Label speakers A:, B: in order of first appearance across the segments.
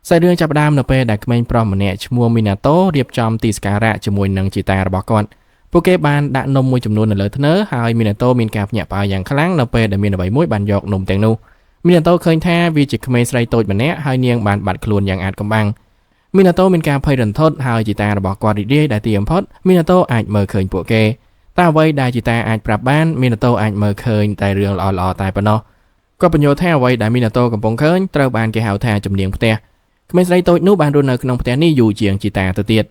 A: សាច់រឿងចាប់ផ្ដើមនៅពេលដែលក្មេងប្រុសម្នាក់ឈ្មោះមីណាតូរៀបចំទីសក្ការៈជាមួយនឹងជីតារបស់គាត់ពួកគេបានដាក់នំមួយចំនួននៅលើធ្នើហើយមីណាតូមានការភ្ញាក់ផ្អើលយ៉ាងខ្លាំងនៅពេលដែលមានអ្វីមួយបានយកនំទាំងនោះមីណាតូឃើញថាវាជាក្មេងស្រីតូចម្នាក់ហើយនាងបានបាត់ខ្លួនយ៉ាងអាតកំបាំងមីណាតូមានការភ័យរន្ធត់ហើយជីតារបស់គាត់រីករាយដែលទីបំផុតមីណាតូអាចមើលឃើញពួកគេតែអ្វីដែលជីតាអាចប្រាប់បានមីណាតូអាចមើលឃើញតែរឿងល្អៗតែប៉ុណ្ណោះក៏បញ្យល់ថាអ្វីដែលមីណាតូកំពុងឃើញត្រូវបានគេហៅថាជំនាញផ្ទះក្មេងស្រីតូចនោះបានរស់នៅក្នុងផ្ទះនេះយូរជាងជីតាទៅទៀត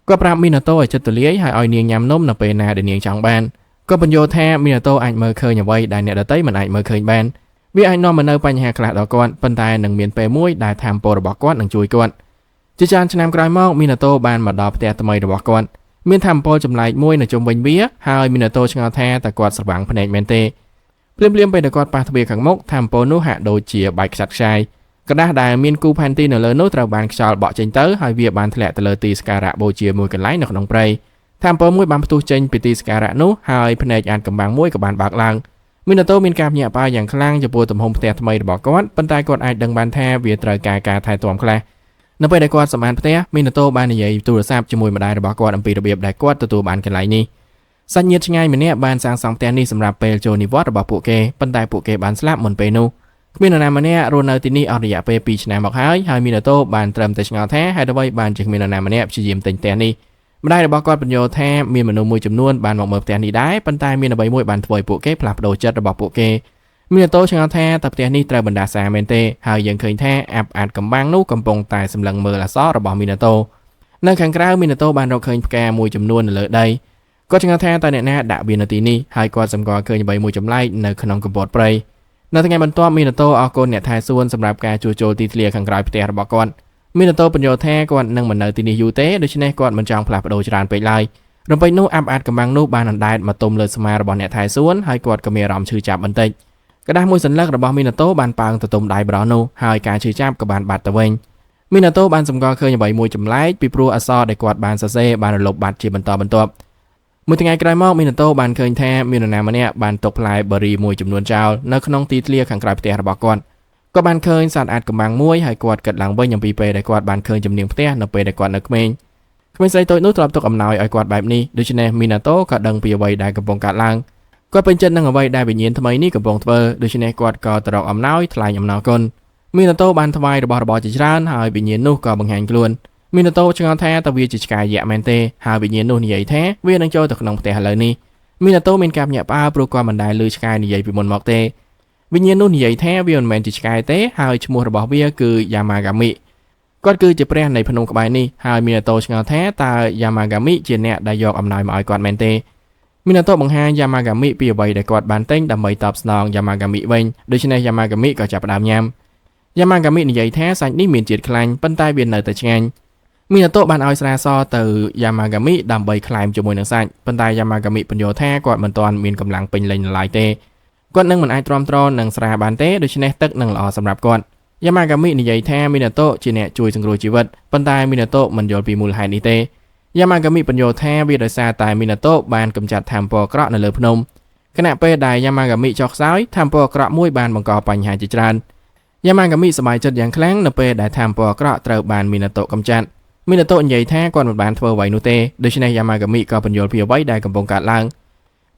A: ក៏ប្រាប់មីណាតូឲ្យចិត្តទូលាយហើយឲ្យនាងញ៉ាំនំនៅពេលណាដែលនាងចង់បានក៏បញ្យល់ថាមីណាតូអាចមើលឃើញអ្វីដែលអ្នកដទៃមិនអាចមើលឃើញបានវាអាចនាំមកនូវបញ្ហាខ្លះដល់គាត់ប៉ុន្តែនឹងមានពេលមួយដែលថាមពលរបស់គាត់នឹងជួយគាត់ជាច្រើនឆ្នាំក្រោយមកមីណាតូបានមកដល់ផ្ទះថ្មីរបស់គាត់មានថាមពលចម្លែកមួយនៅជុំវិញវាហើយមីណាតូឆ្ងល់ថាតើគាត់ស្រវាំងភ្នែកមែនទេភ្លាមៗពេលដែលគាត់ប៉ះទ្វារខាងមុខថាមពលនោះហាក់ដូចជាបែកខ្ចាត់ខ្ចាយក្រដាសដែលមានគូផែនទីនៅលើនោះត្រូវបានខ្យល់បក់ចេញទៅហើយវាបានធ្លាក់ទៅលើទីសក្ការៈបូជាមួយកន្លែងនៅក្នុងព្រៃថាមពលមួយបានផ្ទុះចេញពីទីសក្ការៈនោះហើយភ្នែកអាចកំបាំងមួយក៏បានបើកឡើងមីណាតូមានការភ្ញាក់ផ្អើលយ៉ាងខ្លាំងចំពោះទំហំផ្ទះថ្មីរបស់គាត់ប៉ុន្តែគាត់អាចដឹងបានថាវាត្រូវការការថែទាំខ្លះនៅពេលដែលគាត់សម្អាតផ្ទះមីណាតូបាននិយាយទូរស័ព្ទជាមួយម្ដាយរបស់គាត់អំពីរបៀបដែលគាត់ទទួលបានកន្លែងនេះសាច់ញាតិឆ្ងាយម្នាក់បានសាងសង់ផ្ទះនេះសម្រាប់ពេលចូលនិវត្តន៍របស់ពួកគេប៉ុន្តែពួកគេបានស្លាប់មុនពេលនោះគ្មាននរណាម្នាក់រស់នៅទីនេះអស់រយៈពេល2ឆ្នាំមកហើយមីណាតូបានត្រឹមតែឆ្ងល់ថាហេតុអ្វីបានជាគ្មាននរណាម្នាក់ព្យាយាមទិញផ្ទះនេះម្ដាយរបស់គាត់បញ្យល់ថាមានមនុស្សមួយចំនួនបានមកមើលផ្ទះនេះដែរប៉ុន្តែមានអ្វីមួយបានធ្វើឲ្យពួកគេផ្លាស់ប្ដូរចិត្តរបស់ពួកគេមីណាតូឆ្ងល់ថាតើផ្ទះនេះត្រូវបណ្ដាសាមែនទេហើយយើងឃើញថាអាប់អាតកំបាំងនោះកំពុងតែសម្លឹងមើលអក្សររបស់មីណាតូនៅខាងក្រៅមីណាតូបានរកឃើញផ្កាមួយចំនួននៅលើដីគាត់ឆ្ងល់ថាតើអ្នកណាដាក់វានៅទីនេះហើយគាត់សម្គាល់ឃើញអ្វីមួយចម្លែកនៅក្នុងកំពតព្រៃនៅថ្ងៃបន្ទាប់មីណាតូអរគុណអ្នកថែសួនសម្រាប់ការជួសជុលទីធ្លាខាងក្រោយផ្ទះរបស់គាត់មីណាតូបញ្យល់ថាគាត់នឹងមិននៅទីនេះយូរទេដូច្នេះគាត់មិនចង់ផ្លាស់ប្ដូរច្រើនពេកឡើយរំពេចនោះអាប់អាតកំបាំងនោះបានអណ្ដែតមកទុំលើស្មារបស់អ្នកថែសួនហើយគាត់ក៏មានអារម្មណ៍ឈឺចាប់បន្តិចក្តារមួយសន្លឹករបស់មីណាតូបានប៉ើងទៅទុំដៃប្រុសនោះហើយការឈឺចាប់ក៏បានបាត់ទៅវិញមីណាតូបានសម្គាល់ឃើញអ្វីមួយចម្លែកពីព្រោះអក្សរដែលគាត់បានសរសេរបានរលុបបាត់ជាបន្តបន្ទាប់មួយថ្ងៃក្រោយមកមីណាតូបានឃើញថាមាននរណាម្នាក់បានទុកផ្លែបឺរីមួយចំនួនចោលនៅក្នុងទីធ្លាខាងក្រោយផ្ទះរបស់គាត់ក៏បានឃើញសត្វអាចកំបាំងមួយហើយគាត់គិតឡើងវិញអំពីពេលដែលគាត់បានឃើញជំនាញផ្ទះនៅពេលដែលគាត់នៅក្មេងស្រីតូចនោះធ្លាប់ទុកអំណោយឲ្យគាត់បែបនេះដូច្នេះមីណាតូក៏ដឹងពីអ្វីដែលកំពុងកើតឡើងគាត់ពេញចិត្តនឹងអ្វីដែលវិញ្ញាណថ្មីនេះកំពុងធ្វើដូច្នេះគាត់ក៏ទៅរកអំណោយថ្លែងអំណរគុណមីណាតូបានថ្វាយរបស់របរជាច្រើនហើយវិញ្ញាណនោះក៏បង្ហាញខ្លួនមីណាតូឆ្ងល់ថាតើវាជាឆ្កែយក្សមែនទេហើយវិញ្ញាណនោះនិយាយថាវានឹងចូលទៅក្នុងផ្ទះឥឡូវនេះមីណាតូមានការភ្ញាក់ផ្អើលព្រោះគាត់មិនដែលឮឆ្កែនិយាយពីមុនមកទេវិញ្ញាណនោះនិយាយថាវាមិនមែនជាឆ្កែទេហើយឈ្មោះរបស់វាគឺយ៉ាម៉ាហ្គាមីគាត់គឺជាព្រះនៃភ្នំក្បែរនេះហើយមីណាតូឆ្ងល់ថាតើយ៉ាម៉ាហ្គាមីជាអ្នកដែលយកអំណោយមកឲ្យគាត់មែនទេមីណាតូបង្ហាញយ៉ាម៉ាហ្គាមីពីអ្វីដែលគាត់បានទិញដើម្បីតបស្នងយ៉ាម៉ាហ្គាមីវិញដូច្នេះយ៉ាម៉ាហ្គាមីក៏ចាប់ផ្ដើមញ៉ាំយ៉ាម៉ាហ្គាមីនិយាយថាសាច់នេះមានជាតិខ្លាញ់ប៉ុន្តែវានៅតែឆ្ងាញ់មីណាតូបានឲ្យស្រាសទៅយ៉ាម៉ាហ្គាមីដើម្បីក្លែមជាមួយនឹងសាច់ប៉ុន្តែយ៉ាម៉ាហ្គាមីបញ្យល់ថាគាត់មិនទាន់មានកម្លាំងពេញលេញនៅឡើយទេគាត់នឹងមិនអាចទ្រាំទ្រនឹងស្រាបានទេដូច្នេះទឹកនឹងល្អសម្រាប់គាត់យ៉ាម៉ាហ្គាមីនិយាយថាមីណាតូជាអ្នកជួយសង្គ្រោះជីវិតប៉ុន្តែមីណាតូមិនយល់ពីមូលហេតុនេះទេយ៉ាម៉ាហ្គាមីបញ្យល់ថាវាដោយសារតែមីណាតូបានកម្ចាត់ថាមពលអាក្រក់នៅលើភ្នំខណៈពេលដែលយ៉ាម៉ាហ្គាមីចុះខ្សោយថាមពលអាក្រក់មួយបានបង្កបញ្ហាជាច្រើនយ៉ាម៉ាហ្គាមីសប្បាយចិត្តយ៉ាងខ្លាំងនៅពេលដែលថាមពលអាក្រក់ត្រូវបានមីណាតូកម្ចាត់មីណាតូនិយាយថាគាត់មិនបានធ្វើអ្វីនោះទេដូច្នេះយ៉ាម៉ាហ្គាមីក៏បញ្យល់ពីអ្វីដែលកំពុងកើតឡើង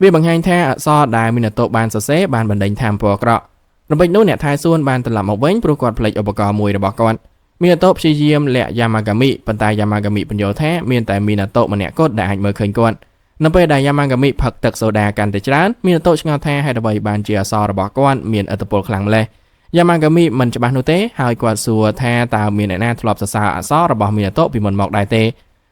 A: វាបង្ហាញថាអក្សរដែលមីណាតូបានសរសេរបានបណ្ដេញថាមពលអាក្រក់រំពេចនោះអ្នកថែសួនបានត្រឡប់មកវិញព្រោះគាត់ភ្លេចឧបករណ៍មួយរបស់គាត់មីណាតូព្យាយាមលាក់យ៉ាម៉ាហ្គាមីប៉ុន្តែយ៉ាម៉ាហ្គាមីបញ្យល់ថាមានតែមីណាតូម្នាក់គត់ដែលអាចមើលឃើញគាត់នៅពេលដែលយ៉ាម៉ាហ្គាមីផឹកទឹកសូដាកាន់តែច្រើនមីណាតូឆ្ងល់ថាហេតុអ្វីបានជាអក្សររបស់គាត់មានឥទ្ធិពលខ្លាំងម្ល៉េះយ៉ាម៉ាហ្គាមីមិនច្បាស់នោះទេហើយគាត់សួរថាតើមានអ្នកណាធ្លាប់សរសើរអក្សររបស់មីណាតូពីមុនមកដែរទេ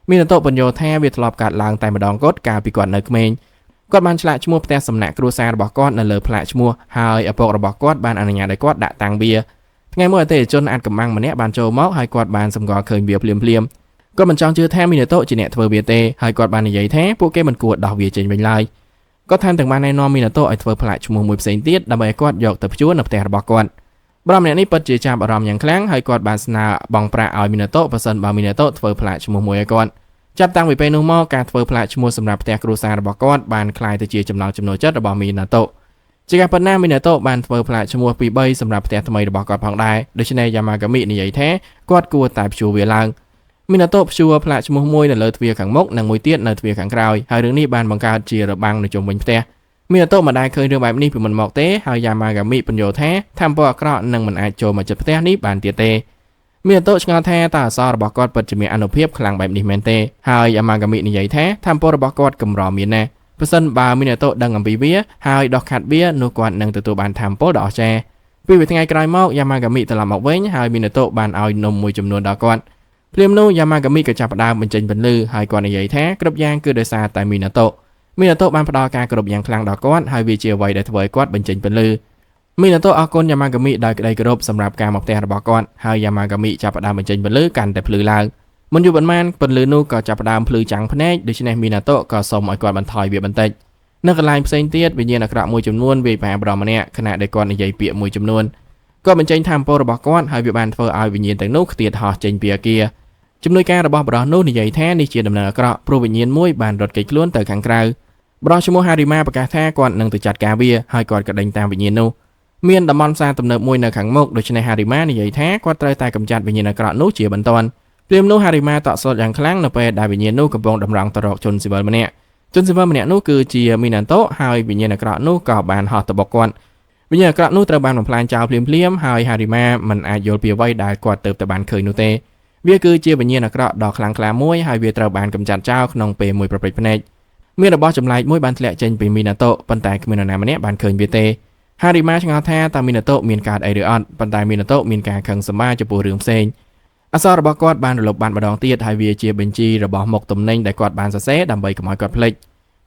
A: មីណាតូបញ្យល់ថាវាធ្លាប់កើតឡើងតែម្ដងគត់កាលពីគាត់នៅក្មេងគាត់បានឆ្លាក់ឈ្មោះផ្ទះសំណាក់គ្រួសាររបស់គាត់នៅលើផ្លាកឈ្មោះហើយឪពុករបស់គាត់បានអនុញ្ញាតឲ្យគាត់ដាក់តាំងវាថ្ងៃមួយអតិថិជនអាចកំបាំងម្នាក់បានចូលមកហើយគាត់បានសម្គាល់ឃើញវាភ្លាមគាត់មិនចង់ជឿថាមីណាតូជាអ្នកធ្វើវាទេហើយគាត់បាននិយាយថាពួកគេមិនគួរដោះវាចេញវិញឡើយគាត់ថែមទាំងបានណែនាំមីណាតូឲ្យធ្វើផ្លាកឈ្មោះមួយផ្សេងទៀតដើម្បីឲ្យគាត់យកទៅព្យួរនៅផ្ទះរបស់គាត់បរិមម្នាក់នេះពិតជាចាប់អារម្មណ៍យ៉ាងខ្លាំងហើយគាត់បានស្នើបង់ប្រាក់ឲ្យមីណាតូបើសិនបើមីណាតូធ្វើផ្លាកឈ្មោះមួយឲ្យគាត់ចាប់តាំងពីពេលនោះមកការធ្វើផ្លាកឈ្មោះសម្រាប់ផ្ទះគ្រួសាររបស់គាត់បានក្លាយទៅជាចំណង់ចំណូលចិត្តរបស់មីណាតូ ជាការប៉ុណ្ណាមីណាតូបានធ្វើផ្លាកឈ្មោះពី3សម្រាប់ផ្ទះថ្មីរបស់គាត់ផងដែរដូច្នេះយ៉ាម៉ាកាមីនិយាយថាគាត់គួរតែព្យួរវាឡើងមីណាតូព្យួរផ្លាកឈ្មោះមួយនៅលើទ្វារខាងមុខនិងមួយទៀតនៅទ្វារខាងក្រោយហើយរឿងនេះបានបង្កើតជារបាំងនៅជុំវិញផ្ទះមីណាតូមិនដែលឃើញរឿងបែបនេះពីមុនមកទេហើយយ៉ាម៉ាកាមីបញ្យល់ថាថាមពលអាក្រក់នឹងមិនអាចចូលមកជិតផ្ទះនេះបានទៀតទេមីណាតូឆ្ងល់ថាតើអសររបស់គាត់ពិតជាមានអានុភាពខ្លាំងបែបនេះមែនទេហើយយ៉ាម៉ាកាមីនិយាយថាថាមពលរបស់គាត់កម្រមានណាស់ប្រសិនបើមីណាតូដឹងអំពីវាហើយដោះខាត់វានោះគាត់នឹងទទួលបានថាមពលដ៏អស្ចារ្យពីថ្ងៃក្រោយមកយ៉ាម៉ាកាមីត្រឡប់មកវិញហើយមីណាតូបានឲ្យនំមួយចំនួនដល់គាត់ភ្លាមនោះយ៉ាម៉ាកាមីក៏ចាប់ផ្ដើមបញ្ចេញពន្លឺហើយគាត់និយាយថាគ្រប់យ៉ាងគឺដោយសារតែមីណាតូបានផ្ដល់ការគោរពយ៉ាងខ្លាំងដល់គាត់ហើយវាជាអ្វីដែលធ្វើឲ្យគាត់បញ្ចេញពន្លឺមីណាតូអរគុណយ៉ាម៉ាកាមីដោយក្តីគោរពសម្រាប់ការមកផ្ទះរបស់គាត់ហើយយ៉ាម៉ាកាមីចាប់ផ្ដើមបញ្ចេញពន្លឺកាន់តែភ្លឺឡើងមិនយូរប៉ុន្មានពន្លឺនោះក៏ចាប់ផ្ដើមភ្លឺចាំងភ្នែកដូច្នេះមីណាតូក៏សុំឲ្យគាត់បន្ថយវាបន្តិចនៅកន្លែងផ្សេងទៀតវិញ្ញាណអាក្រក់មួយចំនួនវាយប្រហារបរិម្នាក់ខណៈដែលគាត់និយាយពាក្យមួយចំនួនគាត់បញ្ចេញថាមពលរបស់គាត់ហើយវាបានធ្វើឲ្យវិញ្ញាណទាំងនោះខ្ទាតហោះចេញពីអគារជំនួយការរបស់បរិសនោះនិយាយថានេះជាដំណើរអាក្រក់ព្រោះវិញ្ញាណមួយបានរត់គេចខ្លួនទៅខាងក្រៅបរិសឈ្មោះហារីម៉ាប្រកាសថាគាត់នឹងទៅចាត់ការវាហើយគាត់ក៏ដេញតាមវិញ្ញាណនោះមានតំបន់ផ្សារទំនើបមួយនៅខាងមុខដូច្នេះហារីម៉ានិយាយថាគាត់ត្រូវតែកម្ចាត់វិញ្ញាណអាក្រក់នោះជាបន្ទាន់ព្រាមនោះហារីម៉ាតក់ស្លុតយ៉ាងខ្លាំងនៅពេលដែលវិញ្ញាណនោះកំពុងតម្រង់ទៅរកជនស៊ីវិលម្នាក់នោះគឺជាមីណាតូហើយវិញ្ញាណអាក្រក់នោះក៏បានហោះទៅបុកគាត់វិញ្ញាណអាក្រក់នោះត្រូវបានបំផ្លាញចោលភ្លាមហើយហារីម៉ាមិនអាចយល់ពីអ្វីដែលគាត់ទើបតែបានឃើញនោះទេវាគឺជាវិញ្ញាណអាក្រក់ដ៏ខ្លាំងក្លាមួយហើយវាត្រូវបានកម្ចាត់ចោលក្នុងពេលមួយប្រព្រឹត្តភ្នែកមានរបស់ចម្លែកមួយបានធ្លាក់ចេញពីមីណាតូប៉ុន្តែគ្មាននរណាម្នាក់បានឃើញវាទេហារីម៉ាឆ្ងល់ថាតើមីណាតូមានកើតអីឬអត់ប៉ុន្តែមីណាតូមានការខឹងសម្បាចំពោះរឿងផ្សេងអសររបស់គាត់បានរលត់បានម្ដងទៀតហើយវាជាបញ្ជីរបស់មុខទំនិញដែលគាត់បានសរសេរដើម្បីកុំឲ្យគាត់ភ្លេច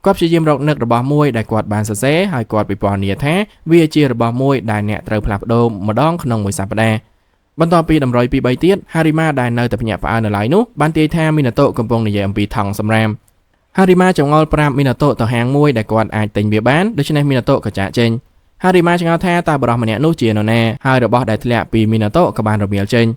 A: គាត់ព្យាយាមរកនឹករបស់មួយដែលគាត់បានសរសេរហើយគាត់ពិពណ៌នាថាវាជារបស់មួយដែលអ្នកត្រូវផ្លាស់ប្ដូរម្ដងក្នុងមួយសប្ដាហ៍បន្ទាប់ពីតម្រុយពី3ទៀតហារីម៉ាដែលនៅតែភ្ញាក់ផ្អើលនៅឡើយនោះបានទាយថាមីណាតូកំពុងនិយាយអំពីថង់សម្រាមហារីម៉ាចងល់ប្រាប់មីណាតូទៅហាងមួយដែលគាត់អាចទិញវាបានដូច្នេះមីណាតូក៏ចាកចេញហារីម៉ាឆ្ងល់ថាតើបរិសម្នាក់នោះជានរណាហើយរបស់ដែលធ្លាក់ពីមីណាតូក៏បានរមៀលចេញ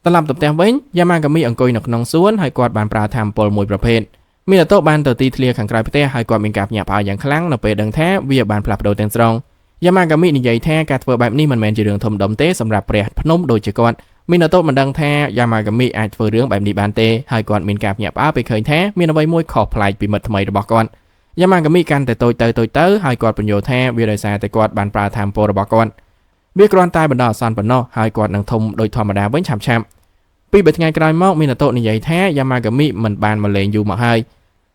A: ត្រឡប់ទៅផ្ទះវិញយ៉ាម៉ាកាមីអង្គុយនៅក្នុងសួនហើយគាត់បានប្រើថាមពលមួយប្រភេទមីណាតូបានទៅទីធ្លាខាងក្រៅផ្ទះហើយគាត់មានការភ្ញាក់ផ្អើលយ៉ាងខ្លាំងនៅពេលដឹងថាវាបានផ្លាស់ប្ដូរទាំងស្រុងយ៉ាម៉ាកាមីនិយាយថាការធ្វើបែបនេះមិនមែនជារឿងធំដុំទេសម្រាប់ព្រះភ្នំដូចជាគាត់មីណាតូមិនដឹងថាយ៉ាម៉ាកាមីអាចធ្វើរឿងបែបនេះបានទេហើយគាត់មានការភ្ញាក់ផ្អើលពេលឃើញថាមានអ្វីមួយខុសប្លែកពីមិត្តថ្មីរបស់គាត់យ៉ាម៉ាកាមីកាន់តែតូចទៅហើយគាត់បញ្យល់ថាវាដោយសារតែគាត់បានប្រើថាមពលរបស់គាត់វាគ្រាន់តែបណ្ដោះអាសន្នប៉ុណ្ណោះហើយគាត់នឹងធំដូចធម្មតាវិញឆាប់ពី3ថ្ងៃក្រោយមកមីណាតូនិយាយថាយ៉ាម៉ាកាមីមិនបានមកលេងយូរមកហើ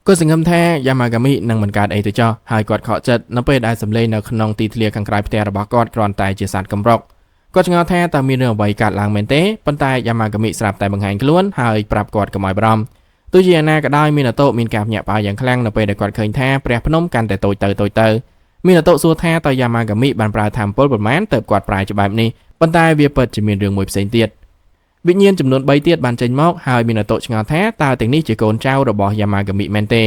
A: យគាត់សង្ឃឹមថាយ៉ាម៉ាកាមីនឹងមិនកើតអីទៅចោះហើយគាត់ខកចិត្តនៅពេលដែលសម្លេងនៅក្នុងទីធ្លាខាងក្រៅផ្ទះរបស់គាត់គ្រាន់តែជាសត្វកំរកគាត់ឆ្ងល់ថាតើមានរឿងអ្វីកើតឡើងមែនទេប៉ុន្តែយ៉ាម៉ាកាមីស្រាប់តែបង្ហាញខ្លួនហើយប្រាប់គាត់កុំឲ្យបារម្ភទោះជាយ៉ាងណាក៏ដោយមីណាតូមានការភ្ញាក់ផ្អើលយ៉ាងខ្លាំងនៅពេលដែលគាត់ឃើញថាព្រះភ្នំកាន់តែតូចទៅមីណាតូសួរថាតើយ៉ាម៉ាកាមីបានប្រើថាមពលប៉ុន្មានទើបគាត់ប្រាយច្បាប់នេះប៉ុន្តែវាពិតជាមានរឿងមួយផ្សេងទៀតវិញ្ញាណចំនួន3ទៀតបានចេញមកហើយមីណាតូឆ្ងល់ថាតើទាំងនេះជាកូនចៅរបស់យ៉ាម៉ាកាមីមែនទេ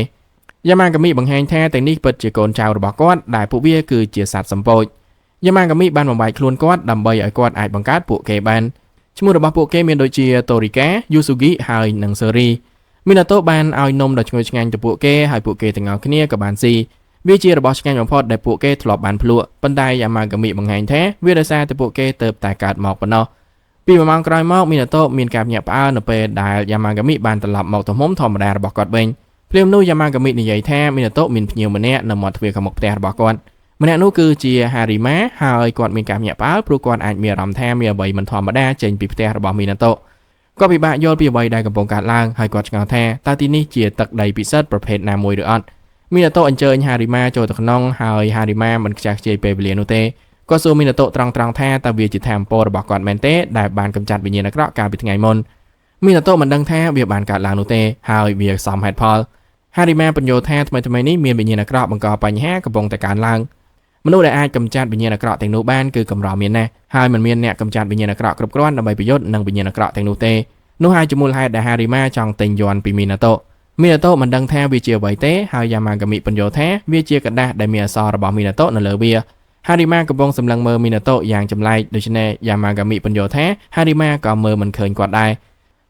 A: យ៉ាម៉ាកាមីបង្ហាញថាទាំងនេះពិតជាកូនចៅរបស់គាត់ដែលពួកវាគឺជាសត្វសម្ពោចយ៉ាម៉ាកាមីបានបំបែកខ្លួនគាត់ដើម្បីឲ្យគាត់អាចបង្កើតពួកគេបានឈ្មោះរបស់ពួកគេមានដូចជាតូរីកាយូស៊ូហ្គីហើយនិងស៊ឺរីមីណាតូបានឲ្យនំដ៏ឈ្ងុយឆ្ងាញ់ទៅពួកគេហើយពួកគេទាំងអស់គ្នាក៏បានស៊ីវាជារបស់ឆ្ងាញ់បំផុតដែលពួកគេធ្លាប់បានភ្លក់ប៉ុន្តែយ៉ាម៉ាកាមីបង្ហាញថាវាដោយសារតែពួកគេទៅតែកើតមកប៉ុណ្ណោះពី1ម៉ោងក្រោយមកមីណាតូមានការភ្ញាក់ផ្អើលនៅពេលដែលយ៉ាម៉ាកាមីបានត្រឡប់មកទំហំធម្មតារបស់គាត់វិញភ្លាមនោះយ៉ាម៉ាកាមីនិយាយថាមីណាតូមានភ្ញៀវម្នាក់នៅមាត់ទ្វារខាងមុខផ្ទះរបស់គាត់ម្នាក់នោះគឺជាហារីម៉ាហើយគាត់មានការភ្ញាក់ផ្អើលព្រោះគាត់អាចមានអារម្មណ៍ថាមានអ្វីមិនធម្មតាចេញពីផ្ទះរបស់មីណាតូគាត់ពិបាកយល់ពីអ្វីដែលកំពុងកើតឡើងហើយគាត់ឆ្ងល់ថាតើទីនេះជាទឹកដីពិសិដ្ឋប្រភេទណាមួយឬអត់មីណាតូអញ្ជើញហារីម៉ាចូលទៅក្នុងហើយហារីម៉ាមិនខ្ជះខ្ជាយពេលវេលានោះទេគាត់សួរមីណាតូត្រង់ថាតើវាជាថាមពលរបស់គាត់មែនទេដែលបានកម្ចាត់វិញ្ញាណអាក្រក់កាលពីថ្ងៃមុនមីណាតូមិនដឹងថាវាបានកើតឡើងនោះទេហើយវាសមហេតុផលហារីម៉ាបញ្យល់ថាថ្មីនេះមានវិញ្ញាណអាក្រក់បង្កបញ្ហាកំពុងតែកើនឡើងមនុស្សដែលអាចកម្ចាត់វិញ្ញាណអាក្រក់ទាំងនោះបានគឺកម្រមានណាស់ហើយមិនមានអ្នកកម្ចាត់វិញ្ញាណអាក្រក់គ្រប់គ្រាន់ដើម្បីប្រយុទ្ធនឹងវិញ្ញាណអាក្រក់ទាំងនោះទេនោះហើយជាមូលហេតុដែលហារីម៉ាចង់ទិញយ័ន្តពីមីណាតូមិនដឹងថាវាជាអ្វីទេហើយយ៉ាម៉ាកាមីបញ្យល់ថាវាជាกระดาษដែលមានអក្សររបស់មីណាតូនៅលើវាហារីម៉ាកំពុងសម្លឹងមើលមីណាតូយ៉ាងចម្លែកដូច្នេះយ៉ាម៉ាកាមីបញ្យល់ថាហារីម៉ាក៏មើលមិនឃើញគាត់ដែរ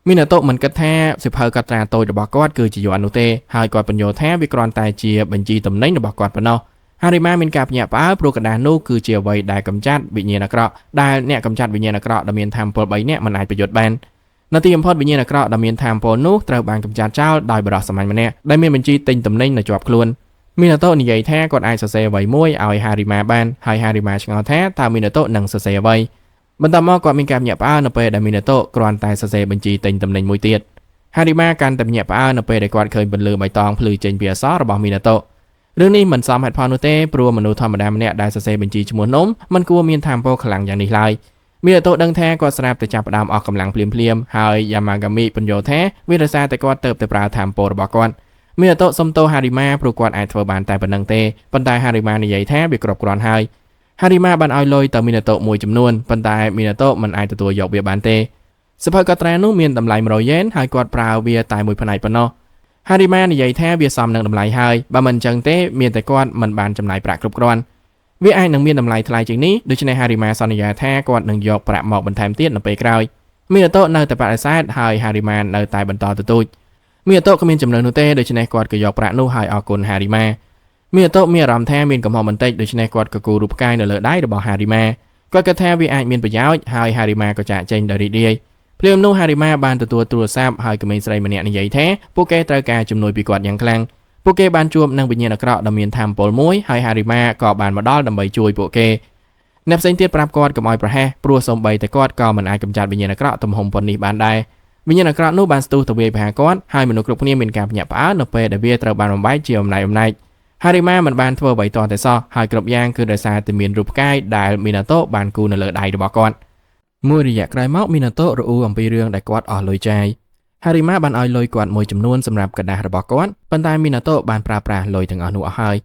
A: មីណាតូមិនគិតថាសិភៅកត់ត្រាតូចរបស់គាត់គឺជាយ័ន្តនោះទេហើយគាត់បញ្យល់ថាវាគ្រាន់តែជាបញ្ជីតំណែងរបស់គាត់ប៉ុណ្ណោះ ហារីម៉ាមានការភ្ញាក់ផ្អើលព្រោះកណ្ដាលនោះគឺជាអ្វីដែលកម្ចាត់វិញ្ញាណអាក្រក់ដែលអ្នកកម្ចាត់វិញ្ញាណអាក្រក់ដែលមានថាមពល3នាក់មិនអាចប្រយុទ្ធបាននៅទីបំផុតវិញ្ញាណអាក្រក់ដែលមានថាមពលនោះត្រូវបានកម្ចាត់ចោលដោយបរិសុទ្ធសាមញ្ញម្នាក់ដែលមានបញ្ជីទិញទំនិញនៅជាប់ខ្លួនមីណាតូនិយាយថាគាត់អាចសរសេរអ្វីមួយឲ្យហារីម៉ាបានហើយហារីម៉ាឆ្ងល់ថាតើមីណាតូនឹងសរសេរអ្វីបន្ទាប់មកគាត់មានការភ្ញាក់ផ្អើលនៅពេលដែលមីណាតូគ្រាន់តែសរសេរបញ្ជីទិញទំនិញមួយទៀតហារីម៉ាកាន់តែភ្ញាក់ផ្អើលនៅពេលដែលគាត់ឃើញពន្លឺបៃតងភ្លឺចេញពីអក្សររបស់មីណាតូរឿងនេះមិនសមហេតុផលនោះទេព្រោះមនុស្សធម្មតាម្នាក់ដែលសរសេរបញ្ជីឈ្មោះនំមិនគួរមានថាមពលខ្លាំងយ៉ាងនេះឡើយមីណាតូដឹងថាគាត់ស្រាប់តែចាប់ផ្ដើមអស់កម្លាំងភ្លាមៗហើយយ៉ាម៉ាហ្គាមីបញ្យល់ថាវាដោយសារតែគាត់ទៅតែប្រើថាមពលរបស់គាត់មីណាតូសុំទោសហារីម៉ាព្រោះគាត់អាចធ្វើបានតែប៉ុណ្្នឹងទេប៉ុន្តែហារីម៉ានិយាយថាវាគ្រប់គ្រាន់ហើយហារីម៉ាបានឲ្យលុយទៅមីណាតូមួយចំនួនប៉ុន្តែមីណាតូមិនអាចទទួលយកវាបានទេសភៅកត់ត្រានោះមានតម្លៃ100យ៉េនហើយគាត់ប្រើវាតែមួយផ្នែកប៉ុណ្ណោះហារីម៉ានិយាយថាវាសមនឹងតម្លៃហើយបើមិនអញ្ចឹងទេមានតែគាត់មិនបានចំណាយប្រាក់គ្រប់គ្រាន់វាអាចនឹងមានតម្លៃថ្លៃជាងនេះដូច្នេះហារីម៉ាសន្យាថាគាត់នឹងយកប្រាក់មកបន្ថែមទៀតនៅពេលក្រោយមីណាតូនៅតែបដិសេធហើយហារីម៉ានៅតែបន្តទទូចមីណាតូគ្មានចំណូលនោះទេដូច្នេះគាត់ក៏យកប្រាក់នោះហើយអរគុណហារីម៉ាមីណាតូមានអារម្មណ៍ថាមានកំហុសបន្តិចដូច្នេះគាត់ក៏គូររូបផ្កាយនៅលើដៃរបស់ហារីម៉ាគាត់គិតថាវាអាចមានប្រយោជន៍ហើយហារីម៉ាក៏ចាកចេញដោយរីករាយភ្លាមនោះហារីម៉ាបានទទួលទូរស័ព្ទហើយក្មេងស្រីម្នាក់និយាយថាពួកគេត្រូវការជំនួយពីគាត់យ៉ាងខ្លាំងពួកគេបានជួបនឹងវិញ្ញាណអាក្រក់ដែលមានថាមពលមួយហើយហារីម៉ាក៏បានមកដល់ដើម្បីជួយពួកគេអ្នកផ្សេងទៀតប្រាប់គាត់កុំឲ្យប្រហែសព្រោះសូម្បីតែគាត់ក៏មិនអាចកម្ចាត់វិញ្ញាណអាក្រក់ទំហំប៉ុណ្នេះបានដែរវិញ្ញាណអាក្រក់នោះបានស្ទុះទៅវាយប្រហារគាត់ហើយមនុស្សគ្រប់គ្នាមានការភ្ញាក់ផ្អើលនៅពេលដែលវាត្រូវបានបំបែកជាអំណែកហារីម៉ាមិនបានធ្វើអ្វីទាល់តែសោះហើយគ្រប់យ៉ាងគឺដោយសារតែមានរូបផ្កាយដែលមីណាតូបានគូរនៅលើដៃរបស់គាត់មួយរយៈក្រោយមកមីណាតូរអ៊ូអំពីរឿងដែលគាត់អស់លុយចាយហារីម៉ាបានឲ្យលុយគាត់មួយចំនួនសម្រាប់กระดาษរបស់គាត់ប៉ុន្តែមីណាតូបានប្រើប្រាស់លុយទាំងអស់នោះអស់ហើ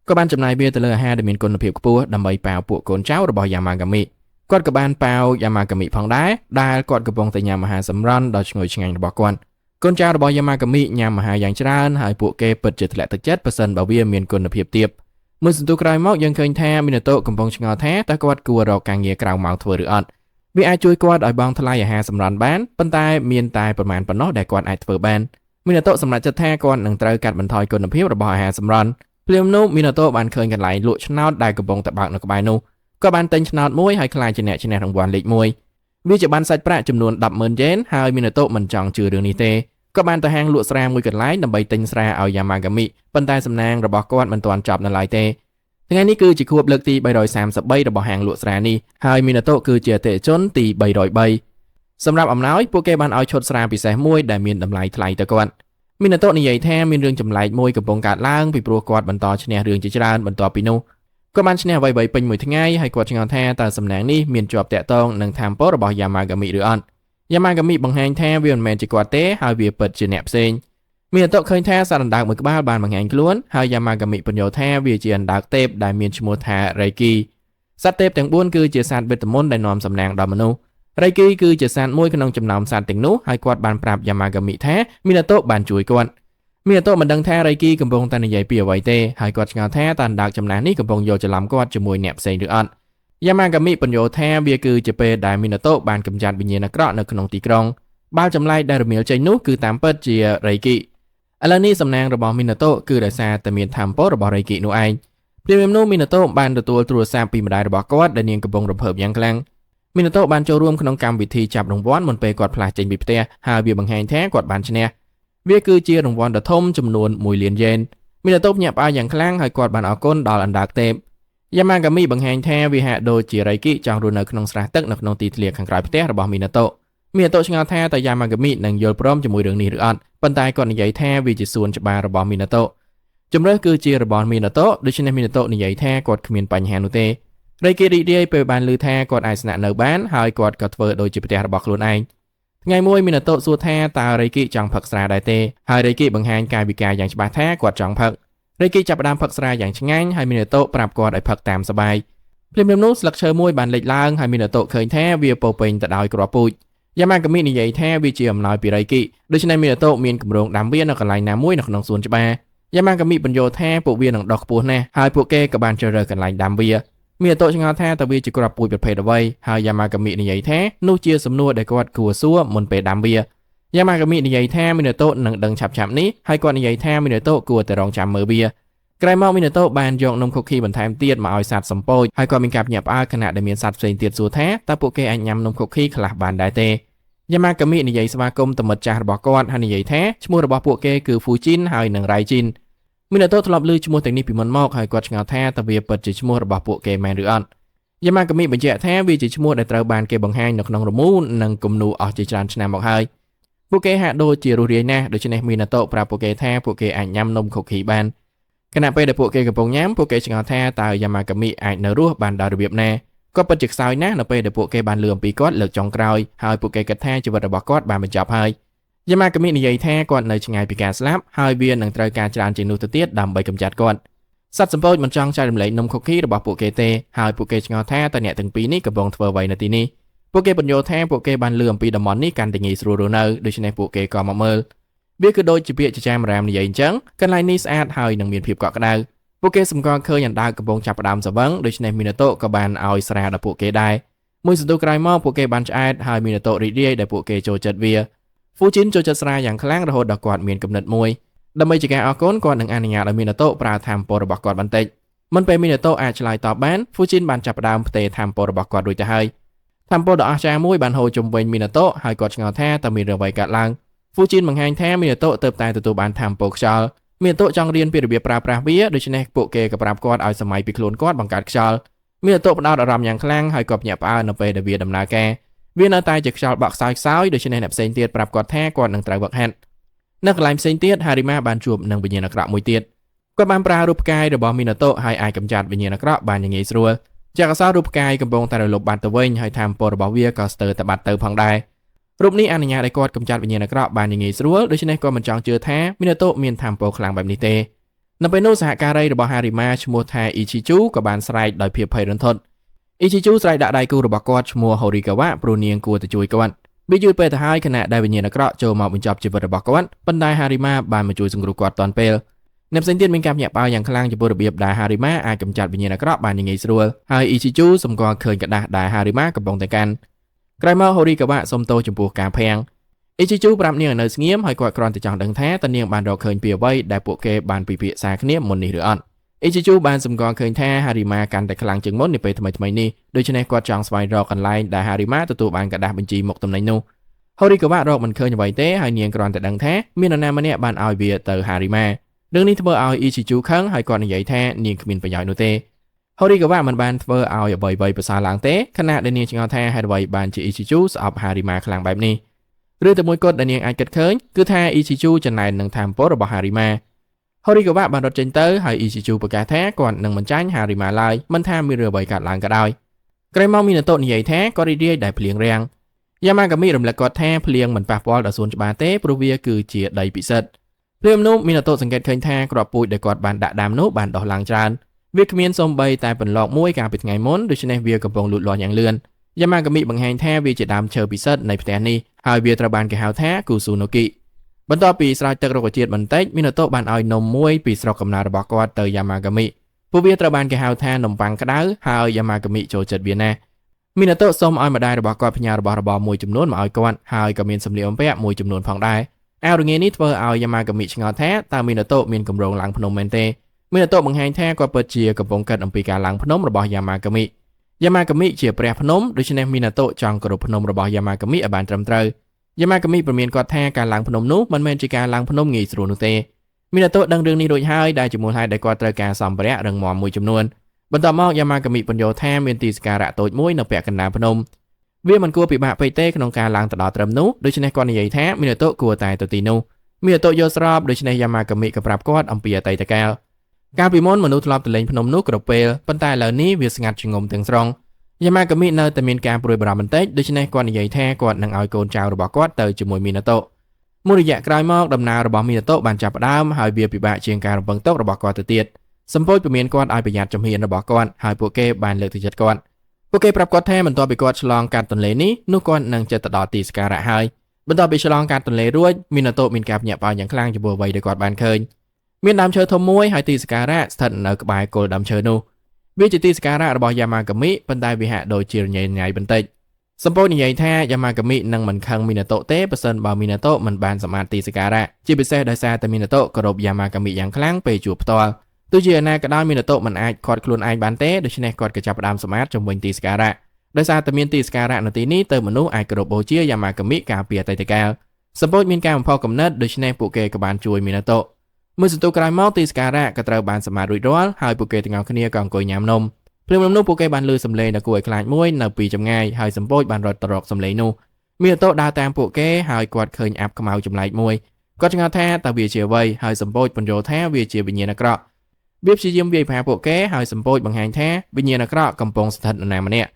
A: យក៏បានចំណាយវាទៅលើអាហារដែលមានគុណភាពខ្ពស់ដើម្បីប៉ាវពួកកូនចៅរបស់យ៉ាម៉ាហ្គាមីគាត់ក៏បានប៉ាវយ៉ាម៉ាហ្គាមីផងដែរដែលគាត់កំពុងតែញ៉ាំអាហារសម្រន់ដ៏ឈ្ងុយឆ្ងាញ់របស់គាត់កូនចៅរបស់យ៉ាម៉ាហ្គាមីញ៉ាំអាហារយ៉ាងច្រើនហើយពួកគេពិតជាធ្លាក់ទឹកចិត្តប្រសិនបើវាមានគុណភាពទាបមួយសន្ទុះក្រោយមកយើងឃើញថាមីណាតូកំពុងឆ្ងល់ថាតើគាត់គួររកការងារក្រៅម៉ោងធ្វើឬអត់វាអាចជួយគាត់ឲ្យបង់ថ្លៃអាហារសម្រន់បានប៉ុន្តែមានតែប្រមាណប៉ុណ្ណោះដែលគាត់អាចធ្វើបានមីណាតូសម្រេចចិត្តថាគាត់នឹងត្រូវកាត់បន្ថយគុណភាពរបស់អាហារសម្រន់ភ្លាមនោះមីណាតូបានឃើញកន្លែងលក់ឆ្នោតដែលកំពុងតែបើកនៅក្បែរនោះគាត់បានទិញឆ្នោតមួយហើយក្លាយជាអ្នកឈ្នះរង្វាន់លេខ1វាជាបានសាច់ប្រាក់ចំនួន 10,000 យ៉េនហើយមីណាតូមិនចង់ជឿរឿងនេះទេគាត់បានទៅហាងលក់ស្រាមួយកន្លែងដើម្បីទិញស្រាឲ្យយ៉ាម៉ាហ្គាមីប៉ុន្តែសំណាងរបស់គាត់មិនទាន់ចប់នៅឡើយទេថ្ងៃនេះគឺជាខួបលើកទី333របស់ហាងលក់ស្រានេះហើយមីណាតូគឺជាអតិថិជនទី303សម្រាប់អំណោយពួកគេបានឲ្យឈុតស្រាពិសេសមួយដែលមានតម្លៃថ្លៃទៅគាត់មីណាតូនិយាយថាមានរឿងចម្លែកមួយកំពុងកើតឡើងពីព្រោះគាត់បន្តឈ្នះរឿងជាច្រើនបន្ទាប់ពីនោះគាត់បានឈ្នះអ្វីៗពេញមួយថ្ងៃហើយគាត់ឆ្ងល់ថាតើសំណាងនេះមានជាប់តាក់ទងនឹងថាមពលរបស់យ៉ាម៉ាហ្គាមីឬអត់យ៉ាម៉ាហ្គាមីបង្ហាញថាវាមិនមែនជាគាត់ទេហើយវាពិតជាអ្នកផ្សេងមានអន្តរឃើញថាសត្វអណ្ដើកមួយក្បាលបានបង្ហាញខ្លួនហើយយ៉ាម៉ាហ្គាមីបញ្យល់ថាវាជាអណ្ដើកទេពដែលមានឈ្មោះថារៃគីសត្វទេពទាំង4គឺជាសត្វវេទមន្តដែលនាំសំណាងដល់មនុស្សរៃគីគឺជាសត្វមួយក្នុងចំណោមសត្វទាំងនោះហើយគាត់បានប្រាប់យ៉ាម៉ាហ្គាមីថាមីណាតូបានជួយគាត់មីណាតូមិនដឹងថារៃគីកំពុងតែនិយាយពីអ្វីទេហើយគាត់ឆ្ងល់ថាតើអណ្ដើកចំណាស់នេះកំពុងយកច្រឡំគាត់ជាមួយអ្នកផ្សេងឬអត់យ៉ាម៉ាហ្គាមីបញ្យល់ថាវាគឺជាពេលដែលមីណាតូបានកម្ចាត់វិញ្ញាណអាក្រក់នៅក្នុងទីក្រុងបាល់ចម្លែកដែលរមៀលចេញនោះគឺតាមពិតជារៃគីឥឡូវនេះសំណាងរបស់មីណាតូគឺដោយសារតែមានថាមពលរបស់រៃគីនោះឯងព្រាមនោះមីណាតូបានទទួលទូរស័ព្ទពីម្ដាយរបស់គាត់ដែលនាងកំពុងរំភើបយ៉ាងខ្លាំងមីណាតូបានចូលរួមក្នុងកម្មវិធីចាប់រង្វាន់មុនពេលគាត់ផ្លាស់ចេញពីផ្ទះហើយវាបង្ហាញថាគាត់បានឈ្នះវាគឺជារង្វាន់ដ៏ធំចំនួន1 លានយ៉េនមីណាតូភ្ញាក់ផ្អើលយ៉ាងខ្លាំងហើយគាត់បានអរគុណដល់អណ្ដើកទេពយ៉ាម៉ាហ្គាមីបង្ហាញថាវាហាក់ដូចជារៃគីចង់រស់នៅក្នុងស្រះទឹកនៅក្នុងទីធ្លាខាងក្រោយផ្ទះរបស់មីណាតូឆ្ងល់ថាតើយ៉ាម៉ាហ្គាមីនឹងយល់ព្រមជាមួយរឿងនេះឬអត់ប៉ុន្តែគាត់និយាយថាវាជាសួនច្បាររបស់មីណាតូជំរើសគឺជារបស់មីណាតូដូច្នេះមីណាតូនិយាយថាគាត់គ្មានបញ្ហានោះទេរៃគីរីករាយពេលបានឮថាគាត់អាចស្នាក់នៅបានហើយគាត់ក៏ធ្វើដូចជាផ្ទះរបស់ខ្លួនឯងថ្ងៃមួយមីណាតូសួរថាតើរៃគីចង់ផឹកស្រាដែរទេហើយរៃគីបង្ហាញកាយវិការយ៉ាងច្បាស់ថាគាត់ចង់ផឹករៃគីចាប់ផ្ដើមផឹកស្រាយ៉ាងឆ្ងាញ់ហើយមីណាតូប្រាប់គាត់ឲ្យផឹកតាមសប្បាយភ្លាមនោះស្លឹកឈើមួយបានលេចឡើងហើយមីណាតូឃើញថាវាពោពេញទៅដោយគ្រាប់ពូជយ៉ាម៉ាហ្គាមីនិយាយថាវាជាអំណោយពីរៃគីដូច្នេះមីណាតូមានគម្រោងដាំវានៅកន្លែងណាមួយនៅក្នុងសួនច្បារយ៉ាម៉ាហ្គាមីបញ្យល់ថាពួកវានឹងដុះខ្ពស់ណាស់ហើយពួកគេក៏បានជ្រើសរើសកន្លែងដាំវាមីណាតូឆ្ងល់ថាតើវាជាគ្រាប់ពូជប្រភេទអ្វីហើយយ៉ាម៉ាហ្គាមីនិយាយថានោះជាសំណួរដែលគាត់គួរសួរមុនពេលដាំវាយ៉ាម៉ាហ្គាមីនិយាយថាមីណាតូនឹងដឹងឆាប់ៗនេះហើយគាត់និយាយថាមីណាតូគួរតែរងចាំមើលវា ក្រោយមកមីណាតូបានយកនំខូឃីបន្ថែមទៀតមកឲ្យសត្វសំពោចហើយក៏មានការភ្ញាក់ផ្អើលខណៈដែលមានសត្វផ្សេងទៀតសួរថាតើពួកគេអាចញ៉ាំនំខូឃីខ្លះបានដែរទេយ៉ាម៉ាកាមីនិយាយស្វាគមន៍ទៅមិត្តចាស់របស់គាត់ហើយនិយាយថាឈ្មោះរបស់ពួកគេគឺហ្វូជីនហើយនិងរ៉ៃជីនមីណាតូធ្លាប់ឮឈ្មោះទាំងនេះពីមុនមកហើយគាត់ឆ្ងល់ថាតើវាពិតជាឈ្មោះរបស់ពួកគេមែនឬអត់យ៉ាម៉ាកាមីបញ្ជាក់ថាវាជាឈ្មោះដែលត្រូវបានគេបង្ហាញនៅក្នុងរមូរនិងគំនូរអស់ជាច្រើនឆ្នាំមកហើយពួកគេហាក់ដូចជារស់រាយណាស់ដូច្នេះមីណាតូប្រាប់ពួកគេថាពួកគេអាចញ៉ាំនំខូឃីបានខណៈពេលដែលពួកគេកំពុងញ៉ាំពួកគេឆ្ងល់ថាតើយ៉ាម៉ាកាមីអាចនៅរស់បានដល់របៀបណាក៏ពិតជាខ្សោយណាស់នៅពេលដែលពួកគេបានលឺអំពីគាត់លើកចុងក្រោយហើយពួកគេគិតថាជីវិតរបស់គាត់បានបញ្ចប់ហើយយ៉ាម៉ាកាមីនិយាយថាគាត់នៅឆ្ងាយពីការស្លាប់ហើយវានឹងត្រូវការច្រើនជាងនោះទៅទៀតដើម្បីកម្ចាត់គាត់សត្វសំពោចមិនចង់ចែករំលែកនំខូឃីរបស់ពួកគេទេហើយពួកគេឆ្ងល់ថាតើអ្នកទាំងពីរនេះកំពុងធ្វើអ្វីនៅទីនេះពួកគេបញ្យល់ថាពួកគេបានលឺអំពីតំបន់នេះកាន់តែងាយស្រួលរស់នៅដូច្នេះពួកគេក៏មកមើលវាគឺដូចជាពាក្យចចាមរ៉ាមនិយាយអញ្ចឹងកន្លែងនេះស្អាតហើយនឹងមានភាពកក់ក្ដៅពួកគេសម្គាល់ឃើញអណ្ដើកកំពុងចាប់ផ្ដើមស្វឹងដូច្នេះមីណាតូក៏បានឲ្យស្រាដល់ពួកគេដែរមួយសន្ទុះក្រោយមកពួកគេបានឆ្អែតហើយមីណាតូរីករាយដែលពួកគេចូលចិត្តវាហ្វូជីនចូលចិត្តស្រាយ៉ាងខ្លាំងរហូតដល់គាត់មានគំនិតមួយដើម្បីជាការអរគុណគាត់នឹងអនុញ្ញាតឲ្យមីណាតូប្រើថាមពលរបស់គាត់បន្តិចមិនពេលមីណាតូអាចឆ្លើយតបបានហ្វូជីនបានចាប់ផ្ដើមផ្ទេរថាមពលរបស់គាត់រួចទៅហើយថាមពលដ៏អស្ចារ្យមួយបានហូរជុំវិញមីណាតូហើយគាត់ឆ្ងល់ថាតើមានរឿងអ្វីកើតឡើងហ្វូជីនបង្ហាញថាមីណាតូទើបតែទទួលបានថាមពលខ្យល់មីណាតូចង់រៀនពីរបៀបប្រើប្រាស់វាដូច្នេះពួកគេក៏ប្រាប់គាត់ឲ្យសម័យពីខ្លួនគាត់បង្កើតខ្យល់មីណាតូផ្ដោតអារម្មណ៍យ៉ាងខ្លាំងហើយក៏ភ្ញាក់ផ្អើលនៅពេលដែលវាដំណើរការវានៅតែជាខ្យល់បក់ខ្សោយដូច្នេះអ្នកផ្សេងទៀតប្រាប់គាត់ថាគាត់នឹងត្រូវវឹកហាត់នៅកន្លែងផ្សេងទៀតហារីម៉ាបានជួបនឹងវិញ្ញាណអាក្រក់មួយទៀតគាត់បានប្រើរូបផ្កាយរបស់មីណាតូហើយអាចកម្ចាត់វិញ្ញាណអាក្រក់បានយ៉ាងងាយស្រួលជាកសោរូបផ្កាយកំពុងតែរលត់បាត់ទៅវិញហើយថាមពលរបស់វាក៏ស្ទើរតែបាត់ទៅផងដែររូបនេះអនុញ្ញាតឲ្យគាត់កម្ចាត់វិញ្ញាណអាក្រក់បានយ៉ាងងាយស្រួលដូច្នេះគាត់មិនចង់ជឿថាមីណាតូមានថាមពលខ្លាំងបែបនេះទេនៅពេលនោះសហការីរបស់ហារីម៉ាឈ្មោះថាអ៊ីឈីជូក៏បានស្រែកដោយភាពភ័យរន្ធត់អ៊ីឈីជូស្រែកដាក់ដៃគូរបស់គាត់ឈ្មោះហូរីកាវ៉ាព្រោះនាងគួរតែជួយគាត់វាយូរពេលទៅហើយខណៈដែលវិញ្ញាណអាក្រក់ចូលមកបញ្ចប់ជីវិតរបស់គាត់ប៉ុន្តែហារីម៉ាបានមកជួយសង្គ្រោះគាត់ទាន់ពេលអ្នកផ្សេងទៀតមានការភ្ញាក់ផ្អើលយ៉ាងខ្លាំងចំពោះរបៀបដែលហារីម៉ាអាចកម្ចាត់វិញ្ញាណអាក្រក់បានយ៉ាងងាយស្រួលហើយអ៊ីឈីជូសម្គាល់ឃើញกระดาษដែលហារីម៉ាកំពុងតែកាន់ក្រោយមកហូរីកាវ៉ាសុំទោសចំពោះការភាំងអ៊ីឈីជូប្រាប់នាងឲ្យនៅស្ងៀមហើយគាត់គ្រាន់តែចង់ដឹងថាតើនាងបានរកឃើញពីអ្វីដែលពួកគេបានពិភាក្សាគ្នាមុននេះឬអត់អ៊ីឈីជូបានសម្គាល់ឃើញថាហារីម៉ាកាន់តែខ្លាំងជាងមុននាពេលថ្មីៗនេះដូច្នេះគាត់ចង់ស្វែងរកកន្លែងដែលហារីម៉ាទទួលបានកระดาษបញ្ជីមុខតំណែងនោះហូរីកាវ៉ារកមិនឃើញអ្វីទេហើយនាងគ្រាន់តែដឹងថាមាននរណាម្នាក់បានឲ្យវាទៅហារីម៉ារឿងនេះធ្វើឲ្យអ៊ីឈីជូខឹងហើយគាត់និយាយថានាងគ្មានប្រយោជន៍នោះទេហូរីកាវ៉ាមិនបានធ្វើឲ្យអ្វីៗប្រសើរឡើងទេខណៈដែលនាងឆ្ងល់ថាហេតុអ្វីបានជាអ៊ីឈីជូស្អប់ហារីម៉ាខ្លាំងបែបនេះរឿងតែមួយគត់ដែលនាងអាចគិតឃើញគឺថាអ៊ីឈីជូចំណែននឹងថាមពលរបស់ហារីម៉ាហូរីកាវ៉ាបានរត់ចេញទៅហើយអ៊ីឈីជូប្រកាសថាគាត់នឹងមិនចាញ់ហារីម៉ាឡើយមិនថាមានរឿងអ្វីកើតឡើងក៏ដោយក្រោយមកមីណាតូនិយាយថាគាត់រីករាយដែលភ្លៀងរាំងយ៉ាម៉ាកាមីរំលឹកគាត់ថាភ្លៀងមិនប៉ះពាល់ដល់សួនច្បារទេព្រោះវាគឺជាដីពិសិដ្ឋភ្លាមនោះមីណាតូសង្កេតឃើញថាគ្រាប់ពូជដែលគាត់បានដាក់ដាំនោះបានដុះឡើងច្រើនវាគ្មានសូម្បីតែពន្លកមួយកាលពីថ្ងៃមុនដូច្នេះវាកំពុងលូតលាស់យ៉ាងលឿនយ៉ាម៉ាកាមីបង្ហាញថាវាជាដើមឈើពិសិដ្ឋនៃផ្ទះនេះហើយវាត្រូវបានគេហៅថាគូស៊ូណូគីបន្ទាប់ពីស្រោចទឹករុក្ខជាតិបន្តិចមីណាតូបានឲ្យនំមួយពីស្រុកកំណើតរបស់គាត់ទៅយ៉ាម៉ាកាមីពួកវាត្រូវបានគេហៅថានំប៉័ងក្តៅហើយយ៉ាម៉ាកាមីចូលចិត្តវាណាស់មីណាតូសូមឲ្យម្ដាយរបស់គាត់ផ្ញើរបស់របរមួយចំនួនមកឲ្យគាត់ហើយក៏មានសម្លៀកបំពាក់មួយចំនួនផងដែរអាវរងានេះធ្វើឲ្យយ៉ាម៉ាកាមីឆ្ងល់ថាតើមីណាតូមានកម្រងឡើងភ្នំមែនទេមីណាតូបង្ហាញថាគាត់ពិតជាកំពុងគិតអំពីការឡើងភ្នំរបស់យ៉ាម៉ាកាមីជាព្រះភ្នំដូច្នេះមីណាតូចង់គោរពភ្នំរបស់យ៉ាម៉ាកាមីឲ្យបានត្រឹមត្រូវយ៉ាម៉ាកាមីព្រមានគាត់ថាការឡើងភ្នំនោះមិនមែនជាការឡើងភ្នំងាយស្រួលនោះទេមីណាតូដឹងរឿងនេះរួចហើយដែលជាមូលហេតុដែលគាត់ត្រូវការសម្ភារៈរឹងមាំមួយចំនួនបន្ទាប់មកយ៉ាម៉ាកាមីបញ្យល់ថាមានទីសក្ការៈតូចមួយនៅពាក់កណ្ដាលភ្នំវាមិនគួរពិបាកពេកទេក្នុងការឡើងទៅដល់ត្រឹមនោះដូច្នេះគាត់និយាយថាមីណាតូគួរតែទៅទីនោះមីណាតូយល់ស្របដូច្នេះយ៉ាម៉ាកាមីក៏ប្រាប់គាត់អំពីអតីតកាលពីមុនមនុស្សធ្លាប់ទៅលេងភ្នំនោះគ្រប់ពេលប៉ុន្តែឥឡូវនេះវាស្ងាត់ជ្ងុំទាំងស្រុងយ៉ាម៉ាកាមីនៅតែមានការព្រួយបារម្ភបន្តិចដូច្នេះគាត់និយាយថាគាត់នឹងឲ្យកូនចៅរបស់គាត់ទៅជាមួយមីណាតូមួយរយៈក្រោយមកដំណើររបស់មីណាតូបានចាប់ផ្ដើមហើយវាពិបាកជាងការរំពឹងទុករបស់គាត់ទៅទៀតសម្ពោចពមៀនគាត់ឲ្យប្រយ័ត្នជំហានរបស់គាត់ហើយពួកគេបានលើកទឹកចិត្តគាត់ពួកគេប្រាប់គាត់ថាបន្ទាប់ពីគាត់ឆ្លងកាត់ទន្លេនេះនោះគាត់នឹងចិត្តទៅដល់ទីសក្ការៈហើយបន្ទាប់ពីឆ្លងកាត់ទន្លេរួចមីណាតូមានការភ្ញាក់ផ្អើលយ៉ាងខ្លាំងចំពោះអ្វីដែលគាត់បានឃើញមានដើមឈើធំមួយហើយទីសក្ការៈស្ថិតនៅក្បែរគល់ដើមឈើនោះវាជាទីសក្ការៈរបស់យ៉ាម៉ាកាមីប៉ុន្តែវាហាក់ដូចជារញ៉េរញ៉ៃបន្តិចសម្ពោចនិយាយថាយ៉ាម៉ាកាមីនឹងមិនខឹងមីណាតូទេបើសិនបើមីណាតូមិនបានសម្អាតទីសក្ការៈជាពិសេសដោយសារតែមីណាតូគោរពយ៉ាម៉ាកាមីយ៉ាងខ្លាំងពេលជួបផ្ទាល់ ទោះជាណាក៏ដោយមីណាតូមិនអាចខាត់ខ្លួនឯងបានទេដូច្នេះគាត់ក៏ចាប់ផ្ដើមសម្អាតជំវិញទីសក្ការៈដោយសារតែមានទីសក្ការៈនៅទីនេះទៅមនុស្សអាចគោរពបូជាយ៉ាម៉ាកាមីកាលពីអតីតកាលសម្ពោចមានការបំផុសកំណត់ដូច្នេះពួកគេក៏បានជួយមីណាតូមួយសន្ទុះក្រោយមកទីសក្ការៈក៏ត្រូវបានសម្អាតរួចរាល់ហើយពួកគេទាំងអស់គ្នាក៏អង្គុយញ៉ាំនំព្រមនោះពួកគេបានលឺសំឡេងដ៏គួរឲ្យខ្លាចមួយនៅពីចម្ងាយហើយសម្ពោចបានរត់ទៅរកសំឡេងនោះមីណាតូដើរតាមពួកគេហើយគាត់ឃើញអាប់ខ្មៅចម្លែកមួយគាត់ឆ្ងល់ថាតើវាជាអ្វីហើយសម្ពោចបញ្យល់ថាវាជាវិញ្ញាណអាក្រក់វាព្យាយាមវាយប្រហារពួកគេហើយសម្ពោចបង្ហាញថាវិញ្ញាណអាក្រក់កំពុងស្ថិតនរណាម្នាក់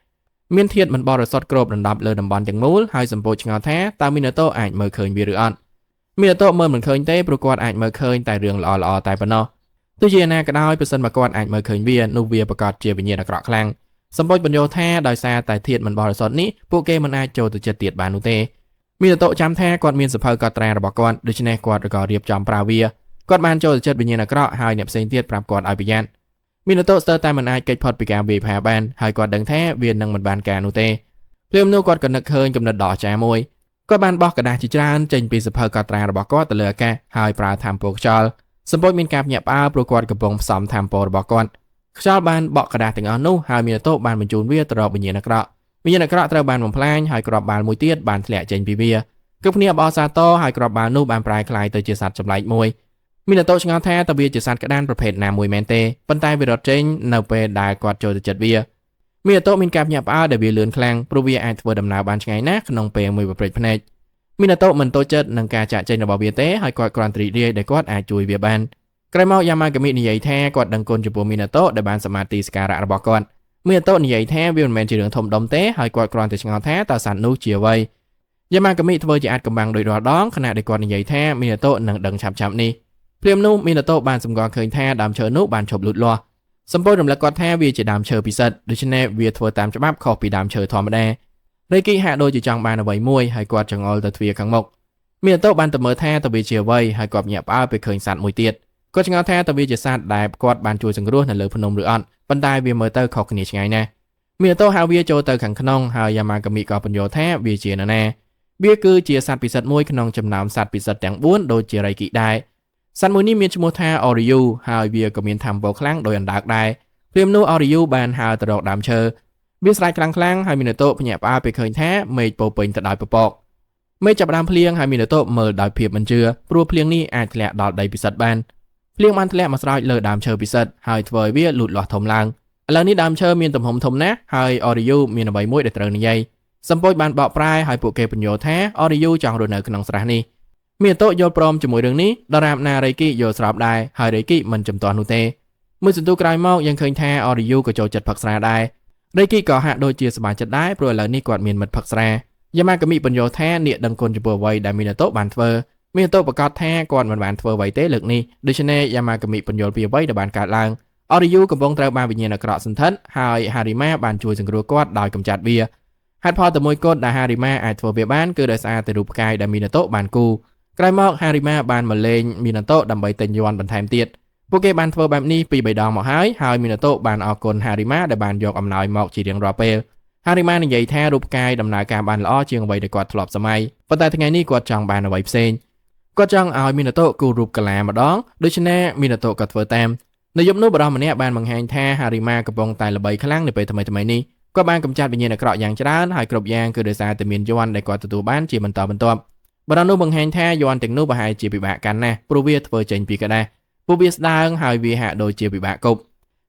A: មានធាតុមិនបរិសុទ្ធគ្របដណ្ដប់លើតំបន់ទាំងមូលហើយសម្ពោចឆ្ងល់ថាតើមីណាតូអាចមើលឃើញវាឬអត់មីណាតូមើលមិនឃើញទេព្រោះគាត់អាចមើលឃើញតែរឿងល្អៗតែប៉ុណ្ណោះទោះជាណាក៏ដោយប្រសិនបើគាត់អាចមើលឃើញវានោះវាប្រកាសជាវិញ្ញាណអាក្រក់ខ្លាំងសម្ពោចបញ្យល់ថាដោយសារតែធាតុមិនបរិសុទ្ធនេះពួកគេមិនអាចចូលទៅចិត្តទៀតបាននោះទេមីណាតូចាំថាគាត់មានសភៅកត់ត្រារបស់គាត់ដូច្នេះគាត់ក៏រៀបចំប្រើវាគាត់បានចូលទៅចិត្តវិញ្ញាណអាក្រក់ហើយអ្នកផ្សេងទៀតប្រាប់គាត់ឲ្យប្រយ័ត្នមីណាតូស្ទើរតែមិនអាចគេចផុតពីការវាយប្រហារបានហើយគាត់ដឹងថាវានឹងមិនបានការនោះទេព្រមនោះគាត់ក៏នឹកឃើញកំណត់ដ៏អស្ចារ្យមួយគាត់បានបោះกระดาษជាច្រើនចេញពីសភៅកត់ត្រារបស់គាត់ទៅលើអាកាសហើយប្រើថាមពលខ្យល់សម្ពោចមានការភ្ញាក់ផ្អើលព្រោះគាត់កំពុងផ្សំថាមពលរបស់គាត់ខ្យល់បានបក់กระดาษទាំងអស់នោះហើយមីណាតូបានបញ្ជូនវាទៅរកវិញ្ញាណអាក្រក់វិញ្ញាណអាក្រក់ត្រូវបានបំផ្លាញហើយគ្រាប់បាល់មួយទៀតបានធ្លាក់ចេញពីវាគ្រប់គ្នាបោះសាទរហើយគ្រាប់បាល់នោះបានប្រែក្លាយទៅជាសត្វចម្លែកមួយមីណាតូឆ្ងល់ថាតើវាជាសត្វក្តានប្រភេទណាមួយមែនទេប៉ុន្តែវារត់ចេញនៅពេលដែលគាត់ចូលទៅចិត្តវាមីណាតូមានការភ្ញាក់ផ្អើលដែលវាលឿនខ្លាំងព្រោះវាអាចធ្វើដំណើរបានឆ្ងាយណាស់ក្នុងពេលមួយប្រព្រឹត្តភ្នែកមីណាតូមិនតូចចិត្តនឹងការចាក់ចេញរបស់វាទេហើយគាត់គ្រាន់តែរីករាយដែលគាត់អាចជួយវាបានក្រោយមកយ៉ាម៉ាកាមីនិយាយថាគាត់ដឹងគុណចំពោះមីណាតូដែលបានសមាធិសក្ការៈរបស់គាត់មីណាតូនិយាយថាវាមិនមែនជារឿងធំដុំទេហើយគាត់គ្រាន់តែឆ្ងល់ថាតើសត្វនោះជាអ្វីយ៉ាម៉ាកាមីធ្វើជាអាចកំបាំងដោយរាល់ដងខណៈដែលគាត់និយាយថាមីណាតូនឹងដឹងឆាប់ៗនេះព្រាមនោះមីណាតូបានសម្គាល់ឃើញថាដើមឈើនោះបានឈប់លូតលាស់សម្ពោចរំលឹកគាត់ថាវាជាដើមឈើពិសិដ្ឋដូច្នេះវាធ្វើតាមច្បាប់ខុសពីដើមឈើធម្មតារេគីហាក់ដូចជាចង់បានអ្វីមួយហើយគាត់ចង្អុលទៅទ្វារខាងមុខមីណាតូបានទៅមើលថាតើវាជាអ្វីហើយគាត់ញាក់ផ្អើលពេលឃើញសត្វមួយទៀតគាត់ឆ្ងល់ថាតើវាជាសត្វដែលគាត់បានជួយសង្គ្រោះនៅលើភ្នំឬអត់ប៉ុន្តែវាមើលទៅខុសគ្នាឆ្ងាយណាស់មីណាតូហៅវាចូលទៅខាងក្នុងហើយយ៉ាម៉ាកាមីក៏បញ្យល់ថាវាជានរណាវាគឺជាសត្វពិសិដ្ឋមួយក្នុងចំណោមសត្វពិសិដ្ឋទាំង4ដូចជារៃគីដែរសត្វមួយនេះមានឈ្មោះថាអូរីយូហើយវាក៏មានថាមពលខ្លាំងដោយអណ្ដើកដែរព្រាមនោះអូរីយូបានហើរទៅរកដើមឈើវាស្រែកខ្លាំងៗហើយមីណាតូភ្ញាក់ផ្អើលពេលឃើញថាមេឃពោពេញទៅដោយពពកមេឃចាប់ផ្ដើមភ្លៀងហើយមីណាតូមើលដោយភាពមិនជឿព្រោះភ្លៀងនេះអាចធ្លាក់ដល់ដីពិសិដ្ឋបានភ្លៀងបានធ្លាក់មកស្រោចលើដើមឈើពិសិដ្ឋហើយធ្វើឲ្យវាលូតលាស់ធំឡើងឥឡូវនេះដើមឈើមានទំហំធំណាស់ហើយអូរីយូមានអ្វីមួយដែលត្រូវនិយាយសម្ពោចបានបកប្រែហើយពួកគេបញ្យល់ថាអូរីយូចង់រស់នៅក្នុងស្រះនេះមីណាតូយល់ព្រមជាមួយរឿងនេះដរាបណារេគីយល់ស្របដែរហើយរេគីមិនចំទាស់នោះទេមួយសន្ទុះក្រោយមកយើងឃើញថាអូរីយូក៏ចូលចិត្តផឹកស្រាដែររេគីក៏ហាក់ដូចជាសប្បាយចិត្តដែរព្រោះឥឡូវនេះគាត់មានមិត្តផឹកស្រាយ៉ាម៉ាកាមីបញ្យល់ថានាគដឹងគុណចំពោះអ្វីដែលមីណាតូបានធ្វើមីណាតូប្រកាសថាគាត់មិនបានធ្វើអ្វីទេលើកនេះដូច្នេះយ៉ាម៉ាកាមីបញ្យល់ពីអ្វីដែលបានកើតឡើងអូរីយូកំពុងត្រូវបានវិញ្ញាណអាក្រក់សន្ធិដ្ឋហើយហារីម៉ាបានជួយសង្គ្រោះគាត់ដោយកម្ចាត់វាហេតុផលតែមួយគត់ដែលហារីម៉ាអាចធ្វើវាបានគឺដោយសារតែរូបផ្កាយដែលមីណាតូបានគូក្រោយមកហារីម៉ាបានមកលេងមីណាតូដើម្បីទិញយ័ន្តបន្ថែមទៀតពួកគេបានធ្វើបែបនេះពី3ដងមកហើយមីណាតូបានអរគុណហារីម៉ាដែលបានយកអំណោយមកជារៀងរាល់ពេលហារីម៉ានិយាយថារូបផ្កាយដំណើរការបានល្អជាងអ្វីដែលគាត់ធ្លាប់សម័យប៉ុន្តែថ្ងៃនេះគាត់ចង់បានអ្វីផ្សេងគាត់ចង់ឲ្យមីណាតូគូររូបកាឡាម្ដងដូច្នេះមីណាតូក៏ធ្វើតាមនៅយប់នោះបរិសម្នាក់បានបង្ហាញថាហារីម៉ាកំពុងតែល្បីខ្លាំងនៅពេលថ្មីៗនេះគាត់បានកម្ចាត់វិញ្ញាណអាក្រក់យ៉ាងច្រើនហើយគ្រប់យ៉ាងគឺដោយសារតែមានយ័ន្តដែលគាត់ទទួលបានជាបន្តបន្ទាប់បរិសម្នាក់នោះបង្ហាញថាយ័ន្តទាំងនោះប្រហែលជាពិបាកកាន់ណាស់ព្រោះវាធ្វើចេញពីกระดาษពួកវាស្ដើងហើយវាហាក់ដូចជាពិបាកគប់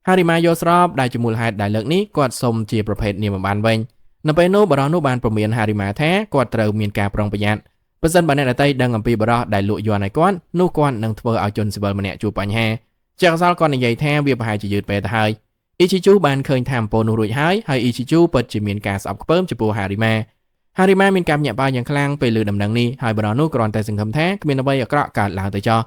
A: ហារីម៉ាយល់ស្របដែលជាមូលហេតុដែលលើកនេះគាត់សុំជាប្រភេទនាមបានវិញនៅពេលនោះបរិសម្នាក់នោះបានព្រមានហារីម៉ាថាគាត់ត្រូវមានការប្រុងប្រយ័ត្នប្រសិនបើអ្នកដទៃដឹងអំពីបរិសម្នាក់ដែលលក់យ័ន្តឲ្យគាត់នោះគាត់នឹងធ្វើឲ្យជនស៊ីវិលម្នាក់ជួបបញ្ហាជាក់ស្ដែងគាត់និយាយថាវាប្រហែលជាយឺតពេលទៅហើយអ៊ីជីជូបានឃើញថាមពលនោះរួចហើយអ៊ីជីជូពិតជាមានការស្អប់ខ្ពើមចំពោះហារីម៉ាមានការញាក់បាយ៉ាងខ្លាំងពេលឮដំណឹងនេះហើយបរិសម្នាក់នោះគ្រាន់តែសង្ឃឹមថាគ្មានអ្វីអាក្រក់កើតឡើងទៅចោះ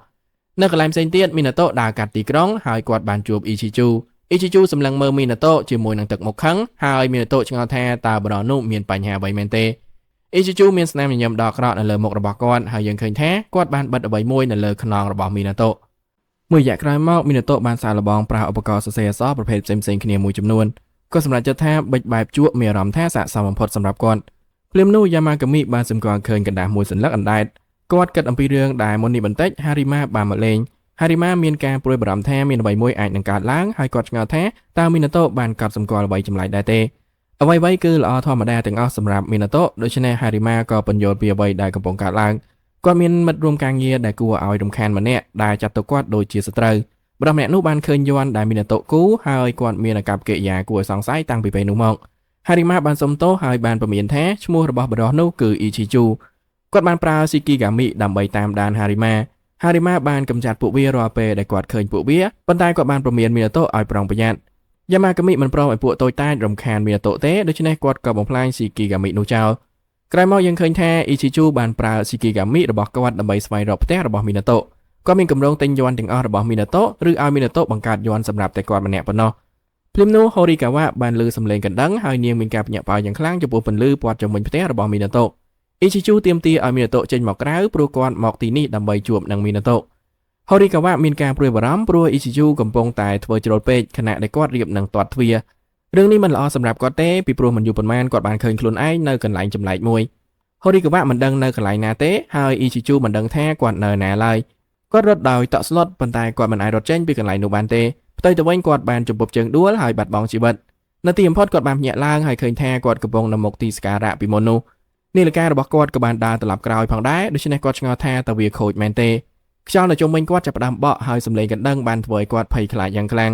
A: នៅកន្លែងផ្សេងទៀតមីណាតូដើរកាត់ទីក្រុងហើយគាត់បានជួបអ៊ីជីជូសម្លឹងមើលមីណាតូជាមួយនឹងទឹកមុខខឹងហើយមីណាតូឆ្ងល់ថាតើបរិសម្នាក់នោះមានបញ្ហាអ្វីមែនទេអ៊ីជីជូមានស្នាមញញឹមដ៏អាក្រក់នៅលើមុខរបស់គាត់ហើយយើងឃើញថាគាត់បានបិទអ្វីមួយនៅលើខ្នងរបស់មីណាតូមួយរយៈក្រោយមកមីណាតូបានសាកល្បងប្រើឧបករណ៍សរសេរអក្សរប្រភេទផ្សេងៗគ្នាមួយចំនួនគាត់សម្រេចចិត្តថាបិចបែបជក់មានអារម្មណ៍ថាស័ក្តិសមបំផុតសម្រាប់គាត់ភ្លាមនោះយ៉ាម៉ាកាមីបានសម្គាល់ឃើញកណ្ដាស់មួយសន្លឹកអណ្ដែតគាត់គិតអំពីរឿងដែលមុននេះបន្តិចហារីម៉ាបានមកលេង Harima មានការព្រួយបារម្ភថាមានអ្វីមួយអាចនឹងកើតឡើងហើយគាត់ឆ្ងល់ថាតើ Minato បានកត់សម្គាល់អ្វីចម្លែកដែរទេអ្វីៗគឺល្អធម្មតាទាំងអស់សម្រាប់ Minato ដូច្នេះ Harima ក៏ពន្យល់ពីអ្វីដែលកំពុងកើតឡើងគាត់មានមិត្តរួមការងារដែលគួរឲ្យរំខានម្នាក់ដែលចាត់ទុកគាត់ដូចជាសត្រូវបរិសម្នាក់នោះបានឃើញយ័ន្តដែល Minato គូហើយគាត់មានអាកប្បកិរិយាគួរឲ្យសង្ស័យតាំងពីពេលនោះមក Harima បានសុំទោសហើយបានព្រមានថាឈ្មោះរបស់បុរសនោះគឺ Ichijo គាត់បានប្រើ Shikigami ដើម្បីតាមដាន Harima បានកម្ចាត់ពួកវារាល់ពេលដែលគាត់ឃើញពួកវាប៉ុន្តែគាត់បានព្រមាន Minato ឲ្យប្រុងប្រយ័ត្ន Yamakami មិនព្រមឲ្យពួកតូចតាចរំខាន Minato ទេដូច្នេះគាត់ក៏បំផ្លាញ Shikigami នោះចោលក្រោយមកយើងឃើញថា Ichijo បានប្រើ Shikigami របស់គាត់ដើម្បីស្វែងរកផ្ទះរបស់ Minato គាត់មានគម្រោងទិញយ័ន្តទាំងអស់របស់ Minato ឬឲ្យ Minato បង្កើតយ័ន្តសម្រាប់តែគាត់ម្នាក់ប៉ុណ្ណោះភ្លាមនោះ Horikawa បានលើសំឡេងកណ្ដឹងហើយនាងមានការភ្ញាក់ផ្អើលយ៉ាងខ្លាំងចំពោះពន្លឺព័ទ្ធជុំវិញផ្ទះរបស់ Minato Ichijo ទាមទារឲ្យ Minato ចេញមកក្រៅព្រោះគាត់មកទីនេះដើម្បីជួបនឹង Minato Horikawa មានការព្រួយបារម្ភព្រោះ Ichijo កំពុងតែធ្វើជ្រុលពេកខណៈដែលគាត់រៀបនឹងទាត់ទ្វាររឿងនេះមិនល្អសម្រាប់គាត់ទេពីព្រោះមិនយូរប៉ុន្មានគាត់បានឃើញខ្លួនឯងនៅកន្លែងចម្លែកមួយ Horikawa មិនដឹងនៅកន្លែងណាទេហើយ Ichijo មិនដឹងថាគាត់នៅណាឡើយគាត់រត់ដោយតក់ស្លុតប៉ុន្តែគាត់មិនអាចរត់ចេញពីកន្លែងនោះបានទេផ្ទុយទៅវិញគាត់បានជំពប់ជើងដួលហើយបាត់បង់ជីវិតនៅទីបំផុតគាត់បានភ្ញាក់ឡើងហើយឃើញថាគាត់កំពុងនៅមុខទីសក្ការៈពីមុននោះនាឡិការបស់គាត់ក៏បានដើរត្រឡប់ក្រោយផងដែរដូច្នេះគាត់ឆ្ងល់ថាតើវាខូចមែនទេខ្យល់នៅជុំវិញគាត់ចាប់ផ្ដើមបក់ហើយសំឡេងកណ្ដឹងបានធ្វើឲ្យគាត់ភ័យខ្លាចយ៉ាងខ្លាំង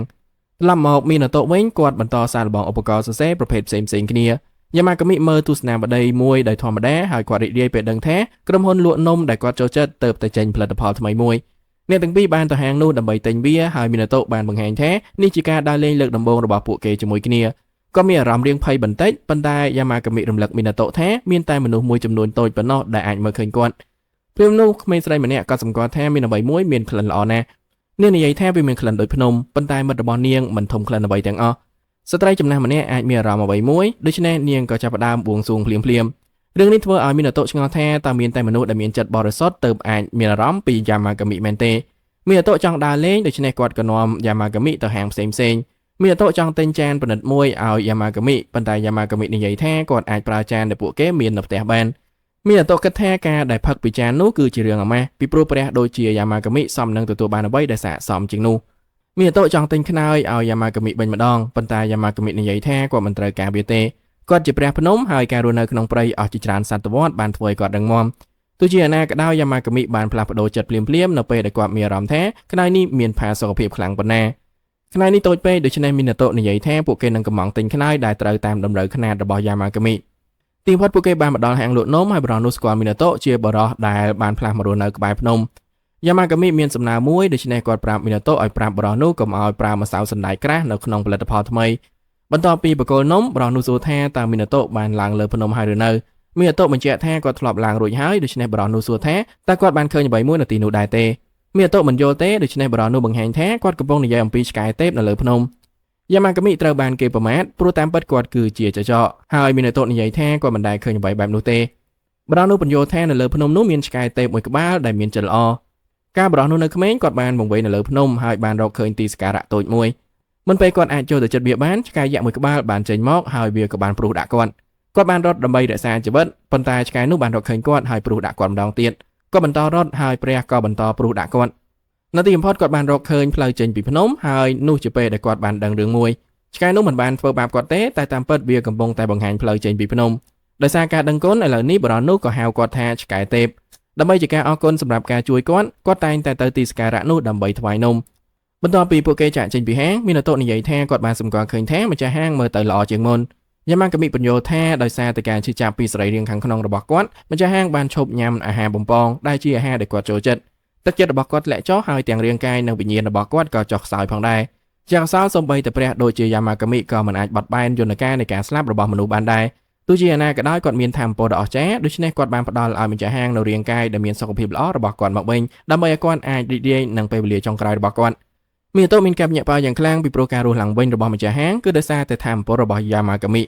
A: ត្រឡប់មក Minato វិញគាត់បន្តសាកល្បងឧបករណ៍សរសេរប្រភេទផ្សេងៗគ្នា Yamakami មើលទស្សនាបដីមួយដោយធម្មតាហើយគាត់រីករាយពេលដឹងថាក្រុមហ៊ុនលក់នំដែលគាត់ចូលចិត្តទើបតែចេញផលិតផលថ្មីមួយអ្នកទាំងពីរបានទៅហាងនោះដើម្បីទិញវាហើយ Minato បានបង្ហាញថានេះជាការដើរលេងលើកដំបូងរបស់ពួកគេជាមួយគ្នាគាត់មានអារម្មណ៍រៀងភ័យបន្តិចប៉ុន្តែ Yamakami រំលឹក Minato ថាមានតែមនុស្សមួយចំនួនតូចប៉ុណ្ណោះដែលអាចមើលឃើញគាត់ពេលនោះក្មេងស្រីម្នាក់ក៏សម្គាល់ថាមានអ្វីមួយមានក្លិនល្អណាស់នាងនិយាយថាវាមានក្លិនដូចភ្នំប៉ុន្តែមិត្តរបស់នាងមិនធំក្លិនអ្វីទាំងអស់ស្ត្រីចំណាស់ម្នាក់អាចមានអារម្មណ៍អ្វីមួយដូច្នេះនាងក៏ចាប់ផ្ដើមបួងសួងភ្លាមៗរឿងនេះធ្វើឲ្យ Minato ឆ្ងល់ថាតើមានតែមនុស្សដែលមានចិត្តបរិសុទ្ធទើបអាចមានអារម្មណ៍ពី Yamakami មែនទេ Minato ចង់ដើរលេងដូច្នេះគាត់ក៏នាំ Yamakami ទៅហាងផ្សេងៗ Minato ចង់ទិញចានប្រណិតមួយឲ្យ Yamakami ប៉ុន្តែ Yamakami និយាយថាគាត់អាចប្រើចានដែលពួកគេមាននៅផ្ទះបាន Minato គិតថាការដែលផឹកពីចាននោះគឺជារឿងអាម៉ាស់ពីព្រោះព្រះដូចជា Yamakami សមនឹងទទួលបានអ្វីដែលស័ក្តិសមជាងនោះ Minato ចង់ទិញខ្នើយឲ្យ Yamakami វិញម្ដងប៉ុន្តែ Yamakami និយាយថាគាត់មិនត្រូវការវាទេគាត់ជាព្រះភ្នំហើយការរស់នៅក្នុងព្រៃអស់ជាច្រើនសតវត្សបានធ្វើឲ្យគាត់រឹងមាំទោះជាយ៉ាងណាក៏ដោយ Yamakami បានផ្លាស់ប្ដូរចិត្តភ្លាមៗនៅពេលដែលគាត់មានអារម្មណ៍ថាខ្នើយនេះមានផាសុកភាពខ្លាំងប៉ុណ្ណាខ្នើយនេះតូចពេកដូច្នេះ Minato និយាយថាពួកគេនឹងកំងទិញខ្នើយដែលត្រូវតាមតម្រូវខ្នាតរបស់ Yamakami ទីបំផុតពួកគេបានមកដល់ហាងលក់នំហើយបរិះនោះស្គាល់ Minato ជាបរិះដែលបានផ្លាស់មករស់នៅក្បែរភ្នំ Yamakami មានសំណើមួយដូច្នេះគាត់ប្រាប់ Minato ឲ្យប្រាប់បរិះនោះកុំឲ្យប្រើម្សៅសណ្តែកក្រាស់នៅក្នុងផលិតផលថ្មីបន្ទាប់ពីបកគលនំបរិះនោះសួរថាតើ Minato បានឡើងលើភ្នំហើយឬនៅ Minato បញ្ជាក់ថាគាត់ធ្លាប់ឡើងរួចហើយដូច្នេះបរិះនោះសួរថាតើគាត់បានឃើញអ្វីមួយនៅទីនោះដែរទេ Minato មិនយល់ទេដូច្នេះបរិះនោះបង្ហាញថាគាត់កំពុងនិយាយអំពីឆ្កែទេពនៅលើភ្នំ Yamakami ត្រូវបានគេប្រមាថព្រោះតាមពិតគាត់គឺជាចចកហើយ Minato និយាយថាគាត់មិនដែលឃើញអ្វីបែបនោះទេបរិះនោះបញ្យល់ថានៅលើភ្នំនោះមានឆ្កែទេពមួយក្បាលដែលមានចិត្តល្អការបរិះនោះនៅក្មេងគាត់បានបង្វេរនៅលើភ្នំហើយបានរកឃើញទីសក្ការៈតូចមួយមុនពេលគាត់អាចចូលទៅជិតវាបានឆ្កែយក្សមួយក្បាលបានចេញមកហើយវាក៏បានព្រុសដាក់គាត់បានរត់ដើម្បីរក្សាជីវិតប៉ុន្តែឆ្កែនោះបានរកឃើញគាត់ហើយព្រុសដាក់គាត់ម្ដងទៀតគាត់បន្តរត់ហើយព្រះក៏បន្តព្រុសដាក់គាត់នៅទីបំផុតគាត់បានរកឃើញផ្លូវចេញពីភ្នំហើយនោះជាពេលដែលគាត់បានដឹងរឿងមួយឆ្កែនោះមិនបានធ្វើបាបគាត់ទេតែតាមពិតវាកំពុងតែបង្ហាញផ្លូវចេញពីភ្នំដោយសារការដឹងគុណឥឡូវនេះបរិះនោះក៏ហៅគាត់ថាឆ្កែទេពដើម្បីជាការអរគុណសម្រាប់ការជួយគាត់តែងតែទៅទីសក្ការៈនោះដើម្បីថ្វាយនំបន្ទាប់ពីពួកគេចាកចេញពីហាង Minato និយាយថាគាត់បានសម្គាល់ឃើញថាម្ចាស់ហាងមើលទៅល្អជាងមុន Yamakami បញ្យល់ថាដោយសារតែការឈឺចាប់ពីសរីរាង្គខាងក្នុងរបស់គាត់ម្ចាស់ហាងបានឈប់ញ៉ាំអាហារបំពងដែលជាអាហារដែលគាត់ចូលចិត្តទឹកចិត្តរបស់គាត់ធ្លាក់ចុះហើយទាំងរាងកាយនិងវិញ្ញាណរបស់គាត់ក៏ចុះខ្សោយផងដែរជាក់ស្ដែងសូម្បីតែព្រះដូចជា Yamakami ក៏មិនអាចបត់បែនយន្តការនៃការស្លាប់របស់មនុស្សបានដែរទោះជាយ៉ាងណាក៏ដោយគាត់មានថាមពលដ៏អស្ចារ្យដូច្នេះគាត់បានផ្ដល់ឲ្យម្ចាស់ហាងនៅរាងកាយដែលមានសុខភាពល្អរបស់គាត់មកវិញដើម្បីឲ្យគាត់អាចរីករាយនឹងពេលវេលាចុងក្រោយរបស់គាត់ Minato មានការភ្ញាក់ផ្អើលយ៉ាងខ្លាំងពីព្រោះការរស់ឡើងវិញរបស់ម្ចាស់ហាងគឺដោយសារតែថាមពលរបស់ Yamakami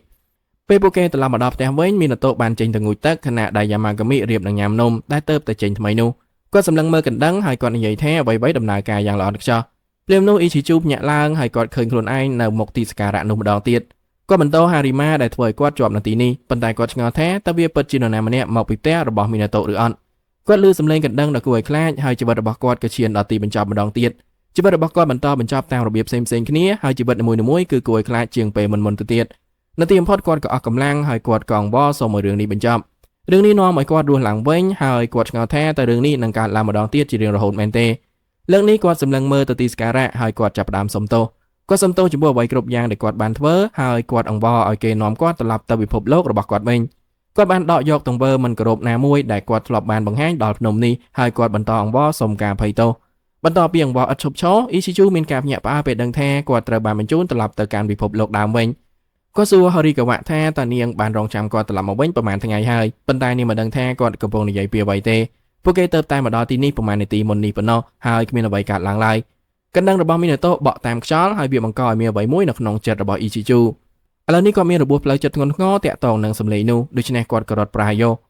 A: ពេលពួកគេត្រឡប់មកដល់ផ្ទះវិញ Minato បានចេញទៅងូតទឹកខណៈដែល Yamakami រៀបនឹងញ៉ាំនំដែលទើបតែចេញថ្មីនោះគាត់សម្លឹងមើលកណ្ដឹងហើយគាត់និយាយថាអ្វីៗដំណើរការយ៉ាងល្អឥតខ្ចោះភ្លាមនោះ Ichijo ភ្ញាក់ឡើងហើយគាត់ឃើញខ្លួនឯងនៅមុខទីសក្ការៈនោះម្ដងទៀតគាត់បន្ត Harima ដែលធ្វើឲ្យគាត់ជាប់នៅទីនេះប៉ុន្តែគាត់ឆ្ងល់ថាតើវាពិតជានរណាម្នាក់មកពីផ្ទះរបស់ Minato ឬអត់ គាត់លឺសំឡេងកណ្ដឹងដ៏គួរឲ្យខ្លាចហើយជីវិតរបស់គាត់ក៏ឈានដល់ទីបញ្ចប់ម្ដងទៀតជីវិតរបស់គាត់បន្តបញ្ចប់តាមរបៀបផ្សេងៗគ្នាហើយជីវិតនីមួយៗគឺគួរឲ្យខ្លាចជាងពេលមុនទៅទៀតនៅទីបំផុតគាត់ក៏អស់កម្លាំងហើយគាត់ក៏អង្វរសូមឲ្យរឿងនេះបញ្ចប់រឿងនេះនាំឲ្យគាត់រស់ឡើងវិញហើយគាត់ឆ្ងល់ថាតើរឿងនេះនឹងកើតឡើងម្ដងទៀតជារៀងរហូតមែនទេលើកនេះគាត់សម្លឹងមើលទៅទីសក្ការៈហើយគាត់ចាប់ផ្ដើមសុំទោសគាត់សុំទោសចំពោះអ្វីគ្រប់យ៉ាងដែលគាត់បានធ្វើហើយគាត់អង្វរឲ្យគេនាំគាត់ត្រឡប់ទៅពិភពលោករបស់គាត់វិញគាត់បានដកយកទង្វើមិនគោរពណាមួយដែលគាត់ធ្លាប់បានបង្ហាញដល់ភ្នំនេះហើយគាត់បន្តអង្វរសុំការអភ័យទោសបន្ទាប់ពីអង្វរឥតឈប់ឈរអ៊ីស៊ីជូមានការភ្ញាក់ផ្អើលពេលដឹងថាគាត់ត្រូវបានបញ្ជូនត្រឡប់ទៅកាន់ពិភពលោកដើមវិញគាត់សួរហូរីកាវៈថាតើនាងបានរងចាំគាត់ត្រឡប់មកវិញប្រហែលថ្ងៃហើយប៉ុន្តែនាងមិនដឹងថាគាត់កំពុងនិយាយពីអ្វីទេពួកគេទៅតែមកដល់ទីនេះប្រហែលនាទីមុននេះប៉ុណ្ណោះហើយគ្មានអ្វីកើតឡើងឡើយកណ្ដឹងរបស់មីណាតូបក់តាមខ្យល់ហើយវាបង្កឲ្យមានអ្វីមួយនៅក្នុងចិត្តរបស់អ៊ីស៊ីជូឥឡូវនេះគាត់មានរបួសផ្លូវចិត្តធ្ងន់ធ្ងរតាក់ទងនឹងសម្លេងនោះដូច្នេះគាត់ក៏រត់ប្រាយោ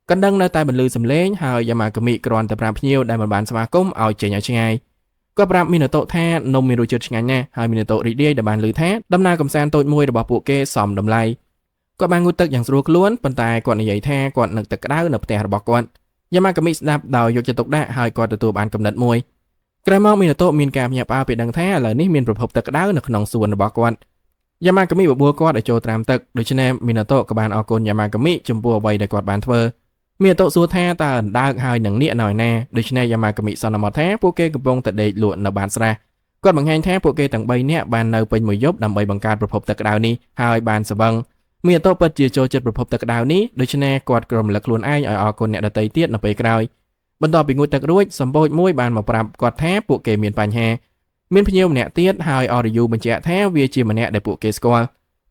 A: កណ្ដឹងនៅតែបន្លឺសម្លេងហើយយ៉ាម៉ាកាមីគ្រាន់តែប្រាប់ភ្ញៀវដែលមិនបានស្វាគមន៍ឲ្យចេញឲ្យឆ្ងាយគាត់ប្រាប់មីណាតូថានំមានរសជាតិឆ្ងាញ់ណាស់ហើយមីណាតូរីករាយដែលបានឮថាដំណើរកម្សាន្តតូចមួយរបស់ពួកគេសមតម្លៃគាត់បានងូតទឹកយ៉ាងស្រួលខ្លួនប៉ុន្តែគាត់និយាយថាគាត់នឹកទឹកក្តៅនៅផ្ទះរបស់គាត់យ៉ាម៉ាកាមីស្ដាប់ដោយយកចិត្តទុកដាក់ហើយគាត់ទទួលបានកំណត់មួយក្រោយមកមីណាតូមានការភ្ញាក់ផ្អើលពេលដឹងថាឥឡូវនេះមានប្រភពទឹកក្តៅនៅក្នុងសួនរបស់គាត់យ៉ាម៉ាកាមីបបួលគាត់ឲ្យចូលត្រាំទឹកដូច្នេះមីណាតូក៏បានអរគុណយ៉ាម៉ាកាមីចំពោះអ្វីដែលគាត់បានធ្វើមីណាតូសួរថាតើអណ្ដើកហើយនឹងនាគនៅឯណាដូច្នេះយ៉ាម៉ាកាមីសន្មតថាពួកគេកំពុងតែដេកលក់នៅបាតស្រះគាត់បង្ហាញថាពួកគេទាំង3នាក់បាននៅពេញមួយយប់ដើម្បីបង្កើតប្រភពទឹកក្តៅនេះហើយបានស្វឹងមីណាតូពិតជាចូលចិត្តប្រភពទឹកក្តៅនេះដូច្នេះគាត់ក្រុមរំលឹកខ្លួនឯងឲ្យអរគុណអ្នកដទៃទៀតនៅពេលក្រោយបន្ទាប់ពីងូតទឹករួចសម្ពោចមួយបានមកប្រាប់គាត់ថាពួកគេមានបញ្ហាមានភ្ញៀវម្នាក់ទៀតហើយអរយូបញ្ជាក់ថាវាជាម្នាក់ដែលពួកគេស្គាល់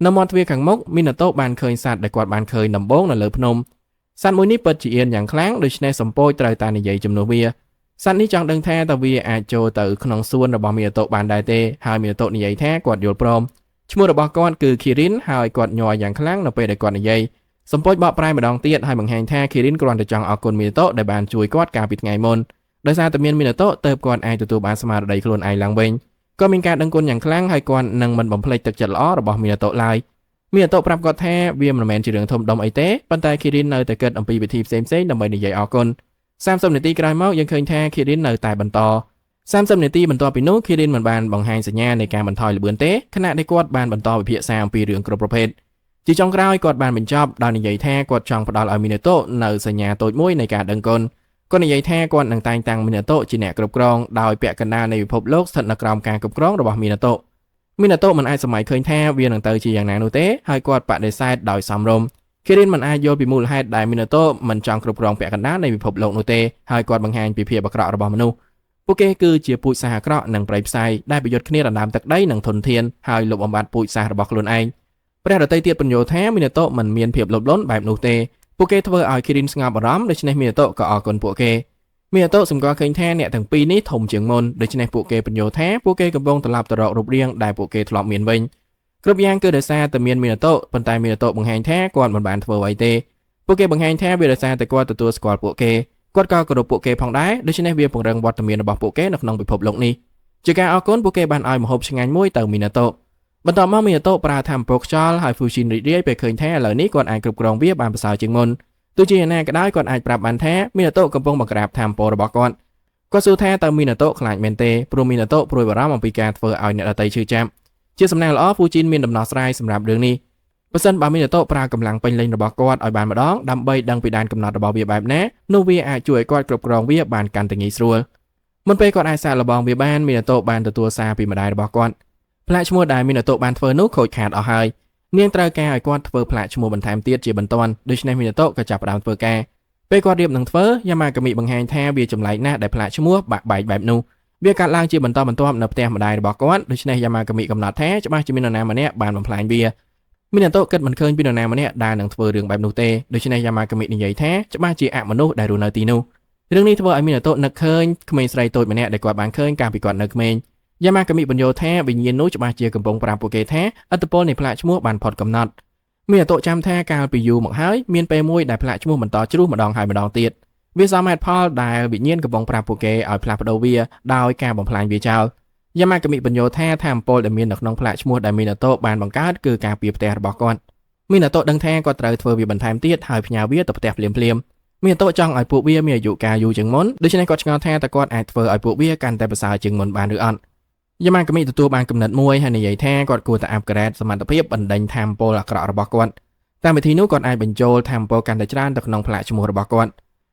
A: នៅមាត់ទ្វារខាងមុខមីណាតូបានឃើញសត្វដែលគាត់បានឃើញដំបូងនៅលើភ្នំសត្វមួយនេះពិតជាអៀនយ៉ាងខ្លាំងដូច្នេះសម្ពោចត្រូវតែនិយាយជំនួសវាសត្វនេះចង់ដឹងថាតើវាអាចចូលទៅក្នុងសួនរបស់មីណាតូបានដែរទេហើយមីណាតូនិយាយថាគាត់យល់ព្រមឈ្មោះរបស់គាត់គឺឃីរីនហើយគាត់ញ័រយ៉ាងខ្លាំងនៅពេលដែលគាត់និយាយសម្ពោចបកប្រែម្ដងទៀតហើយបង្ហាញថាឃីរីនគ្រាន់តែចង់អរគុណមីណាតូដែលបានជួយគាត់កាលពីថ្ងៃមុនដោយសារតែមានមីណាតូទើបគាត់អាចទទួលបានស្មារតីខ្លួនឯងឡើងវិញគាត់មានការដឹងគុណយ៉ាងខ្លាំងហើយគាត់នឹងមិនបំភ្លេចទឹកចិត្តល្អរបស់មីណាតូឡើយមីណាតូប្រាប់គាត់ថាវាមិនមែនជារឿងធំដុំអីទេប៉ុន្តែឃីរីននៅតែគិតអំពីវិធីផ្សេងៗដើម្បីនិយាយអរគុណ30នាទីក្រោយមកយើងឃើញថាឃីរីននៅតែបន្ត30នាទីបន្ទាប់ពីនោះឃីរីនមិនបានបង្ហាញសញ្ញានៃការបន្ថយល្បឿនទេខណៈដែលគាត់បានបន្តវិភាគអំពីរឿងគ្រប់ប្រភេទជាចុងក្រោយគាត់បានបញ្ចប់ដោយនិយាយថាគាត់ចង់ផ្ដល់ឲ្យមីណាតូនៅសញ្ញាតូចមួយនៃការដឹងគុណគាត់និយាយថាគាត់នឹងតែងតាំងមីណាតូជាអ្នកគ្រប់គ្រងដោយពាក់កណ្ដាលនៃពិភពលោកស្ថិតនៅក្រោមការគ្រប់គ្រងរបស់មីណាតូមិនអាចសម័យឃើញថាវានឹងទៅជាយ៉ាងណានោះទេហើយគាត់បដិសេធដោយសមរម្យឃីរីនមិនអាចយល់ពីមូលហេតុដែលមីណាតូមិនចង់គ្រប់គ្រងពាក់កណ្ដាលនៃពិភពលោកនោះទេហើយគាត់បង្ហាញពីភាពអាក្រក់របស់មនុស្សពួកគេគឺជាពូជសាសអាក្រក់និងប្រៃផ្សៃដែលប្រយុទ្ធគ្នាដណ្ដើមទឹកដីនិងធនធានហើយលុបបំបាត់ពូជសាសរបស់ខ្លួនឯងព្រះដតីទៀតបញ្យល់ថាមីណាតូមិនមានភាពលោភលន់បែបនោះទេពួកគេធ្វើឲ្យឃីរីនស្ងប់អារម្មណ៍ដូច្នេះមីណាតូក៏អរគុណពួកគេមីណាតូសម្គាល់ឃើញថាអ្នកទាំងពីរនេះធំជាងមុនដូច្នេះពួកគេបញ្យល់ថាពួកគេកំពុងត្រឡប់ទៅរករូបរាងដែលពួកគេធ្លាប់មានវិញគ្រប់យ៉ាងគឺដោយសារតែមានមីណាតូប៉ុន្តែមីណាតូបង្ហាញថាគាត់មិនបានធ្វើអ្វីទេពួកគេបង្ហាញថាវាដោយសារតែគាត់ទទួលស្គាល់ពួកគេគាត់ក៏គោរពពួកគេផងដែរដូច្នេះវាពង្រឹងវត្តមានរបស់ពួកគេនៅក្នុងពិភពលោកនេះជាការអរគុណពួកគេបានឲ្យម្ហូបឆ្ងាញ់មួយទៅមីណាតូបន្ទាប់មកមីណាតូប្រើថាមពលខ្យល់ហើយហ្វូជីនរីករាយពេលឃើញថាឥឡូវនេះគាត់អាចគ្រប់គ្រងវាបានប្រសើរជាងមុនទោះជាយ៉ាងណាក៏ដោយគាត់អាចប្រាប់បានថាមីណាតូកំពុងបង្ក្រាបថាមពលរបស់គាត់សួរថាតើមីណាតូខ្លាចមែនទេព្រោះមីណាតូព្រួយបារម្ភអំពីការធ្វើឲ្យអ្នកដទៃឈឺចាប់ជាសំណាងល្អហ្វូជីនមានដំណោះស្រាយសម្រាប់រឿងនេះបើសិនបើមីណាតូប្រើកម្លាំងពេញលេញរបស់គាត់ឲ្យបានម្ដងដើម្បីដឹងពីដែនកំណត់របស់វាបែបណានោះវាអាចជួយឲ្យគាត់គ្រប់គ្រងវាបានកាន់តែងាយស្រួលមុនពេលគាត់អាចសាកល្បងវាបានមីណាតូបានទទួលសារពីម្ដាយរបស់គាត់ផ្លាកឈ្មោះដែលមីណាតូបានធ្វើនោះខូចខាតអស់ហើយនាងត្រូវការឲ្យគាត់ធ្វើផ្លាកឈ្មោះបន្ថែមទៀតជាបន្ទាន់ដូច្នេះមីណាតូក៏ចាប់ផ្ដើមធ្វើការពេលគាត់រៀបនឹងធ្វើយ៉ាម៉ាកាមីបង្ហាញថាវាចម្លែកណាស់ដែលផ្លាកឈ្មោះបាក់បែកបែបនោះវាកាត់ឡើងជាបន្តបន្ទាប់នៅផ្ទះម្ដាយរបស់គាត់ដូច្នេះយ៉ាម៉ាកាមីកំណត់ថាច្បាស់ជាមាននរណាម្នាក់បានបំផ្លាញវាមីណាតូគិតមិនឃើញពីនរណាម្នាក់ដែលនឹងធ្វើរឿងបែបនោះទេដូច្នេះយ៉ាម៉ាកាមីនិយាយថាច្បាស់ជាអមនុស្សដែលរស់នៅទីនោះរឿងនេះធ្វើឲ្យមីណាតូនឹកឃើញក្មេងស្រីតូចម្នាក់ដែលគាត់បានឃើញកាលពីគាត់នៅក្មេងយ៉ាម៉ាកាមីបញ្យល់ថាវិញ្ញាណនោះច្បាស់ជាកំពុងប្រាប់ពួកគេថាឥទ្ធិពលនៃផ្លាកឈ្មោះបានផុតកំណត់មីណាតូចាំថាកាលពីយូរមកហើយមានពេលមួយដែលផ្លាកឈ្មោះបន្តជ្រុះម្ដងហើយម្ដងទៀតវាសមហេតុផលដែលវិញ្ញាណកំពុងប្រាប់ពួកគេឲ្យផ្លាស់ប្ដូរវាដោយការបំផ្លាញវាចោលយ៉ាម៉ាកាមីបញ្យល់ថាថាមពលដែលមាននៅក្នុងផ្លាកឈ្មោះដែលមីណាតូបានបង្កើតគឺការពារផ្ទះរបស់គាត់មីណាតូដឹងថាគាត់ត្រូវធ្វើវាបន្ថែមទៀតហើយផ្ញើវាទៅផ្ទះភ្លាម មានតោចង់ឲ្យពួកវាមានអាយុកាលយូរជាងមុនដូច្នេះគាត់ឆ្ងល់ថាតើគាត់អាចធ្វើឲ្យពួកវាកាន់តែប្រសើរជាងមុនបានឬអត់យ៉ាម៉ាកាមីទទួលបានកំណត់មួយហើយនិយាយថាគាត់គួរតែអាប់ក្រេតសមត្ថភាពបណ្ដេញថាមពលអាក្រក់របស់គាត់តាមវិធីនោះគាត់អាចបញ្ចូលថាមពលកាន់តែច្រើនទៅក្នុងផ្លាកឈ្មោះរបស់គាត់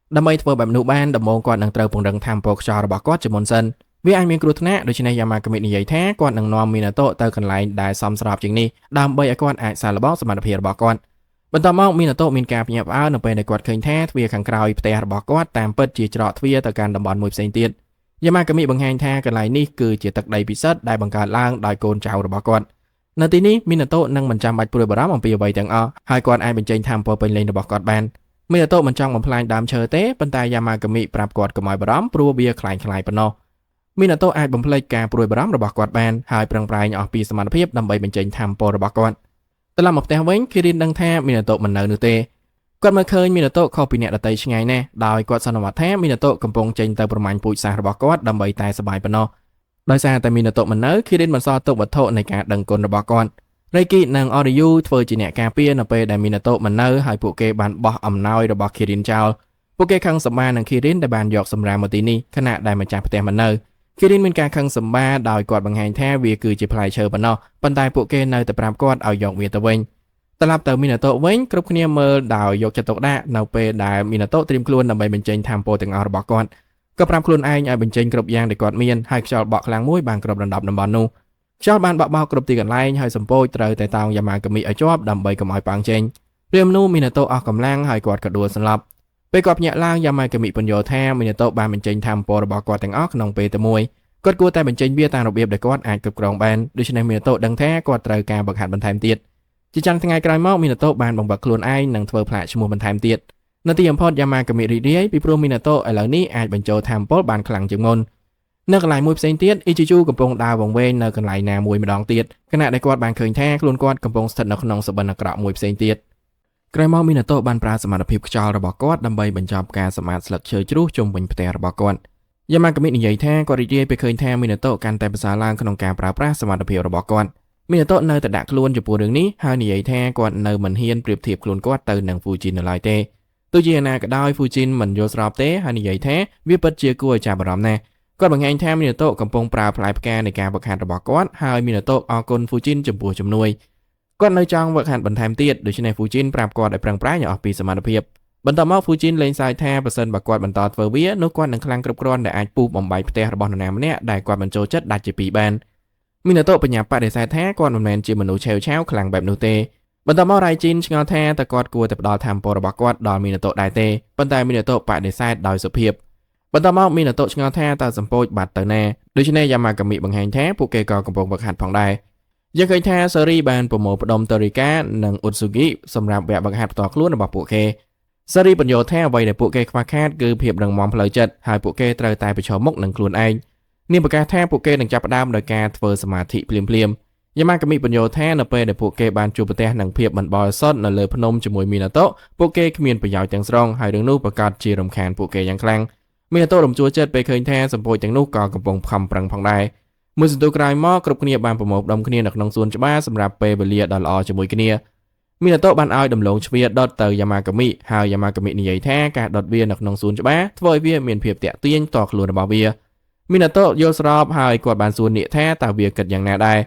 A: ដើម្បីធ្វើបែបនោះបានដំបូងគាត់នឹងត្រូវពង្រឹងថាមពលខ្យល់របស់គាត់ជាមុនសិនវាអាចមានគ្រោះថ្នាក់ដូច្នេះយ៉ាម៉ាកាមីនិយាយថាគាត់នឹងនាំមីណាតូទៅកន្លែងដែលសមស្របជាងនេះដើម្បីឲ្យគាត់អាចសាកល្បងសមត្ថភាពរបស់គាត់បន្ទាប់មកមីណាតូមានការភ្ញាក់ផ្អើលនៅពេលដែលគាត់ឃើញថាទ្វារខាងក្រោយផ្ទះរបស់គាត់តាមពិតជាច្រកទ្វារទៅកាន់តំបន់មួយផ្សេងទៀតយ៉ាម៉ាកាមីបង្ហាញថាកន្លែងនេះគឺជាទឹកដីពិសិដ្ឋដែលបង្កើតឡើងដោយកូនចៅរបស់គាត់នៅទីនេះមីណាតូនឹងមិនចាំបាច់ព្រួយបារម្ភអំពីអ្វីទាំងអស់ហើយគាត់អាចបញ្ចេញថាមពលពេញលេញរបស់គាត់បានមីណាតូមិនចង់បំផ្លាញដើមឈើទេប៉ុន្តែយ៉ាម៉ាកាមីប្រាប់គាត់កុំឲ្យបារម្ភព្រោះវាคล้ายៗប៉ុណ្ណោះមីណាតូអាចបំភ្លេចការព្រួយបារម្ភរបស់គាត់បានហើយប្រឹងប្រែងអស់ពីសមត្ថភាពដើម្បីបញ្ចេញថាមពលរបស់គាត់ត្រឡប់មកផ្ទះវិញគីរិនដឹងថាមីណាតូមិននៅនោះទេគាត់មើលឃើញមីណាតូខុសពីអ្នកដទៃឆ្ងាយណាស់ដោយគាត់សន្មតថាមីណាតូកំពុងចេញទៅប្រមាញ់ពូជសាសរបស់គាត់ដើម្បីតែសប្បាយប៉ុណ្ណោះដោយសារតែមីណាតូមិននៅគីរិនមិនសល់ទុកវត្ថុនៃការដឹងគុណរបស់គាត់រៃគីនិងអរយូធ្វើជាអ្នកការពារនៅពេលដែលមីណាតូមិននៅហើយពួកគេបានបោះអំណោយរបស់គីរិនចោលពួកគេខឹងសម្បានឹងគីរិនដែលបានយកសម្រាមមកទីនេះខណៈដែលម្ចាស់ផ្ទះមិននៅគីរិនមានការខឹងសម្បាដោយគាត់បង្ហាញថាវាគឺជាផ្លែឈើប៉ុណ្ណោះប៉ុន្តែពួកគេនៅតែប្រាប់គាត់ឲ្យយកវាទៅវិញត្រឡប់ទៅមីណាតូវិញគ្រប់គ្នាមើលដោយយកចិត្តទុកដាក់នៅពេលដែលមីណាតូត្រៀមខ្លួនដើម្បីបញ្ចេញថាមពលទាំងអស់របស់គាត់ក៏ប្រាប់ខ្លួនឯងឲ្យបញ្ចេញគ្រប់យ៉ាងដែលគាត់មានហើយខ្យល់បក់ខ្លាំងមួយបានគ្របដណ្ដប់តំបន់នោះខ្យល់បានបក់បោកគ្រប់ទីកន្លែងហើយសម្ពោចត្រូវតែតោងយ៉ាម៉ាកាមីឲ្យជាប់ដើម្បីកុំឲ្យប៉ាងចេញព្រាមនោះមីណាតូអស់កម្លាំងហើយគាត់ក៏ដួលសន្លប់ពេលគាត់ភ្ញាក់ឡើងយ៉ាម៉ាកាមីបញ្យល់ថាមីណាតូបានបញ្ចេញថាមពលរបស់គាត់ទាំងអស់ក្នុងពេលតែមួយគាត់គួរតែបញ្ចេញវាតាមរបៀបដែលគាត់អាចគ្រប់គ្រងបានដូច្នេះមីណាតូដឹងថាគាត់ត្រូវការបង្ហាត់បន្ថែមទៀតជាច្រើនថ្ងៃក្រោយមកមីណាតូបានបង្វឹកខ្លួនឯងនិងធ្វើផ្លាកឈ្មោះបន្ថែមទៀតនៅទីបំផុតយ៉ាម៉ាកាមីរីករាយពីព្រោះមីណាតូឥឡូវនេះអាចបញ្ចូលថាមពលបានខ្លាំងជាងមុននៅកន្លែងមួយផ្សេងទៀតអ៊ីជីជូកំពុងដើរវង្វេងនៅកន្លែងណាមួយម្ដងទៀតខណៈដែលគាត់បានឃើញថាខ្លួនគាត់កំពុងស្ថិតនៅក្នុងសុបិនអាក្រក់មួយផ្សេងទៀតក្រោយមកមីណាតូបានប្រើសមត្ថភាពខ្យល់របស់គាត់ដើម្បីបញ្ចប់ការសម្អាតស្លឹកឈើជ្រុះជុំវិញផ្ទះរបស់គាត់យ៉ាម៉ាកាមីនិយាយថាគាត់រីករាយពេលឃើញថាមីណាតូកាន់តែប្រសើរឡើងក្នុងការប្រើប្រាស់សមត្ថភាពរបស់គាត់មីណាតូនៅតែដាក់ខ្លួនចំពោះរឿងនេះហើយនិយាយថាគាត់នៅមិនហ៊ានប្រៀបធៀបខ្លួនគាត់ទៅនឹងហ្វូជីននៅឡើយទេទោះជាយ៉ាងណាក៏ដោយហ្វូជីនមិនយល់ស្របទេហើយនិយាយថាវាពិតជាគួរឲ្យចាប់អារម្មណ៍ណាស់គាត់បង្ហាញថាមីណាតូកំពុងប្រើផ្លែផ្កានៃការវឹកហាត់របស់គាត់ហើយមីណាតូអរគុណហ្វូជីនចំពោះជំនួយគាត់នៅចង់វឹកហាត់បន្ថែមទៀតដូច្នេះហ្វូជីនប្រាប់គាត់ឲ្យប្រឹងប្រែងឲ្យអស់ពីសមត្ថភាពបន្ទាប់មកហ្វូជីនលេងសើចថាប្រសិនបើគាត់បន្តធ្វើវានោះគាត់នឹងខ្លាំងគ្រប់គ្រាន់ដែលអាចពូបំបែកផ្ទះរបស់នរណាម្នាក់ដែលគាត់មិនចូលចិត្តដាច់ជាពីរបានមីណាតូបញ្ញាបដិសេធថាគាត់មិនមែនជាមនុស្សឆេវឆាវខ្លាំងបែបនោះទេបន្ទាប់មករៃជីនឆ្ងល់ថាតើគាត់គួរតែផ្ដល់ថាមពលរបស់គាត់ដល់មីណាតូដែរទេប៉ុន្តែមីណាតូបដិសេធដោយសុភាពបន្ទាប់មកមីណាតូឆ្ងល់ថាតើសម្ពោចបាត់ទៅណាដូច្នេះយ៉ាម៉ាកាមីបង្ហាញថាពួកគេក៏កំពុងវឹកហាត់ផងដែរយើងឃើញថាសេរីបានប្រមូលផ្ដុំតូរីកានិងអ៊ុតស៊ូហ្គីសម្រាប់វគ្គវឹកហាត់ផ្ទាល់ខ្លួនរបស់ពួកគេសេរីបញ្យល់ថាអ្វីដែលពួកគេខ្វះខាតគឺភាពរឹងមាំផ្លូវចិត្តហើយពួកគេត្រូវតែប្រឈមមុខនឹងខ្លួនឯងនាងប្រកាសថាពួកគេនឹងចាប់ផ្ដើមដោយការធ្វើសមាធិភ្លាមៗយ៉ាម៉ាកាមីបញ្យល់ថានៅពេលដែលពួកគេបានជួបប្រទះនឹងភាពមិនបរិសុទ្ធនៅលើភ្នំជាមួយមីណាតូពួកគេគ្មានប្រយោជន៍ទាំងស្រុងហើយរឿងនោះប្រកាសជារំខានពួកគេយ៉ាងខ្លាំងមីណាតូរំជួលចិត្តពេលឃើញថាសម្ពោចទាំងនោះក៏កំពុងខំប្រឹងផងដែរមួយសន្ទុះក្រោយមកគ្រប់គ្នាបានប្រមូលផ្ដុំគ្នានៅក្នុងសួនច្បារសម្រាប់ពេលវេលាដ៏ល្អជាមួយគ្នាមីណាតូបានឲ្យដំឡូងជ្វាដុតទៅយ៉ាម៉ាកាមីហើយយ៉ាម៉ាកាមីនិយាយថាការដុតវានៅក្នុងសួនច្បារធ្វើឲ្យវាមានភាពតាក់ទាញតខ្លួនរបស់វាមីណាតូយល់ស្របហើយគាត់បានសួរនាគថាតើវាគិតយ៉ាងណាដែរ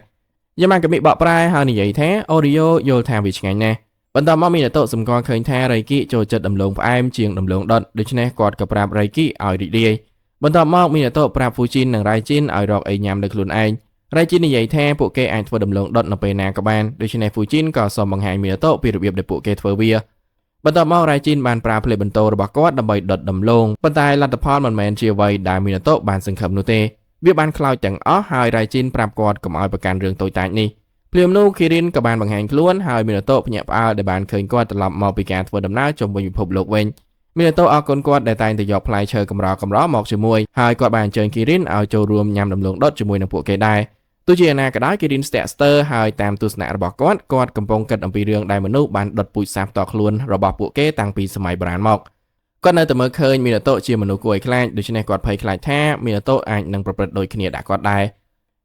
A: យ៉ាម៉ាកាមីបកប្រែហើយនិយាយថាអូរីយ៉ូយល់ថាវាឆ្ងាញ់ណាស់បន្ទាប់មកមីណាតូសម្គាល់ឃើញថារៃគីចូលចិត្តដំឡូងផ្អែមជាងដំឡូងដុតដូច្នេះគាត់ក៏ប្រាប់រៃគីឲ្យរីករាយបន្ទាប់មកមីណាតូប្រាប់ហ្វូជីននិងរៃជីនឲ្យរកអីញ៉ាំលើខ្លួនឯងរៃជីននិយាយថាពួកគេអាចធ្វើដំឡូងដុតនៅពេលណាក៏បានដូច្នេះហ្វូជីនក៏សូមបង្ហាញមីណាតូពីរបៀបដែលពួកគេធ្វើវាបន្ទាប់មករៃជីនបានប្រើផ្លេបន្ទោរបស់គាត់ដើម្បីដុតដំឡូងប៉ុន្តែលទ្ធផលមិនមែនជាអ្វីដែលមីណាតូបានសង្ឃឹមនោះទេវាបានខ្លោចទាំងអស់ហើយរៃជីនប្រាប់គាត់កុំឲ្យប្រកាន់រឿងតូចតាចនេះភ្លាមនោះគីរិនក៏បានបង្ហាញខ្លួនហើយមីណាតូភ្ញាក់ផ្អើលដែលបានឃើញគាត់ត្រឡប់មកពីការធ្វើដំណើរជុំវិញពិភពលោកវិញមីណាតូអរគុណគាត់ដែលតែងតែយកផ្លែឈើកម្រមកជាមួយហើយគាត់បានអញ្ជើញគីរិនឲ្យចូលរួមញ៉ាំដំឡូងដុតជាមួយនឹងពួកគេដែរទោះជាយ៉ាងណាក៏ដោយគីរិនស្ទាក់ស្ទើរហើយតាមទស្សនៈរបស់គាត់កំពុងគិតអំពីរឿងដែលមនុស្សបានដុតពូជសាសន៍ផ្ទាល់ខ្លួនរបស់ពួកគេតាំងពីសម័យបុរាណមកគាត់នៅតែមើលឃើញមីណាតូជាមនុស្សគួរឲ្យខ្លាចដូច្នេះគាត់ភ័យខ្លាចថាមីណាតូអាចនឹងប្រព្រឹត្តដូចគ្នាដាក់គាត់ដែរ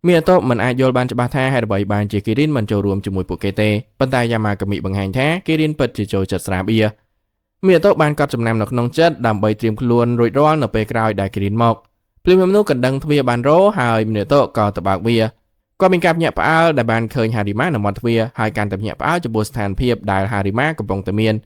A: មីណាតូមិនអាចយល់បានច្បាស់ថាហេតុអ្វីបានជាគីរិនមិនចូលរួមជាមួយពួកគេទេប៉ុន្តែយ៉ាម៉ាកាមីបង្ហាញថាគីរិនពិតជាចូលចិត្តស្រាបៀរ មានតោបានកត់ចំណាំនៅក្នុងចិត្តដើម្បីត្រៀមខ្លួនរួចរាល់នៅពេលក្រោយដែលគេរៀនមកភ្លាមនោះកណ្ដឹងទ្វារបានរោហើយមានតោក៏ទៅបើកវាក៏មានការភ្ញាក់ផ្អើលដែលបានឃើញហារីម៉ានៅមាត់ទ្វារហើយកាន់តែភ្ញាក់ផ្អើលចំពោះស្ថានភាពដែលហារីម៉ាកំពុងតែមា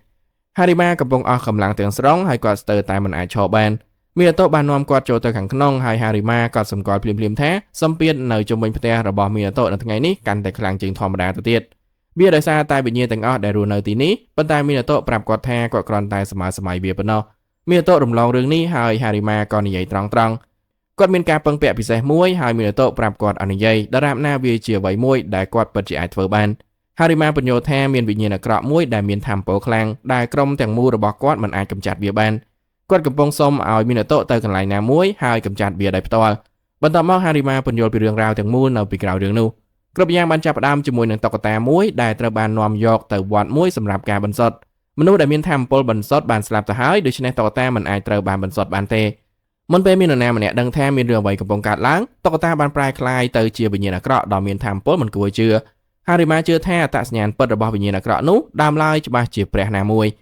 A: នហារីម៉ាកំពុងអស់កម្លាំងទាំងស្រុងហើយគាត់ស្ទើរតែមិនអាចឈរបានមានតោបាននាំគាត់ចូលទៅខាងក្នុងហើយហារីម៉ាក៏សម្គាល់ភ្លាមថាសម្ពាធនៅជុំវិញផ្ទះរបស់មានតោនៅថ្ងៃនេះកាន់តែខ្លាំងជាងធម្មតាទៅទៀតវាដោយសារតែវិញ្ញាណទាំងអស់ដែលរស់នៅទីនេះប៉ុន្តែមានតោប្រាប់គាត់ថាគាត់គ្រាន់តែសម័យវាប៉ុណ្ណោះមានតោរំលងរឿងនេះហើយហារីម៉ាក៏និយាយត្រង់គាត់មានការពឹងពាក់ពិសេសមួយហើយមានតោប្រាប់គាត់អនុញ្ញាតដរាបណាវាជាអ្វីមួយដែលគាត់ពិតជាអាចធ្វើបានហារីម៉ាបញ្ញោថាមានវិញ្ញាណអាក្រក់មួយដែលមានថាមពលខ្លាំងដែលក្រុមទាំងមូលរបស់គាត់មិនអាចកម្ចាត់វាបានគាត់កំពុងសុំឲ្យមានតោទៅកន្លែងណាមួយហើយកម្ចាត់វាដោយផ្ទាល់បន្ទាប់មកហារីម៉ាបញ្យល់ពីរឿងរ៉ាវទាំងមូលនៅពីក្រោយរឿងនោះគ្រប់យ៉ាងបានចាប់ផ្ដើមជាមួយនឹងតុក្កតាមួយដែលត្រូវបាននាំយកទៅវត្តមួយសម្រាប់ការបន្សុទ្ធមនុស្សដែលមានថាមពលបន្សុទ្ធបានស្លាប់ទៅហើយដូច្នេះតុក្កតាមិនអាចត្រូវបានបន្សុទ្ធបានទេមុនពេលមាននរណាម្នាក់ដឹងថាមានរឿងអ្វីកំពុងកើតឡើងតុក្កតាបានប្រែក្លាយទៅជាវិញ្ញាណអាក្រក់ដ៏មានថាមពលមិនគួរជឿហារីម៉ាជឿថាអត្តសញ្ញាណពិតរបស់វិញ្ញាណអាក្រក់នោះដើមឡើយច្បាស់ជាព្រះណាមួយ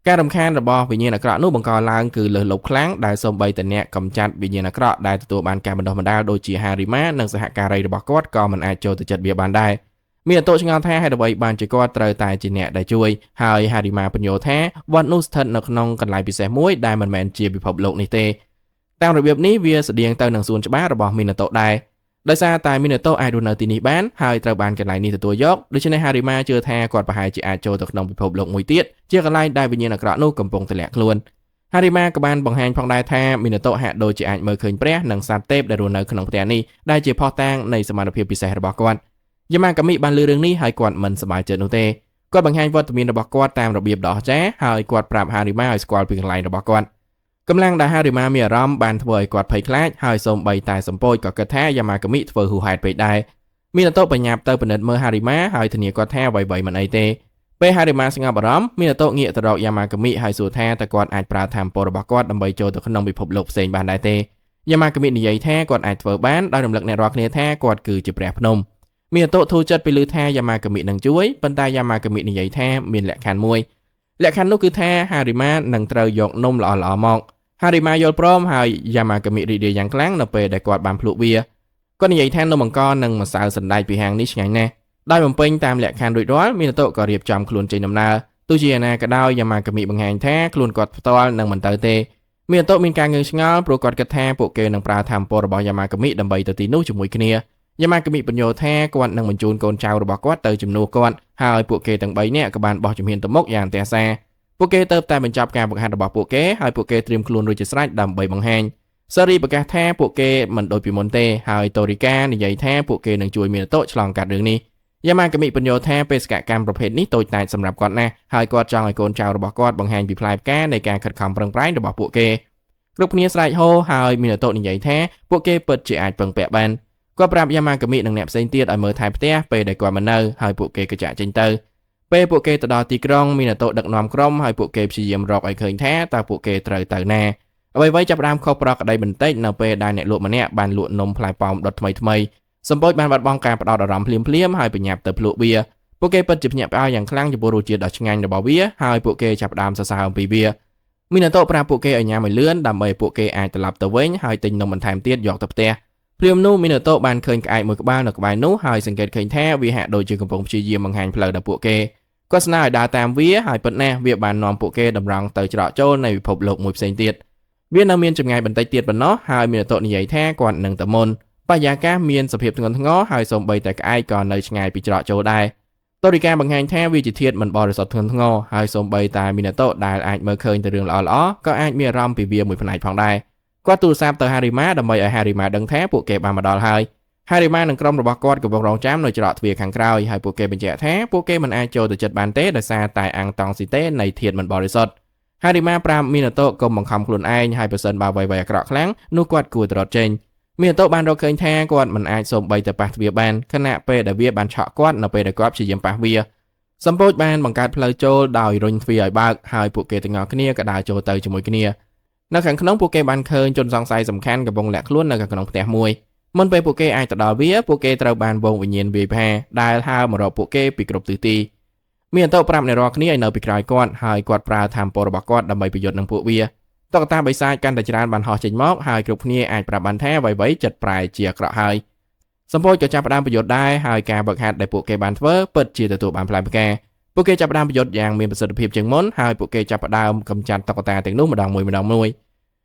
A: ការរំខានរបស់វិញ្ញាណអាក្រក់នោះបង្កឡើងគឺលើសលប់ខ្លាំងដែលសូម្បីតែអ្នកកម្ចាត់វិញ្ញាណអាក្រក់ដែលទទួលបានការបណ្ដុះបណ្ដាលដូចជាហារីម៉ានិងសហការីរបស់គាត់ក៏មិនអាចចូលទៅចិត្តវាបានដែរមានតោឆ្ងល់ថាហេតុអ្វីបានជាគាត់ត្រូវតែជាអ្នកដែលជួយហើយហារីម៉ាបញ្យល់ថាវត្តនោះស្ថិតនៅក្នុងកន្លែងពិសេសមួយដែលមិនមែនជាពិភពលោកនេះទេតាមរបៀបនេះវាស្តៀងទៅនឹងសួនច្បាររបស់មីណាតូដែរដោយសារតែមីណាតូអាចរស់នៅទីនេះបានហើយត្រូវបានកន្លែងនេះទទួលយកដូច្នេះហារីម៉ាជឿថាគាត់ប្រហែលជាអាចចូលទៅក្នុងពិភពលោកមួយទៀតជាកន្លែងដែលវិញ្ញាណអាក្រក់នោះកំពុងទម្លាក់ខ្លួនហារីម៉ាក៏បានបង្ហាញផងដែរថាមីណាតូហាក់ដូចជាអាចមើលឃើញព្រះនិងសត្វទេពដែលរស់នៅក្នុងផ្ទះនេះដែលជាភស្តុតាងនៃសមត្ថភាពពិសេសរបស់គាត់យាម៉ាកាមីបានលើរឿងនេះហើយគាត់មិនសប្បាយចិត្តនោះទេគាត់បង្ហាញវត្តមានរបស់គាត់តាមរបៀបដ៏អស្ចារ្យហើយគាត់ប្រាប់ហារីម៉ាឲ្យស្គាល់ពីកន្លែងរបស់គាត់កម្លាំងដែលហារីម៉ាមានអារម្មណ៍បានធ្វើឲ្យគាត់ភ័យខ្លាចហើយសូម្បីតែសម្ពោចក៏គិតថាយ៉ាម៉ាកាមីធ្វើហួសហេតុពេកដែរមីណាតូបញ្ញាប់ទៅពិនិត្យមើលហារីម៉ាហើយធានាគាត់ថាអ្វីៗមិនអីទេពេលហារីម៉ាស្ងប់អារម្មណ៍មីណាតូងាកទៅរកយ៉ាម៉ាកាមីហើយសួរថាតើគាត់អាចប្រើថាមពលរបស់គាត់ដើម្បីចូលទៅក្នុងពិភពលោកផ្សេងបានដែរទេយ៉ាម៉ាកាមីនិយាយថាគាត់អាចធ្វើបានដោយរំលឹកអ្នករាល់គ្នាថាគាត់គឺជាព្រះភ្នំមីណាតូធូរចិត្តពេលឮថាយ៉ាម៉ាកាមីនឹងជួយប៉ុន្តែយ៉ាម៉ាកាមីនិយាយថាមានលក្ខខណ្ឌមួយលក្ខខណ្ឌនោះគឺថាហារីម៉ានឹងត្រូវយកនំល្អៗមកហារីម៉ាយល់ព្រមហើយយ៉ាម៉ាកាមីរីករាយយ៉ាងខ្លាំងនៅពេលដែលគាត់បានភ្លក់វាគាត់និយាយថានំអង្ករនិងម្សៅសណ្តែកពីហាងនេះឆ្ងាញ់ណាស់ដោយបំពេញតាមលក្ខខណ្ឌរួចរាល់មីណាតូក៏រៀបចំខ្លួនចេញដំណើរទោះជាណាក៏ដោយយ៉ាម៉ាកាមីបង្ហាញថាខ្លួនគាត់ផ្ទាល់នឹងមិនទៅទេមីណាតូមានការងឿងឆ្ងល់ព្រោះគាត់គិតថាពួកគេនឹងប្រើថាមពលរបស់យ៉ាម៉ាកាមីដើម្បីទៅទីនោះជាមួយគ្នាយ៉ាម៉ាកាមីបញ្យល់ថាគាត់នឹងបញ្ជូនកូនចៅរបស់គាត់ទៅជំនួសគាត់ហើយពួកគេទាំង3នាក់ក៏បានបោះជំហានទៅមុខយ៉ាងទះសាពួកគេទៅតែបញ្ចប់ការបង្ហាត់របស់ពួកគេហើយពួកគេត្រៀមខ្លួនរួចជាស្រេចដើម្បីបង្ហាញសេរីប្រកាសថាពួកគេមិនដូចពីមុនទេហើយតូរីកានិយាយថាពួកគេនឹងជួយមីណាតូឆ្លងកាត់រឿងនេះយ៉ាម៉ាកាមីបញ្យល់ថាបេសកកម្មប្រភេទនេះតូចតាចសម្រាប់គាត់ណាស់ហើយគាត់ចង់ឲ្យកូនចៅរបស់គាត់បង្ហាញពីផ្លែផ្កានៃការខិតខំប្រឹងប្រែងរបស់ពួកគេគ្រប់គ្នាស្រែកហូហើយមីណាតូនិយាយថាពួកគេពិតជាអាចពឹងពាក់បានគាត់ប្រាប់យ៉ាម៉ាកាមីនិងអ្នកផ្សេងទៀតឲ្យមើលថែផ្ទះពេលដែលគាត់មិននៅហើយពួកគេក៏ចាក់ចេញទៅពេលពួកគេទៅដល់ទីក្រុងមីណាតូដឹកនាំក្រុមហើយពួកគេព្យាយាមរកឲ្យឃើញថាតើពួកគេត្រូវទៅណាអ្វីៗចាប់ផ្ដើមខុសប្រក្រតីបន្តិចនៅពេលដែលអ្នកលក់ម្នាក់បានលក់នំផ្លែប៉ោមដុតថ្មីសម្ពោចបានបាត់បង់ការផ្ដោតអារម្មណ៍ភ្លាមៗហើយបញ្ញាប់ទៅភ្លក់វាពួកគេពិតជាភ្ញាក់ផ្អើលយ៉ាងខ្លាំងចំពោះរសជាតិដ៏ឆ្ងាញ់របស់វាហើយពួកគេចាប់ផ្ដើមសរសើរអំពីវាមីណាតូប្រាប់ពួកគេឲ្យញ៉ាំឲ្យលឿនដើម្បីពួកគេអាចត្រឡប់ទៅវិញហើយទិញនំបន្ថែមទៀតយកទៅផ្ទះព្រាមនោះមីណាតូបានឃើញក្អែកមួយក្បាលនៅក្បែរនោះហើយសង្កេតឃើញថាវាហាក់ដូចជាកំពុងព្យាយាមបង្ហាញផ្លូវដល់ពួកគេគាត់ស្នើឲ្យដើរតាមវាហើយពិតណាស់វាបាននាំពួកគេតម្រង់ទៅច្រកចូលនៃពិភពលោកមួយផ្សេងទៀតវានៅមានចម្ងាយបន្តិចទៀតប៉ុណ្ណោះហើយមីណាតូនិយាយថាគាត់នឹងទៅមុនបរិយាកាសមានសភាពធ្ងន់ធ្ងរហើយសូម្បីតែក្អែកក៏នៅឆ្ងាយពីច្រកចូលដែរតូរីកាបង្ហាញថាវាជាធាតុមិនបរិសុទ្ធធ្ងន់ធ្ងរហើយសូម្បីតែមីណាតូដែលអាចមើលឃើញតែរឿងល្អៗក៏អាចមានអារម្មណ៍ពីវាមួយផ្នែកផងដែរគាត់ទូរស័ព្ទទៅហារីម៉ាដើម្បីឲ្យហារីម៉ាដឹងថាពួកគេបានមកដល់ហើយហារីម៉ានិងក្រុមរបស់គាត់កំពុងរងចាំនៅច្រកទ្វារខាងក្រោយហើយពួកគេបញ្ជាក់ថាពួកគេមិនអាចចូលទៅជិតបានទេដោយសារតែអាំងតង់ស៊ីតេនៃធាតុមិនបរិសុទ្ធហារីម៉ាប្រាប់មីណាតូកុំបង្ខំខ្លួនឯងហើយប្រសិនបើអ្វីៗអាក្រក់ខ្លាំងនោះគាត់គួរត្រឡប់ចេញមីណាតូបានរកឃើញថាគាត់មិនអាចសូម្បីតែប៉ះទ្វារបានខណៈពេលដែលវាបានឆក់គាត់នៅពេលដែលគាត់ព្យាយាមប៉ះវាសម្ពោចបានបង្កើតផ្លូវចូលដោយរុញទ្វារឲ្យបើកហើយពួកគេទាំងអស់គ្នាក៏ដើរចូលទៅជាមួយគ្នានៅខាងក្នុងពួកគេបានឃើញជនសង្ស័យសំខាន់កំពុងលាក់ខ្លួននៅក្នុងផ្ទះមួយមុនពេលពួកគេអាចទៅដល់វាពួកគេត្រូវបានវងវិញ្ញាណវាយផាដែលហើរមករកពួកគេពីគ្រប់ទិសទី មានអន្តោប្រាប់នៃរាល់គ្នាឲ្យនៅពីក្រោយគាត់ហើយគាត់ប្រើធម្មពលរបស់គាត់ដើម្បីប្រយុទ្ធនឹងពួកវាតុក្កតាបិសាចកាន់តែច្រើនបានហោះចេញមកហើយគ្រប់គ្នាអាចប្រាប់បានថាអ្វីៗចិត្តប្រែជាអាក្រក់ហើយសម្ពោចក៏ចាប់ផ្ដើមប្រយុទ្ធដែរហើយការបង្ហាត់ដែលពួកគេបានធ្វើពិតជាទទួលបានផ្លែផ្កាពួកគេចាប់ផ្ដើមប្រយុទ្ធយ៉ាងមានប្រសិទ្ធភាពជាងមុនហើយពួកគេចាប់ផ្ដើមកម្ចាត់តុក្កតាទាំងនោះម្ដងមួយ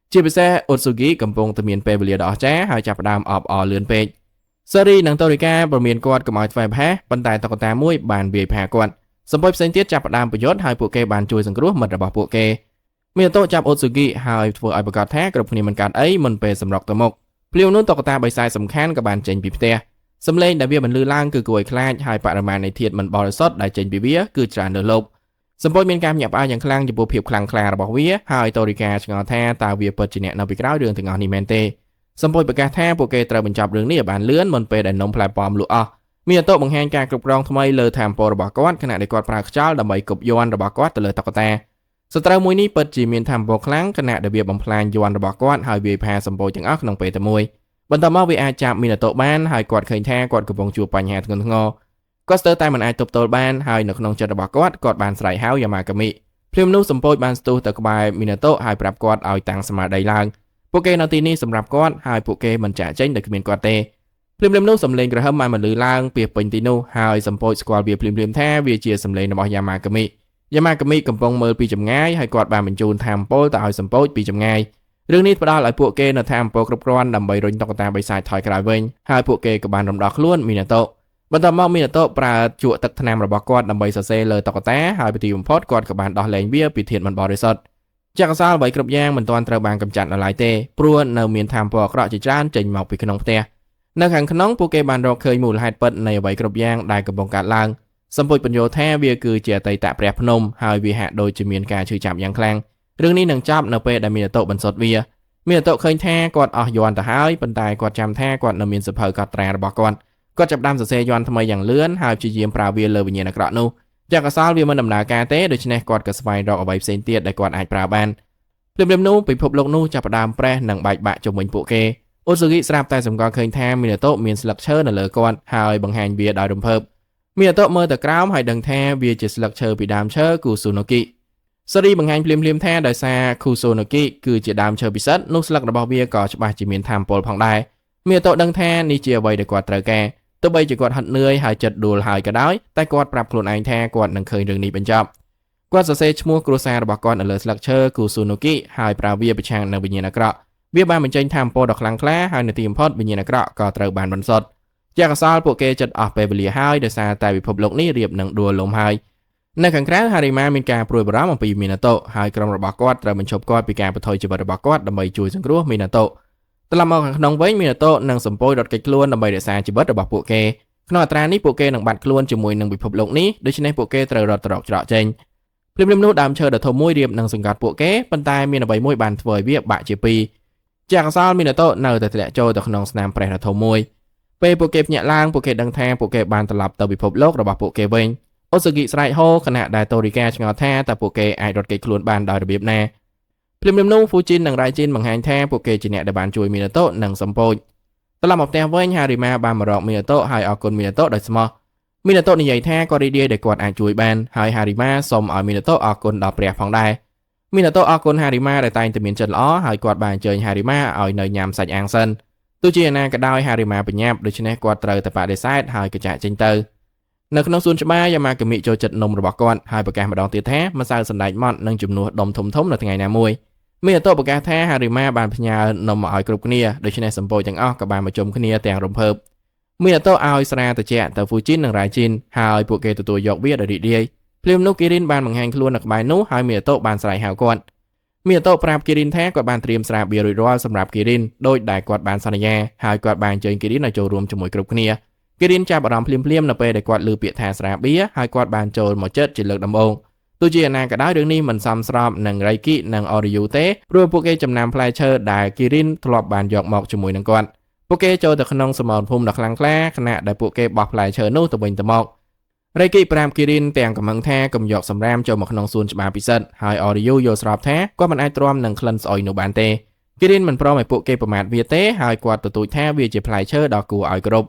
A: ជាពិសេសអូតស៊ូហ្គីកំពុងតែមានពេលវេលាដ៏អស្ចារ្យហើយចាប់ផ្ដើមអបអរលឿនពេកសេរីនិងតូរីកាប្រមានគាត់កុំឲ្យធ្វើប្រហែសប៉ុន្តែតុក្កតាមួយបានវាយប្រហារគាត់សម្ពោចផ្សេងទៀតចាប់ផ្ដើមប្រយុទ្ធហើយពួកគេបានជួយសង្គ្រោះមិត្តរបស់ពួកគេមានតោចាប់អូតស៊ូហ្គីហើយធ្វើឲ្យប្រកាសថាគ្រប់គ្នាមិនកាត់អីមុនពេលសម្រុកទៅមុខភ្លាវនោះតុក្កតាបិសាចសំខាន់ក៏បានចេញពីផ្ទះសម្លេងដែលវាបន្លឺឡើងគឺគួរឲ្យខ្លាចហើយបរិមាណនៃធាតុមិនបរិសុទ្ធដែលចេញពីវាគឺច្រើនលើសលប់សម្ពោចមានការញាក់ផ្អើលយ៉ាងខ្លាំងចំពោះភាពខ្លាំងក្លារបស់វាហើយតូរីកាឆ្ងល់ថាតើវាពិតជាអ្នកនៅពីក្រោយរឿងទាំងអស់នេះមែនទេសម្ពោចប្រកាសថាពួកគេត្រូវបញ្ចប់រឿងនេះឲ្យបានលឿនមុនពេលដែលនំផ្លែប៉ោមលក់អស់មានតោបង្ហាញការគ្រប់គ្រងថ្មីលើធម្មពលរបស់គាត់ខណៈដែលគាត់ប្រើខ្យល់ដើម្បីគប់យ័ន្តរបស់គាត់ទៅលើតុក្កតាសត្រូវមួយនេះពិតជាមានធម្មពលខ្លាំងខណៈដែលវាបំផ្លាញយ័ន្តរបស់គាត់ហើយវាផាសម្ពោចទាំងអស់ក្នុងពេលតែមួយបន្ទាប់មកវាអាចចាប់មីណាតូបានហើយគាត់ឃើញថាគាត់កំពុងជួបបញ្ហាធ្ងន់ធ្ងរគាត់ស្ទើរតែមិនអាចទប់ទល់បានហើយនៅក្នុងចិត្តរបស់គាត់បានស្រែកហៅយ៉ាម៉ាកាមីភ្លាមនោះសម្ពោចបានស្ទុះទៅក្បែរមីណាតូហើយប្រាប់គាត់ឲ្យតាំងស្មារតីឡើងពួកគេនៅទីនេះសម្រាប់គាត់ហើយពួកគេមិនចាក់ចេញដោយគ្មានគាត់ទេភ្លាមនោះសំឡេងក្រហមបានបន្លឺឡើងពីពេញទីនោះហើយសម្ពោចស្គាល់វាភ្លាមថាវាជាសំឡេងរបស់យ៉ាម៉ាកាមីកំពុងមើលពីចម្ងាយហើយគាត់បានបញ្ជូនធម្មពលទៅឲ្យសម្ពោចពីចម្ងាយរឿងនេះផ្ដល់ឲ្យពួកគេនៅធម្មពលគ្រប់គ្រាន់ដើម្បីរុញតុក្កតាបិសាចថយក្រោយវិញហើយពួកគេក៏បានរំដោះខ្លួនមីណាតូបន្ទាប់មកមីណាតូប្រើជក់ទឹកថ្នាំរបស់គាត់ដើម្បីសរសេរលើតុក្កតាហើយពីទីបំផុតគាត់ក៏បានដោះលែងវាពីធាតុមិនបរិសុទ្ធចាក់កសលអ្វីគ្រប់យ៉ាងមិនទាន់ត្រូវបានកម្ចាត់នៅឡើយទេព្រោះនៅមានធម្មពលអាក្រក់ជាច្រើនចេញមកពីក្នុងផ្ទះនៅខាងក្នុងពួកគេបានរកឃើញមូលហេតុពិតនៃអ្វីគ្រប់យ៉ាងដែលកំពុងកើតឡើងសម្ពោចបញ្យល់ថាវាគឺជាអតីតព្រះភ្នំហើយវាហាក់ដូចជាមានការឈឺចាប់យ៉ាងខ្លាំងរឿងនេះនឹងចប់នៅពេលដែលមីណាតូបន្សុទ្ធវាមីណាតូឃើញថាគាត់អស់យ័ន្តទៅហើយប៉ុន្តែគាត់ចាំថាគាត់នៅមានសភៅកត់ត្រារបស់គាត់ចាប់ផ្ដើមសរសេរយ័ន្តថ្មីយ៉ាងលឿនហើយព្យាយាមប្រើវាលើវិញ្ញាណអាក្រក់នោះចាក់កសលវាមិនដំណើរការទេដូច្នេះគាត់ក៏ស្វែងរកអ្វីផ្សេងទៀតដែលគាត់អាចប្រើបានភ្លាមនោះពិភពលោកនោះចាប់ផ្ដើមប្រេះនិងបែកបាក់ជុំវិញពួកគេអូស៊ូហ្គីស្រាប់តែសម្គាល់ឃើញថាមីណាតូមានស្លឹកឈើនៅលើគាត់ហើយបង្ហាញវាដោយរំភើបមីណាតូមើលទៅក្រោមហើយដឹងថាវាជាស្លឹកឈើពីដើមឈើគូស៊ូណូគីសេរីបង្ហាញភ្លាមថាដោយសារគូស៊ូណូគីគឺជាដើមឈើពិសិដ្ឋនោះស្លឹករបស់វាក៏ច្បាស់ជាមានធម្មពលផងដែរមីណាតូដឹងថានេះជាអ្វីដែលគាត់ត្រូវការទោះបីជាគាត់ហត់នឿយហើយចិត្តដួលហើយក៏ដោយតែគាត់ប្រាប់ខ្លួនឯងថាគាត់នឹងឃើញរឿងនេះបញ្ចប់គាត់សរសេរឈ្មោះគ្រួសាររបស់គាត់នៅលើស្លឹកឈើគូស៊ូណូគីហើយប្រើវាប្រឆាំងនឹងវិញ្ញាណអាក្រក់វាបានបញ្ចេញធម្មពលដ៏ខ្លាំងក្លាហើយនៅទីបំផុតវិញ្ញាណអាក្រក់ក៏ត្រូវបានបន្សុទ្ធជាកសលពួកគេចិត្តអស់ពេលវេលាហើយដោយសារតែពិភពលោកនេះរៀបនឹងដួលលំហើយនៅខាងក្រៅហារីម៉ាមានការព្រួយបារម្ភអំពីមីណាតូហើយក្រុមរបស់គាត់ត្រូវបញ្ឈប់គាត់ពីការបន្ថយជីវិតរបស់គាត់ដើម្បីជួយសង្គ្រោះមីណាតូត្រឡប់មកខាងក្នុងវិញមីណាតូនឹងសម្ពោចរត់គេចខ្លួនដើម្បីរក្សាជីវិតរបស់ពួកគេក្នុងអត្រានេះពួកគេនឹងបាត់ខ្លួនជាមួយនឹងពិភពលោកនេះដូច្នេះពួកគេត្រូវរត់ត្រឡប់ច្រកចេញភ្លាមនោះដើមឈើដ៏ធំមួយរៀបនឹងសង្កត់ពួកគេប៉ុន្តែមានអ្វីមួយបានធ្វើឲ្យវាបាក់ជាពីរចាក់កសលមីណាតូនៅតែធ្លាក់ចូលទៅក្នុងស្នាមប្រេះដ៏ធំមួយពេលពួកគេភ្ញាក់ឡើងពួកគេដឹងថាពួកគេបានត្រឡប់ទៅពិភពលោករបស់ពួកគេវិញអូស៊ូហ្គីស្រែកហូខណៈដែលតូរីកាឆ្ងល់ថាតើពួកគេអាចរត់គេចខ្លួនបានដោយរបៀបណាភ្លាមនោះហ្វូជីននិងរ៉ៃជីនបង្ហាញថាពួកគេជាអ្នកដែលបានជួយមីណាតូនិងសម្ពោចត្រឡប់មកផ្ទះវិញហារីម៉ាបានមករកមីណាតូហើយអរគុណមីណាតូដោយស្មោះមីណាតូនិយាយថាគាត់រីករាយដែលគាត់អាចជួយបានហើយហារីម៉ាសូមឲ្យមីណាតូអរគុណដល់ព្រះផងដែរមីណាតូអរគុណហារីម៉ាដែលតែងតែមានចិត្តល្អហើយគាត់បានអញ្ជើញហារីម៉ាឲ្យនៅញ៉ាំសាច់អាំងសិនទោះជាណាក៏ដោយហារីម៉ាបញ្ញាប់ដូច្នេះគាត់ត្រូវតែបដិសេធហើយក៏ចាក់ចេញទៅនៅក្នុងសួនច្បារយ៉ាម៉ាកាមីចូលចិត្តនំរបស់គាត់ហើយប្រកាសម្ដងទៀតថាម្សៅសណ្តែកម៉ត់នឹងជំនួសដុំធំនៅថ្ងៃណាមួយមីណាតូប្រកាសថាហារីម៉ាបានផ្ញើនំមកឲ្យគ្រប់គ្នាដូច្នេះសម្ពោចទាំងអស់ក៏បានមកជុំគ្នាទាំងរំភើបមីណាតូឲ្យស្រាត្រជាក់ទៅហ្វូជីននិងរ៉ៃជីនហើយពួកគេទទួលយកវាដោយរីករាយភ្លាមនោះគីរិនបានបង្ហាញខ្លួននៅក្បែរនោះហើយមីណាតូបានស្រែកហៅគាត់មីណាតូប្រាប់គីរិនថាគាត់បានត្រៀមស្រាបៀររួចរាល់សម្រាប់គីរិនដោយដែលគាត់បានសន្យាហើយគាត់បានអញ្ជើញគីរិនឲ្យចូលរួមជាមួយគ្រប់គ្នាគីរិនចាប់អារម្មណ៍ភ្លាមនៅពេលដែលគាត់ឮពាក្យថាស្រាបៀរហើយគាត់បានចូលមកចិត្តជាលើកដំបូងទោះជាណាក៏ដោយរឿងនេះមិនសមស្របនឹងរៃគីនិងអូរីយូទេព្រោះពួកគេចំណាំផ្លែឈើដែលគីរិនធ្លាប់បានយកមកជាមួយនឹងគាត់ពួកគេចូលទៅក្នុងសមរភូមិដ៏ខ្លាំងក្លាខណៈដែលពួកគេបោះផ្លែឈើនោះទៅវិញទៅមករៃគីប្រាប់គីរិនទាំងកំហឹងថាកុំយកសម្រាមចូលមកក្នុងសួនច្បារពិសិដ្ឋហើយអូរីយូយល់ស្របថាគាត់មិនអាចទ្រាំនឹងក្លិនស្អុយនោះបានទេគីរិនមិនព្រមឲ្យពួកគេប្រមាថវាទេហើយគាត់ទទូចថាវាជាផ្លែឈើដ៏គួរឲ្យគោរព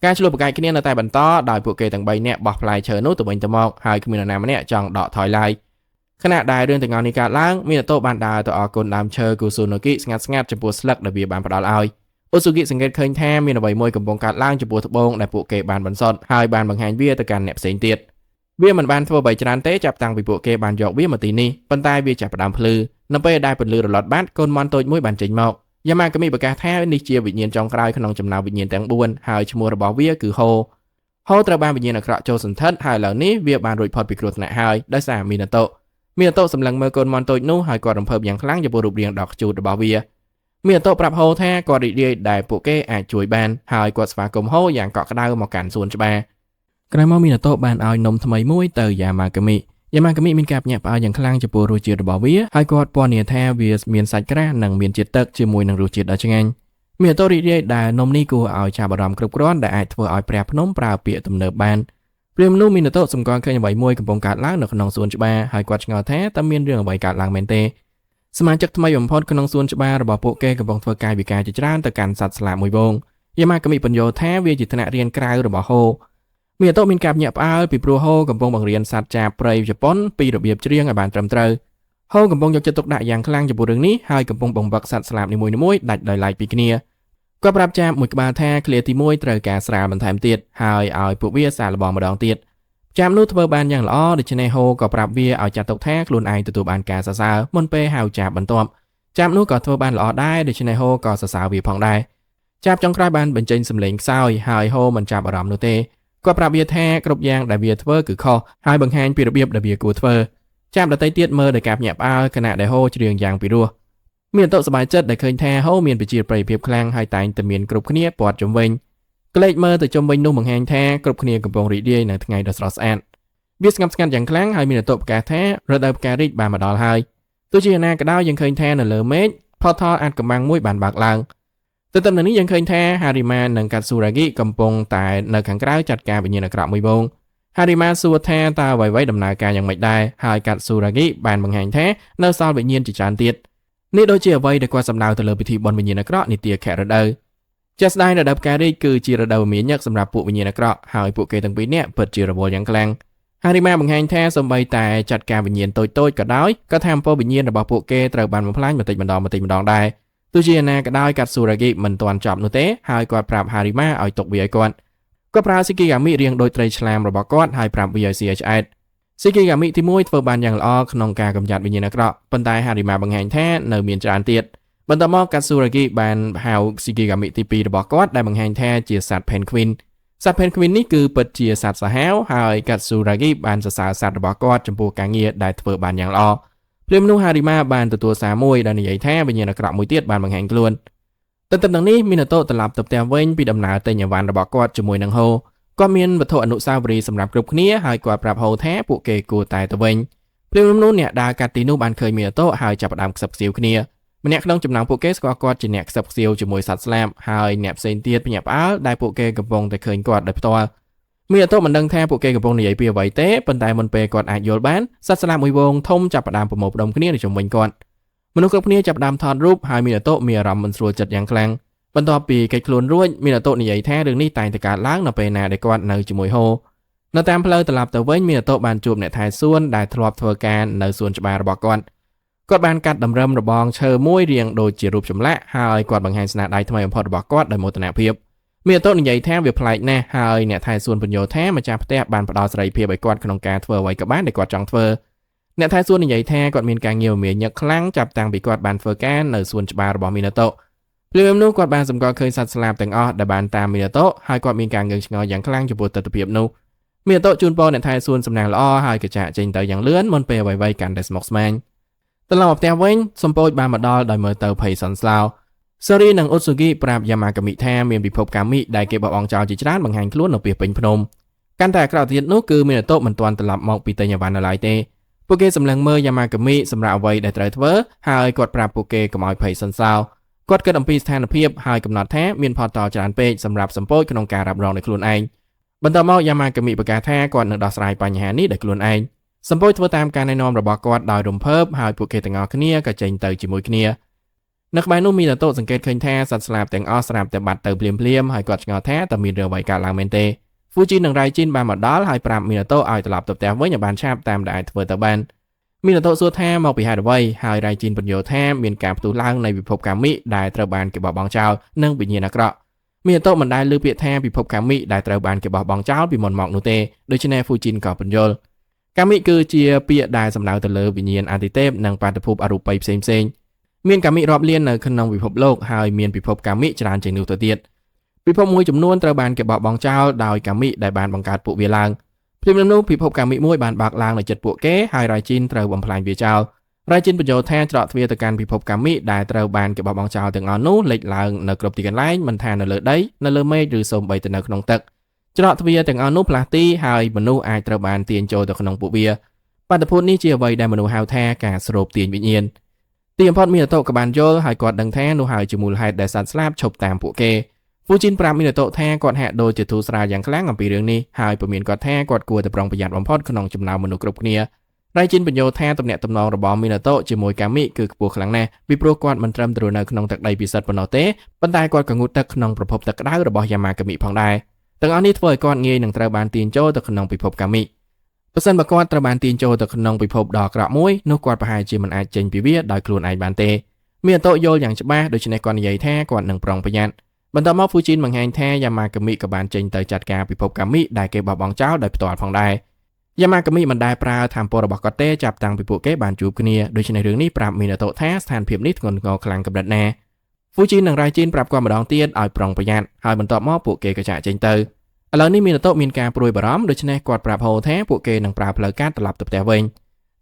A: ការឆ្លុះប្រកែកគ្នានៅតែបន្តដោយពួកគេទាំង3នាក់បោះផ្លែឈើនោះទៅវិញទៅមកហើយគ្មាននរណាម្នាក់ចង់ដកថយឡើយខណៈដែលរឿងទាំងអស់នេះកើតឡើងមីណាតូបានដើរទៅអរគុណដើមឈើគូស៊ូណូគីស្ងាត់ចំពោះស្លឹកដែលវាបានផ្ដល់ឲ្យអូស៊ូគីសង្កេតឃើញថាមានអ្វីមួយកំពុងកើតឡើងចំពោះត្បូងដែលពួកគេបានបន្សុទ្ធហើយបានបង្ហាញវាទៅកាន់អ្នកផ្សេងទៀតវាមិនបានធ្វើអ្វីច្រើនទេចាប់តាំងពីពួកគេបានយកវាមកទីនេះប៉ុន្តែវាចាប់ផ្ដើមភ្លឺនៅពេលដែលពន្លឺរលត់បាត់កូនមន់តូចមួយបានចេញមកយ៉ាម៉ាកាមីប្រកាសថានេះជាវិញ្ញាណចុងក្រោយក្នុងចំណោមវិញ្ញាណទាំង4ហើយឈ្មោះរបស់វាគឺហូត្រូវបានវិញ្ញាណអាក្រក់ចូលសន្ធិដ្ឋហើយឥឡូវនេះវាបានរួចផុតពីគ្រោះថ្នាក់ហើយដោយសារមីណាតូសម្លឹងមើលកូនមន់តូចនោះហើយគាត់រំភើបយ៉ាងខ្លាំងចំពោះរូបរាងដ៏ខ្ជូតរបស់វាមីណាតូប្រាប់ហូថាគាត់រីករាយដែលពួកគេអាចជួយបានហើយគាត់ស្វាគមន៍ហូយ៉ាងកក់ក្ដៅមកកាន់សួនច្បារក្រោយមកមីណាតូបានឲ្យនំថ្មីមួយទៅយ៉ាម៉ាកាមីមានការភ្ញាក់ផ្អើលយ៉ាងខ្លាំងចំពោះរសជាតិរបស់វាហើយគាត់ពណ៌នាថាវាមានសាច់ក្រាស់និងមានជាតិទឹកជាមួយនឹងរសជាតិដ៏ឆ្ងាញ់មីណាតូរីករាយដែលនំនេះគួរឲ្យចាប់អារម្មណ៍គ្រប់គ្រាន់ដែលអាចធ្វើឲ្យព្រះភ្នំប្រើពាក្យទំនើបបានព្រមនោះមីណាតូសម្គាល់ឃើញអ្វីមួយកំពុងកើតឡើងនៅក្នុងសួនច្បារហើយគាត់ឆ្ងល់ថាតើមានរឿងអ្វីកើតឡើងមែនទេសមាជិកថ្មីបំផុតក្នុងសួនច្បាររបស់ពួកគេកំពុងធ្វើកាយវិការជាច្រើនទៅកាន់សត្វស្លាបមួយវងយ៉ាម៉ាកាមីបញ្យល់ថាវាជាថ្នាក់រៀនក្រៅរបស់ហូមីណាតូមានការភ្ញាក់ផ្អើលពីព្រោះហូកំពុងបង្រៀនសត្វចាបព្រៃជប៉ុនពីរបៀបច្រៀងឲ្យបានត្រឹមត្រូវហូកំពុងយកចិត្តទុកដាក់យ៉ាងខ្លាំងចំពោះរឿងនេះហើយកំពុងបង្វឹកសត្វស្លាបនីមួយៗដាច់ដោយឡែកពីគ្នាគាត់ប្រាប់ចាបមួយក្បាលថាឃ្លាទី1ត្រូវការស្រាលបន្ថែមទៀតហើយឲ្យពួកវាសាកល្បងម្ដងទៀតចាបនោះធ្វើបានយ៉ាងល្អដូច្នេះហូក៏ប្រាប់វាឲ្យចាត់ទុកថាខ្លួនឯងទទួលបានការសរសើរមុនពេលហៅចាបបន្ទាប់ចាបនោះក៏ធ្វើបានល្អដែរដូច្នេះហូក៏សរសើរវាផងដែរចាបចុងក្រោយបានបញ្ចេញសម្លេងខ្សោយហើយហូមិនចាប់អារម្មណ៍នោះទេគាត់ប្រាប់វាថាគ្រប់យ៉ាងដែលវាធ្វើគឺខុសហើយបង្ហាញពីរបៀបដែលវាគួរធ្វើចាបដទៃទៀតមើលដោយការភ្ញាក់ផ្អើលខណៈដែលហូច្រៀងយ៉ាងពីរោះមានតោសប្បាយចិត្តដែលឃើញថាហូមានប្រជាប្រិយភាពខ្លាំងហើយតែងតែមានគ្រប់គ្នាព័ទ្ធជុំវិញក្លែកមើលទៅជុំវិញនោះបង្ហាញថាគ្រប់គ្នាកំពុងរីករាយនៅថ្ងៃដ៏ស្រស់ស្អាតវាស្ងប់ស្ងាត់យ៉ាងខ្លាំងហើយមានតោប្រកាសថារដូវផ្ការីកបានមកដល់ហើយទោះជាណាក៏ដោយយើងឃើញថានៅលើមេឃផតថលអាចកំបាំងមួយបានបើកឡើងទន្ទឹមនឹងនេះយើងឃើញថាហារីម៉ានិងកាត់ស៊ូរ៉ាគីកំពុងតែនៅខាងក្រៅចាត់ការវិញ្ញាណអាក្រក់មួយវងហារីម៉ាសួរថាតើអ្វីៗដំណើរការយ៉ាងម៉េចដែរហើយកាត់ស៊ូរ៉ាគីបានបង្ហាញថានៅសល់វិញ្ញាណជាច្រើនទៀតនេះដូចជាអ្វីដែលគាត់សម្ដៅទៅលើពិធីបុណ្យវិញ្ញាណអាក្រក់នីតិខៈរដូវជាក់ស្ដែងរដូវផ្ការីកគឺជារដូវមានញឹកសម្រាប់ពួកវិញ្ញាណអាក្រក់ហើយពួកគេទាំងពីរនាក់ពិតជារវល់យ៉ាងខ្លាំងហារីម៉ាបង្ហាញថាសូម្បីតែចាត់ការវិញ្ញាណតូចៗក៏ដោយក៏ថាអំពើវិញ្ញាណរបស់ពួកគេត្រូវបានបំផ្លាញបន្តិចម្ដងដែរទោះជាណាក៏ដោយកាត់ស៊ូរ៉ាគីមិនទាន់ចប់នោះទេហើយគាត់ប្រាប់ហារីម៉ាឲ្យទុកវាឲ្យគាត់ប្រើស៊ីគីហ្គាមីរៀងដូចត្រីឆ្លាមរបស់គាត់ហើយប្រាប់វាឲ្យស៊ីឲ្យឆ្អែតស៊ីគីហ្គាមីទី1ធ្វើបានយ៉ាងល្អក្នុងការកម្ចាត់វិញ្ញាណអាក្រក់ប៉ុន្តែហារីម៉ាបង្ហាញថានៅមានច្រើនទៀតបន្តមកកាត់ស៊ូរ៉ាគីបានហៅស៊ីគីហ្គាមីទី2របស់គាត់ដែលបង្ហាញថាជាសត្វ Penguin សត្វ Penguin នេះគឺពិតជាសត្វសាហាវហើយកាត់ស៊ូរ៉ាគីបានសរសើរសត្វរបស់គាត់ចំពោះការងារដែលធ្វើបានយ៉ាងល្អព្រមនោះហារីម៉ាបានទទួលសារមួយដែលនិយាយថាវិញ្ញាណអាក្រក់មួយទៀតបានបង្ហាញខ្លួនទន្ទឹមនឹងនេះមីណាតូត្រឡប់ទៅផ្ទះវិញពីដំណើរទិញអីវ៉ាន់របស់គាត់ជាមួយនឹងហូគាត់មានវត្ថុអនុស្សាវរីយ៍សម្រាប់គ្រប់គ្នាហើយគាត់ប្រាប់ហូថាពួកគេគួរតែទៅវិញព្រមនោះអ្នកដើរកាត់ទីនោះបានឃើញមីណាតូហើយចាប់ផ្ដើមខ្សឹបខ្សៀវគ្នាម្នាក់ក្នុងចំណោមពួកគេស្គាល់គាត់ជាអ្នកខ្សឹបខ្សៀវជាមួយសត្វស្លាបហើយអ្នកផ្សេងទៀតភ្ញាក់ផ្អើលដែលពួកគេកំពុងតែឃើញគាត់ដោយផ្ទាល់មីណាតូមិនដឹងថាពួកគេកំពុងនិយាយពីអ្វីទេប៉ុន្តែមុនពេលគាត់អាចយល់បានសត្វស្លាបមួយវងធំចាប់ផ្ដើមប្រមូលផ្ដុំគ្នានៅជុំវិញគាត់មនុស្សគ្រប់គ្នាចាប់ផ្ដើមថតរូបហើយមីណាតូមានអារម្មណ៍មិនស្រួលចិត្តយ៉ាងខ្លាំងបន្ទាប់ពីកិច្ចខ្លួនរួចមីណាតូនិយាយថារឿងនេះតែងតែកើតឡើងនៅពេលណាដែលគាត់នៅជាមួយហូនៅតាមផ្លូវត្រឡប់ទៅវិញមីណាតូបានជួបអ្នកថែសួនដែលធ្លាប់ធ្វើការនៅសួនច្បាររបស់គាត់បានកាត់តម្រឹមរបងឈើមួយរាងដូចជារូបចម្លាក់ហើយគាត់បង្ហាញស្នាដៃថ្មីបំផុតរបស់គាត់ដោយមោទនភាពមីណាតូនិយាយថាវាប្លែកណាស់ហើយអ្នកថែសួនបញ្យល់ថាម្ចាស់ផ្ទះបានផ្ដល់សេរីភាពឲ្យគាត់ក្នុងការធ្វើអ្វីក៏បានដែលគាត់ចង់ធ្វើអ្នកថែសួននិយាយថាគាត់មានការងារមមាញឹកខ្លាំងចាប់តាំងពីគាត់បានធ្វើការនៅសួនច្បាររបស់មីណាតូព្រមនោះគាត់បានសម្គាល់ឃើញសត្វស្លាបទាំងអស់ដែលបានតាមមីណាតូហើយគាត់មានការងឿងឆ្ងល់យ៉ាងខ្លាំងចំពោះទស្សនវិជ្ជានោះមីណាតូជូនពរអ្នកថែសួនសំណាងល្អហើយកញ្ចាក់ចេញទៅយ៉ាងលឿនមុនពេលអ្វីៗកាន់តែស្មុគស្មាញត្រឡប់មកផ្ទះវិញសំពោចបានមកដល់ដោយមើលទៅភ័យសន្ស្លោសូរីនិងអ៊ុតស៊ូគីប្រាប់យ៉ាម៉ាកាមីថាមានពិភពកាមីដែលគេបោះបង់ចោលជាច្រើនបង្ហាញខ្លួននៅពេលពេញភ្នំកាន់តែអាក្រក់ទៀតនោះគឺមីណាតូមិនទាន់ត្រឡប់មកពីទិញអីវ៉ាន់នៅឡើយទេពួកគេសម្លឹងមើលយ៉ាម៉ាកាមីសម្រាប់អ្វីដែលត្រូវធ្វើហើយគាត់ប្រាប់ពួកគេកុំឲ្យភ័យសន្សោគាត់គិតអំពីស្ថានភាពហើយកំណត់ថាមានផលតច្រើនពេកសម្រាប់សំពោចក្នុងការរ៉ាប់រងដោយខ្លួនឯងបន្តមកយ៉ាម៉ាកាមីប្រកាសថាគាត់នឹងដោះស្រាយបញ្ហានេះដោយខ្លួនឯងសម្ពោចធ្វើតាមការណែនាំរបស់គាត់ដោយរំភើបហើយពួកគេទាំងអស់គ្នាក៏ចេញទៅជាមួយគ្នា នៅក្បែរនោះមីណាតូសង្កេតឃើញថាសត្វស្លាបទាំងអស់ស្រាប់តែបាត់ទៅភ្លាមៗហើយគាត់ឆ្ងល់ថាតើមានរឿងអ្វីកើតឡើងមែនទេហ្វូជីននិងរ៉ៃជីនបានមកដល់ហើយប្រាប់មីណាតូឲ្យត្រឡប់ទៅផ្ទះវិញឲ្យបានឆាប់តាមដែលអាចធ្វើទៅបានមីណាតូសួរថាមកពីហេតុអ្វីហើយរ៉ៃជីនបញ្យល់ថាមានការផ្ទុះឡើងនៃពិភពកាមីដែលត្រូវបានគេបោះបង់ចោលនិងវិញ្ញាណអាក្រក់មីណាតូមិនដែលឮពាក្យថាពិភពកាមីដែលត្រូវបានគេបោះបង់ចោលពីមុនមកនោះទេដូច្នេះហ្វូជីនក៏បញ្យល់កាមីគឺជាពាក្យដែលសំដៅទៅលើវិញ្ញាណអាទិទេពនិងបាតុភូតអរូបីផ្សេងៗមានកាមីរាប់លាននៅក្នុងពិភពលោកហើយមានពិភពកាមីច្រើនជាងនោះទៅទៀតពិភពមួយចំនួនត្រូវបានគេបោះបង់ចោលដោយកាមីដែលបានបង្កើតពួកវាឡើងព្រាមនោះពិភពកាមីមួយបានបើកឡើងនៅចិត្តពួកគេហើយរ៉ៃជីនត្រូវបំផ្លាញវាចោលរ៉ៃជីនបញ្យល់ថាច្រកទ្វារទៅកាន់ពិភពកាមីដែលត្រូវបានគេបោះបង់ចោលទាំងអស់នោះលេចឡើងនៅគ្រប់ទីកន្លែងមិនថានៅលើដីនៅលើមេឃឬសូម្បីតែនៅក្នុងទឹកច្រកទ្វារទាំងអស់នោះផ្លាស់ទីហើយមនុស្សអាចត្រូវបានទាញចូលទៅក្នុងពួកវាបាតុភូតនេះជាអ្វីដែលមនុស្សហៅថាការស្រូបទាញវិញ្ញាណទីបំផុតមីណាតូក៏បានយល់ហើយគាត់ដឹងថានោះហើយជាមូលហេតុដែលសត្វស្លាបឈប់តាមពួកគេហ្វូជីនប្រាប់មីណាតូថាគាត់ហាក់ដូចជាធូរស្រាលយ៉ាងខ្លាំងអំពីរឿងនេះហើយពមៀនគាត់ថាគាត់គួរតែប្រុងប្រយ័ត្នបំផុតក្នុងចំណោមមនុស្សគ្រប់គ្នារ៉ៃជីនបញ្យល់ថាទំនាក់ទំនងរបស់មីណាតូជាមួយកាមីគឺខ្ពស់ខ្លាំងណាស់ពីព្រោះគាត់មិនត្រឹមតែនៅក្នុងទឹកដីពិសិដ្ឋប៉ុណ្ណោះទេប៉ុន្តែគាត់ក៏ងូតទឹកក្នុងប្រភពទឹកក្តៅរបស់យ៉ាម៉ាកាមីផងដែរទាំងអស់នេះធ្វើឲ្យគាត់ងាយនឹងត្រូវបានទាញចូលទៅក្នុងពិភពកាមីបើសិនបើគាត់ត្រូវបានទាញចូលទៅក្នុងពិភពដ៏អាក្រក់មួយនោះគាត់ប្រហែលជាមិនអាចចេញពីវាដោយខ្លួនឯងបានទេមីណាតូយល់យ៉ាងច្បាស់ដូច្នេះគាត់និយាយថាគាត់នឹងប្រុងប្រយ័ត្នបន្ទាប់មកហ្វូជីនបង្ហាញថាយ៉ាម៉ាកាមីក៏បានចេញទៅចាត់ការពិភពកាមីដែលគេបោះបង់ចោលដោយផ្ទាល់ផងដែរយ៉ាម៉ាកាមីមិនដែលប្រើថាមពលរបស់គាត់ទេចាប់តាំងពីពួកគេបានជួបគ្នាដូច្នេះរឿងនេះប្រាប់មីណាតូថាស្ថានភាពនេះធ្ងន់ធ្ងរខ្លាំងកម្រិតណាហ្វូជីននិងរ៉ៃជីនប្រាប់គាត់ម្ដងទៀតឲ្យប្រុងប្រយ័ត្នហើយបន្ទាប់មកពួកគេក៏ចាក់ចេញទៅឥឡូវនេះមីណាតូមានការព្រួយបារម្ភដូច្នេះគាត់ប្រាប់ហូថាពួកគេនឹងប្រើផ្លូវកាត់ត្រឡប់ទៅផ្ទះវិ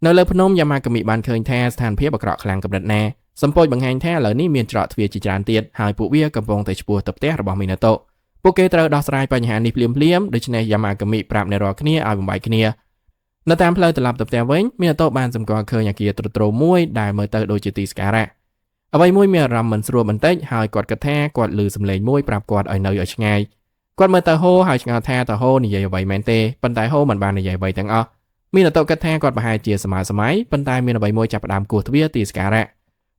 A: ញនៅលើភ្នំយ៉ាម៉ាកាមីបានឃើញថាស្ថានភាពអាក្រក់ខ្លាំងកម្រិតណាសម្ពោចបង្ហាញថាឥឡូវនេះមានច្រកទ្វារជាច្រើនទៀតហើយពួកវាកំពុងតែឆ្ពោះទៅផ្ទះរបស់មីណាតូពួកគេត្រូវដោះស្រាយបញ្ហានេះភ្លាមៗដូច្នេះយ៉ាម៉ាកាមីប្រាប់អ្នករាល់គ្នាឲ្យបំបីគ្នានៅតាមផ្លូវត្រឡប់ទៅផ្ទះវិញមីណាតូបានសម្គាល់ឃើញអគារទ្រុឌទ្រោមមួយដែលមើលទៅដូចជាទីសក្ការៈអ្វីមួយមានអារម្មណ៍មិនស្រួលបន្តិចហើយគាត់គិតថាគាត់ឮសំឡេងមួយប្រាប់គាត់ឲ្យនៅឲ្យឆ្ងាយគាត់មើលទៅហូហើយឆ្ងល់ថាតើហូនិយាយអ្វីមែនទេប៉ុន្តែហូមិនបាននិយាយអ្វីទាំងអស់មីណាតូគិតថាគាត់ប្រហែលជាសម័យប៉ុន្តែមានអ្វីមួយចាប់ផ្ដើមគោះទ្វារទីសក្ការៈ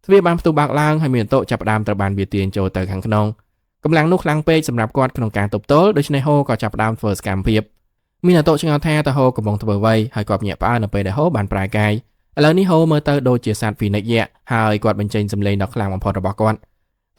A: ទ្វារបានផ្ទុះបើកឡើងហើយមីណាតូចាប់ផ្ដើមត្រូវបានវាទាញចូលទៅខាងក្នុងកម្លាំងនោះខ្លាំងពេកសម្រាប់គាត់ក្នុងការទប់ទល់ដូច្នេះហូក៏ចាប់ផ្ដើមធ្វើសកម្មភាពមីណាតូឆ្ងល់ថាតើហូកំពុងធ្វើអ្វីហើយគាត់ភ្ញាក់ផ្អើលនៅពេលដែលហូបានប្រែកាយឥឡូវនេះហូមើលទៅដូចជាសត្វហ្វីនិកយក្សហើយគាត់បញ្ចេញសំឡេងដ៏ខ្លាំងបំផុតរបស់គាត់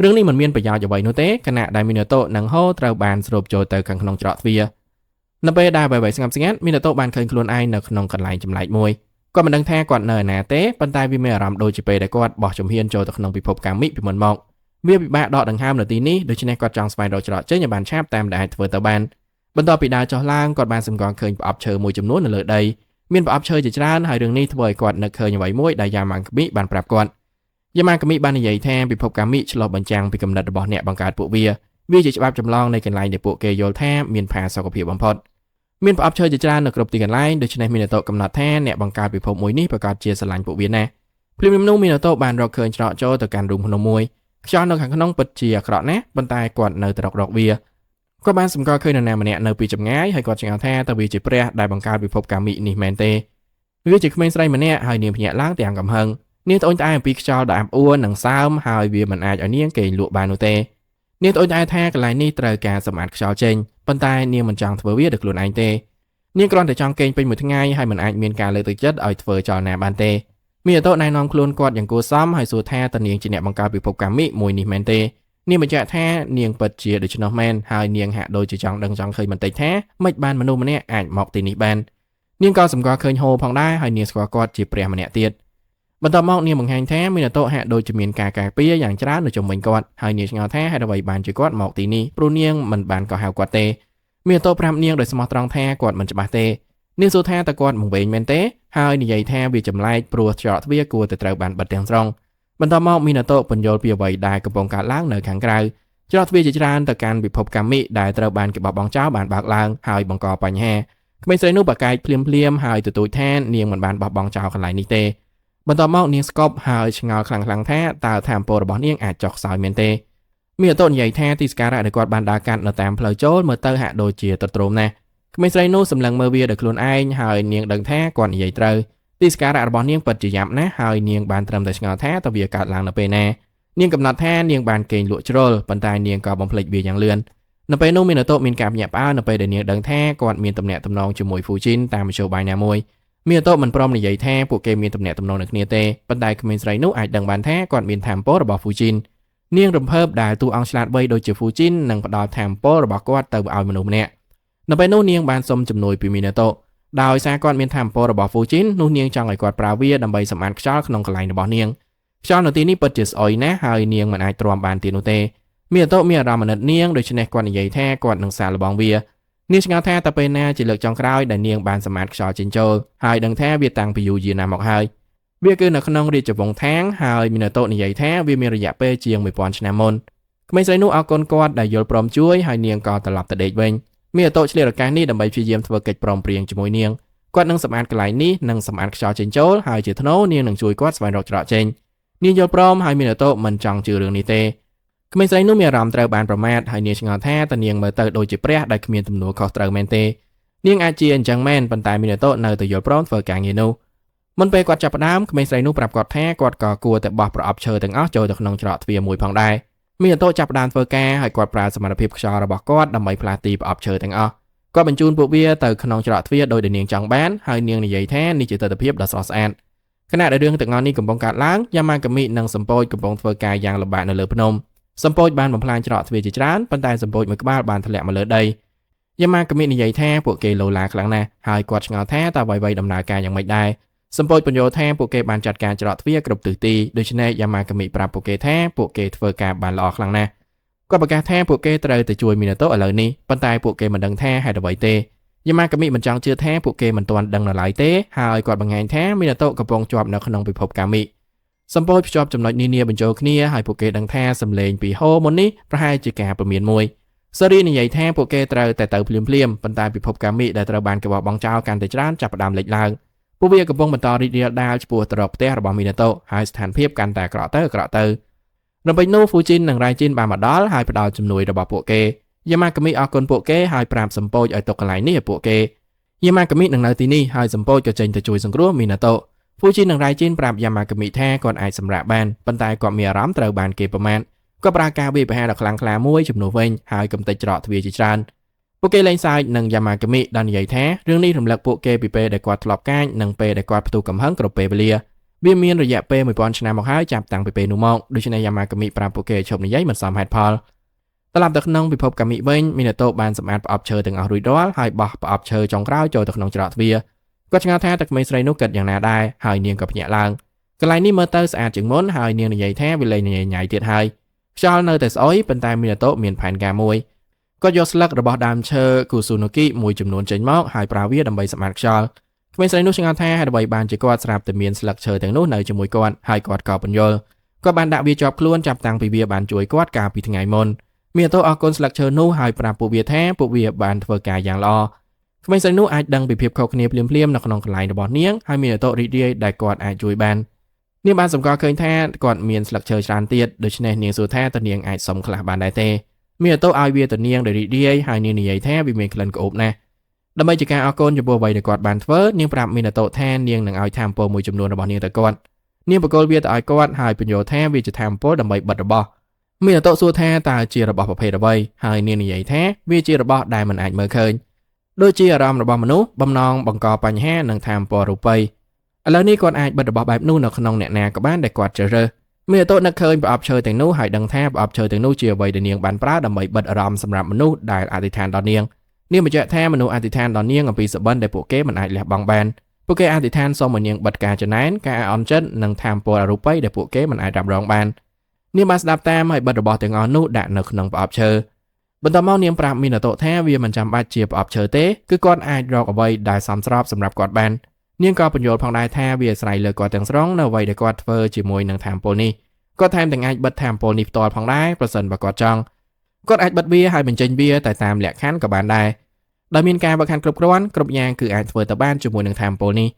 A: រឿងនេះមិនមានប្រយោជន៍អ្វីនោះទេខណៈដែលមីណាតូនិងហូត្រូវបានស្រូបចូលទៅខាងក្នុងច្រកទ្វារនៅពេលដែលអ្វីៗស្ងប់ស្ងាត់មីណាតូបានឃើញខ្លួនឯងនៅក្នុងកន្លែងចម្លែកមួយគាត់មិនដឹងថាគាត់នៅឯណាទេប៉ុន្តែវាមានអារម្មណ៍ដូចជាពេលដែលគាត់បោះជំហានចូលទៅក្នុងពិភពកាមីពីមុនមកវាពិបាកដកដង្ហើមនៅទីនេះដូច្នេះគាត់ចង់ស្វែងរកច្រកចេញឲ្យបានឆាប់តាមដែលអាចធ្វើទៅបានបន្ទាប់ពីដើរចុះឡើងគាត់បានសម្គាល់ឃើញប្រអប់ឈើមួយចំនួននៅលើដីមានប្រអប់ឈើជាច្រើនហើយរឿងនេះធ្វើឲ្យគាត់នឹកឃើញអ្វីមួយដែលយ៉ាម៉ាកាមីបានប្រាប់គាត់យ៉ាម៉ាកាមីបាននិយាយថាពិភពកាមីឆ្លុះបញ្ចាំងពីគំនិតរបស់អ្នកបង្កើតពួកវាជាច្បាប់ចម្លងនៃកន្លែងដែលពួកគេយល់ថាមានផាសុកភាពបំផុតមានប្រអប់ឈើជាច្រើននៅគ្រប់ទីកន្លែងដូច្នេះមីណាតូកំណត់ថាអ្នកបង្កើតពិភពមួយនេះប្រកាសជាស្រឡាញ់ពួកវាណាស់ភ្លាមៗនោះមីណាតូបានរកឃើញច្រកចូលទៅកាន់រូងភ្នំមួយខ្យល់នៅខាងក្នុងពិតជាអាក្រក់ណាស់ប៉ុន្តែគាត់នៅតែរកវាគាត់បានសម្គាល់ឃើញនរណាម្នាក់នៅពីចម្ងាយហើយគាត់ឆ្ងល់ថាតើវាជាព្រះដែលបង្កើតពិភពកាមីនេះមែនទេវាជាក្មេងស្រីម្នាក់ហើយនាងភ្ញាក់ឡើងទាំងកំហឹងនាងត្អូញត្អែអំពីខ្យល់ដ៏អាប់អួរនិងសើមហើយវាមិនអាចឲ្យនាងគេងលក់បាននោះទេនាងត្អូញត្អែថាកន្លែងនេះត្រូវការសម្អាតខ្យល់ចេញប៉ុន្តែនាងមិនចង់ធ្វើវាដោយខ្លួនឯងទេនាងគ្រាន់តែចង់គេងពេញមួយថ្ងៃហើយមិនអាចមានការលើកទឹកចិត្តឲ្យធ្វើចលនាបានទេមីណាតូណែនាំខ្លួនគាត់យ៉ាងគួរសមហើយសួរថាតើនាងជាអ្នកបង្កើតពិភពកាមីមួយនេះមែនទេនាងបញ្ជាក់ថានាងពិតជាដូច្នោះមែនហើយនាងហាក់ដូចជាចង់ដឹងចង់ឃើញបន្តិចថាមិនបានមនុស្សម្នាក់អាចមកទីនេះបាននាងក៏សម្គាល់ឃើញហូផងដែរហើយនាងស្គាល់គាត់ជាព្រះម្នាក់ទៀតបន្ទាប់មកនាងបង្ហាញថាមីណាតូហាក់ដូចជាមានការការពារយ៉ាងច្រើននៅជុំវិញគាត់ហើយនាងឆ្ងល់ថាហេតុអ្វីបានជាគាត់មកទីនេះព្រោះនាងមិនបានកោះហៅគាត់ទេមីណាតូប្រាប់នាងដោយស្មោះត្រង់ថាគាត់មិនច្បាស់ទេនាងសួរថាតើគាត់មកវិញមែនទេហើយនិយាយថាវាចម្លែកព្រោះច្រកទ្វារគួរតែត្រូវបានបិទទាំងស្រុងបន្ទាប់មកមីណាតូបញ្យល់ពីអ្វីដែលកំពុងកើតឡើងនៅខាងក្រៅច្រកទ្វារជាច្រើនទៅកាន់ពិភពកាមីដែលត្រូវបានគេបោះបង់ចោលបានបើកឡើងហើយបង្កបញ្ហាក្មេងស្រីនោះប្រកែកភ្លាមហើយទទូចថានាងមិនបានបោះបង់ចោលកន្លែងនេះទេបន្ទាប់មកនាងស្កប់ហើយឆ្ងល់ខ្លាំងៗថាតើថាមពលរបស់នាងអាចចុះខ្សោយមែនទេមីណាតូនិយាយថាទីសក្ការៈដែលគាត់បានដើរកាត់នៅតាមផ្លូវចូលមើលទៅហាក់ដូចជាទ្រុឌទ្រោមណាស់ក្មេងស្រីនោះសម្លឹងមើលវាដោយខ្លួនឯងហើយនាងដឹងថាគាត់និយាយត្រូវទីសក្ការៈរបស់នាងពិតជាយ៉ាប់ណាស់ហើយនាងបានត្រឹមតែឆ្ងល់ថាតើវាកើតឡើងនៅពេលណា នាងកំណត់ថានាងបានគេងលក់ជ្រុលប៉ុន្តែនាងក៏បំភ្លេចវាយ៉ាងលឿននៅពេលនោះមីណាតូមានការភ្ញាក់ផ្អើលនៅពេលដែលនាងដឹងថាគាត់មានទំនាក់ទំនងជាមួយហ្វូជីនតាមមធ្យោបាយណាមួយមីណាតូមិនព្រមនិយាយថាពួកគេមានទំនាក់ទំនងនឹងគ្នាទេប៉ុន្តែក្មេងស្រីនោះអាចដឹងបានថាគាត់មានថាមពលរបស់ហ្វូជីននាងរំភើបដែលតួអង្គឆ្លាតវៃដូចជាហ្វូជីននឹងផ្ដល់ថាមពលរបស់គាត់ទៅឲ្យមនុស្សម្នាក់នៅពេលនោះនាងបានសុំជំនួយពីមីណាតូដោយសារគាត់មានថាមពលរបស់ហ្វូជីននោះនាងចង់ឲ្យគាត់ប្រើវាដើម្បីសម្អាតខ្យល់ក្នុងកន្លែងរបស់នាងខ្យល់នៅទីនេះពិតជាស្អុយណាស់ហើយនាងមិនអាចទ្រាំបានទៀតនោះទេមីណាតូមានអារម្មណ៍អាណិតនាងដូច្នេះគាត់និយាយថាគាត់នឹងសាកល្បងវានាងឆ្ងល់ថាតើពេលណាជាលើកចុងក្រោយដែលនាងបានសម្អាតខ្យល់ចេញចូលហើយដឹងថាវាតាំងពីយូរយារណាស់មកហើយវាគឺនៅក្នុងរាជវង្សថាងហើយមីណាតូនិយាយថាវាមានរយៈពេលជាង 1000 ឆ្នាំមុនក្មេងស្រីនោះអរគុណគាត់ដែលយល់ព្រមជួយហើយនាងក៏ត្រឡប់ទៅដេកវិញមីណាតូឆ្លៀតឱកាសនេះដើម្បីព្យាយាមធ្វើកិច្ចព្រមព្រៀងជាមួយនាងគាត់នឹងសម្អាតកន្លែងនេះនិងសម្អាតខ្យល់ចេញចូលហើយជាថ្នូរនាងនឹងជួយគាត់ស្វែងរកច្រកចេញនាងយល់ព្រមហើយមីណាតូមិនចង់ជឿរឿងនេះទេក្មេងស្រីនោះមានអារម្មណ៍ត្រូវបានប្រមាថហើយនាងឆ្ងល់ថាតើនាងមើលទៅដូចជាព្រះដែលគ្មានទំនួលខុសត្រូវមែនទេនាងអាចជាអញ្ចឹងមែនប៉ុន្តែមីណាតូនៅតែយល់ព្រមធ្វើការងារនោះមុនពេលគាត់ចាប់ផ្ដើមក្មេងស្រីនោះប្រាប់គាត់ថាគាត់ក៏គួរតែបោះប្រអប់ឈើទាំងអស់ចូលទៅក្នុងច្រកទ្វារមួយផងដែរមីណាតូចាប់ផ្ដើមធ្វើការហើយគាត់ប្រើសមត្ថភាពខ្យល់របស់គាត់ដើម្បីផ្លាស់ទីប្រអប់ឈើទាំងអស់គាត់បញ្ជូនពួកវាទៅក្នុងច្រកទ្វារដោយដែលនាងចង់បានហើយនាងនិយាយថានេះជាទស្សនវិជ្ជាដ៏ស្រស់ស្អាតខណៈដែលរឿងទាំងអស់នេះកំពុងកើតឡើងយ៉ាម៉ាកាមីនិងសម្ពោចកំពុងធ្វើការយ៉ាងលំបាកនៅលើភ្នំសម្ពោចបានបំផ្លាញច្រកទ្វារជាច្រើនប៉ុន្តែសម្ពោចមួយក្បាលបានធ្លាក់មកលើដីយ៉ាម៉ាកាមីនិយាយថាពួកគេលោឡាខ្លាំងណាស់ហើយគាត់ឆ្ងល់ថាតើអ្វីៗដំណើរការយ៉ាងម៉េចដែរសម្ពោចបញ្យល់ថាពួកគេបានចាត់ការច្រកទ្វារគ្រប់ទិសទីដូច្នេះយ៉ាម៉ាកាមីប្រាប់ពួកគេថាពួកគេធ្វើការបានល្អខ្លាំងណាស់គាត់ប្រកាសថាពួកគេត្រូវទៅជួយមីណាតូឥឡូវនេះប៉ុន្តែពួកគេមិនដឹងថាហេតុអ្វីទេយ៉ាម៉ាកាមីមិនចង់ជឿថាពួកគេមិនទាន់ដឹងនៅឡើយទេហើយគាត់បង្ហាញថាមីណាតូកំពុងជាប់នៅក្នុងពិភពកាមីសម្ពោចភ្ជាប់ចំណុចនានាបញ្ចូលគ្នាហើយពួកគេដឹងថាសម្លេងពីហូមុននេះប្រហែលជាការព្រមានមួយសេរីនិយាយថាពួកគេត្រូវតែទៅភ្លាមប៉ុន្តែពិភពកាមីដែលត្រូវបានគេបោះបង់ចោលកាន់តែច្រើនចាប់ផ្ដើមលេចឡើងពួកវាកំពុងបន្តរីករាលដាលឆ្ពោះទៅរកផ្ទះរបស់មីណាតូហើយស្ថានភាពកាន់តែអាក្រក់ទៅរំពេចនោះហ្វូជីននិងរ៉ៃជីនបានមកដល់ហើយផ្ដល់ជំនួយរបស់ពួកគេយ៉ាម៉ាកាមីអរគុណពួកគេហើយប្រាប់សម្ពោចឲ្យទុកកន្លែងនេះឲ្យពួកគេយ៉ាម៉ាកាមីនឹងនៅទីនេះហើយសម្ពោចក៏ចេញទៅជួយសង្គ្រោះមីណាតូហ្វូជីននិងរ៉ៃជីនប្រាប់យ៉ាម៉ាកាមីថាគាត់អាចសម្រាកបានប៉ុន្តែគាត់មានអារម្មណ៍ត្រូវបានគេប្រមាថគាត់ប្រើការវាយប្រហារដ៏ខ្លាំងក្លាមួយជំនួសវិញហើយកំទេចច្រកទ្វារជាច្រើនពួកគេលេងសើចនឹងយ៉ាម៉ាកាមីដែលនិយាយថារឿងនេះរំលឹកពួកគេពីពេលដែលគាត់ធ្លាប់កាចនិងពេលដែលគាត់ផ្ទុះកំហឹងគ្រប់ពេលវេលាវាមានរយៈពេល 1000 ឆ្នាំមកហើយចាប់តាំងពីពេលនោះមកដូច្នេះយ៉ាម៉ាកាមីប្រាប់ពួកគេឈប់និយាយមិនសមហេតុផលត្រឡប់ទៅក្នុងពិភពកាមីវិញមីណាតូបានសម្អាតប្រអប់ឈើទាំងអស់រួចរាល់ហើយបោះប្រអប់ឈើចុងក្រោយចូលទៅក្នុងច្រកទ្វារគាត់ឆ្ងល់ថាតើក្មេងស្រីនោះគិតយ៉ាងណាដែរហើយនាងក៏ភ្ញាក់ឡើងកន្លែងនេះមើលទៅស្អាតជាងមុនហើយនាងនិយាយថាវាលែងញ៉ៃទៀតហើយខ្យល់នៅតែស្អុយប៉ុន្តែមីណាតូមានផែនការមួយគាត់យកស្លឹករបស់ដើមឈើគូស៊ូណូគីមួយចំនួនចេញមកហើយប្រើវាដើម្បីសម្អាតខ្យល់ក្មេងស្រីនោះឆ្ងល់ថាហេតុអ្វីបានជាគាត់ស្រាប់តែមានស្លឹកឈើទាំងនោះនៅជាមួយគាត់ហើយគាត់ក៏បញ្យល់គាត់បានដាក់វាជាប់ខ្លួនចាប់តាំងពីវាបានជួយគាត់កាលពីថ្ងៃមុនមីណាតូអរគុណស្លឹកឈើនោះហើយប្រាប់ពួកវាថាពួកវាបានធ្វើការយ៉ាងល្អក្មេងស្រីនោះអាចដឹងពីភាពខុសគ្នាភ្លាមនៅក្នុងកន្លែងរបស់នាងហើយមីណាតូរីករាយដែលគាត់អាចជួយបាននាងបានសម្គាល់ឃើញថាគាត់មានស្លឹកឈើច្រើនទៀតដូច្នេះនាងសួរថាតើនាងអាចសុំខ្លះបានដែរទេមីណាតូឲ្យវាទៅនាងដែលរីករាយហើយនាងនិយាយថាវាមានក្លិនក្អូបណាស់ដើម្បីជាការអរគុណចំពោះអ្វីដែលគាត់បានធ្វើនាងប្រាប់មីណាតូថានាងនឹងឲ្យថាមពលមួយចំនួនរបស់នាងទៅគាត់នាងបកគលវាទៅឲ្យគាត់ហើយបញ្យល់ថាវាជាថាមពលដើម្បីបិទរបស់មីណាតូសួរថាតើជារបស់ប្រភេទអ្វីហើយនាងនិយាយថាវាជារបស់ដែលមិនអាចមើលឃើញដូចជាអារម្មណ៍របស់មនុស្សបំណងបង្កបញ្ហានិងថាមពលរូបិយឥឡូវនេះគាត់អាចបិទរបស់បែបនោះនៅក្នុងអ្នកណាក៏បានដែលគាត់ជ្រើសរើសមីណាតូនឹកឃើញប្រអប់ឈើទាំងនោះហើយដឹងថាប្រអប់ឈើទាំងនោះជាអ្វីដែលនាងបានប្រើដើម្បីបិទអារម្មណ៍សម្រាប់មនុស្សដែលអធិដ្ឋានដល់នាងបញ្ជាក់ថាមនុស្សអធិដ្ឋានដល់នាងអំពីសុបិនដែលពួកគេមិនអាចលះបង់បានពួកគេអធិដ្ឋានសូមឲ្យនាងបិទការចំណែនការអន់ចិត្តនិងថាមពលអរូបីដែលពួកគេមិនអាចរ៉ាប់រងបាននាងបានស្ដាប់តាមហើយបិទរបស់ទាំងអស់នោះដាក់នៅក្នុងប្រអប់ឈើបន្ទាប់មកនាងប្រាប់មីណាតូថាវាមិនចាំបាច់ជាប្រអប់ឈើទេគឺគាត់អាចរកអ្វីដែលសមស្របសម្រាប់គាត់បាននាងក៏បញ្យល់ផងដែរថាវាអាស្រ័យលើគាត់ទាំងស្រុងនៅអ្វីដែលគាត់ធ្វើជាមួយនឹងថាមពលនេះគាត់ថែមទាំងអាចបិទថាមពលនេះផ្ទាល់ផងដែរប្រសិនបើគាត់ចង់គាត់អាចបិទវាហើយបញ្ចេញវាតែតាមលក្ខខណ្ឌក៏បានដែរដោយមានការបើកខណ្ឌគ្រប់គ្រាន់គ្រប់យ៉ាងគឺអាចធ្វើទៅបានជាមួយនឹងថាមពលនេះ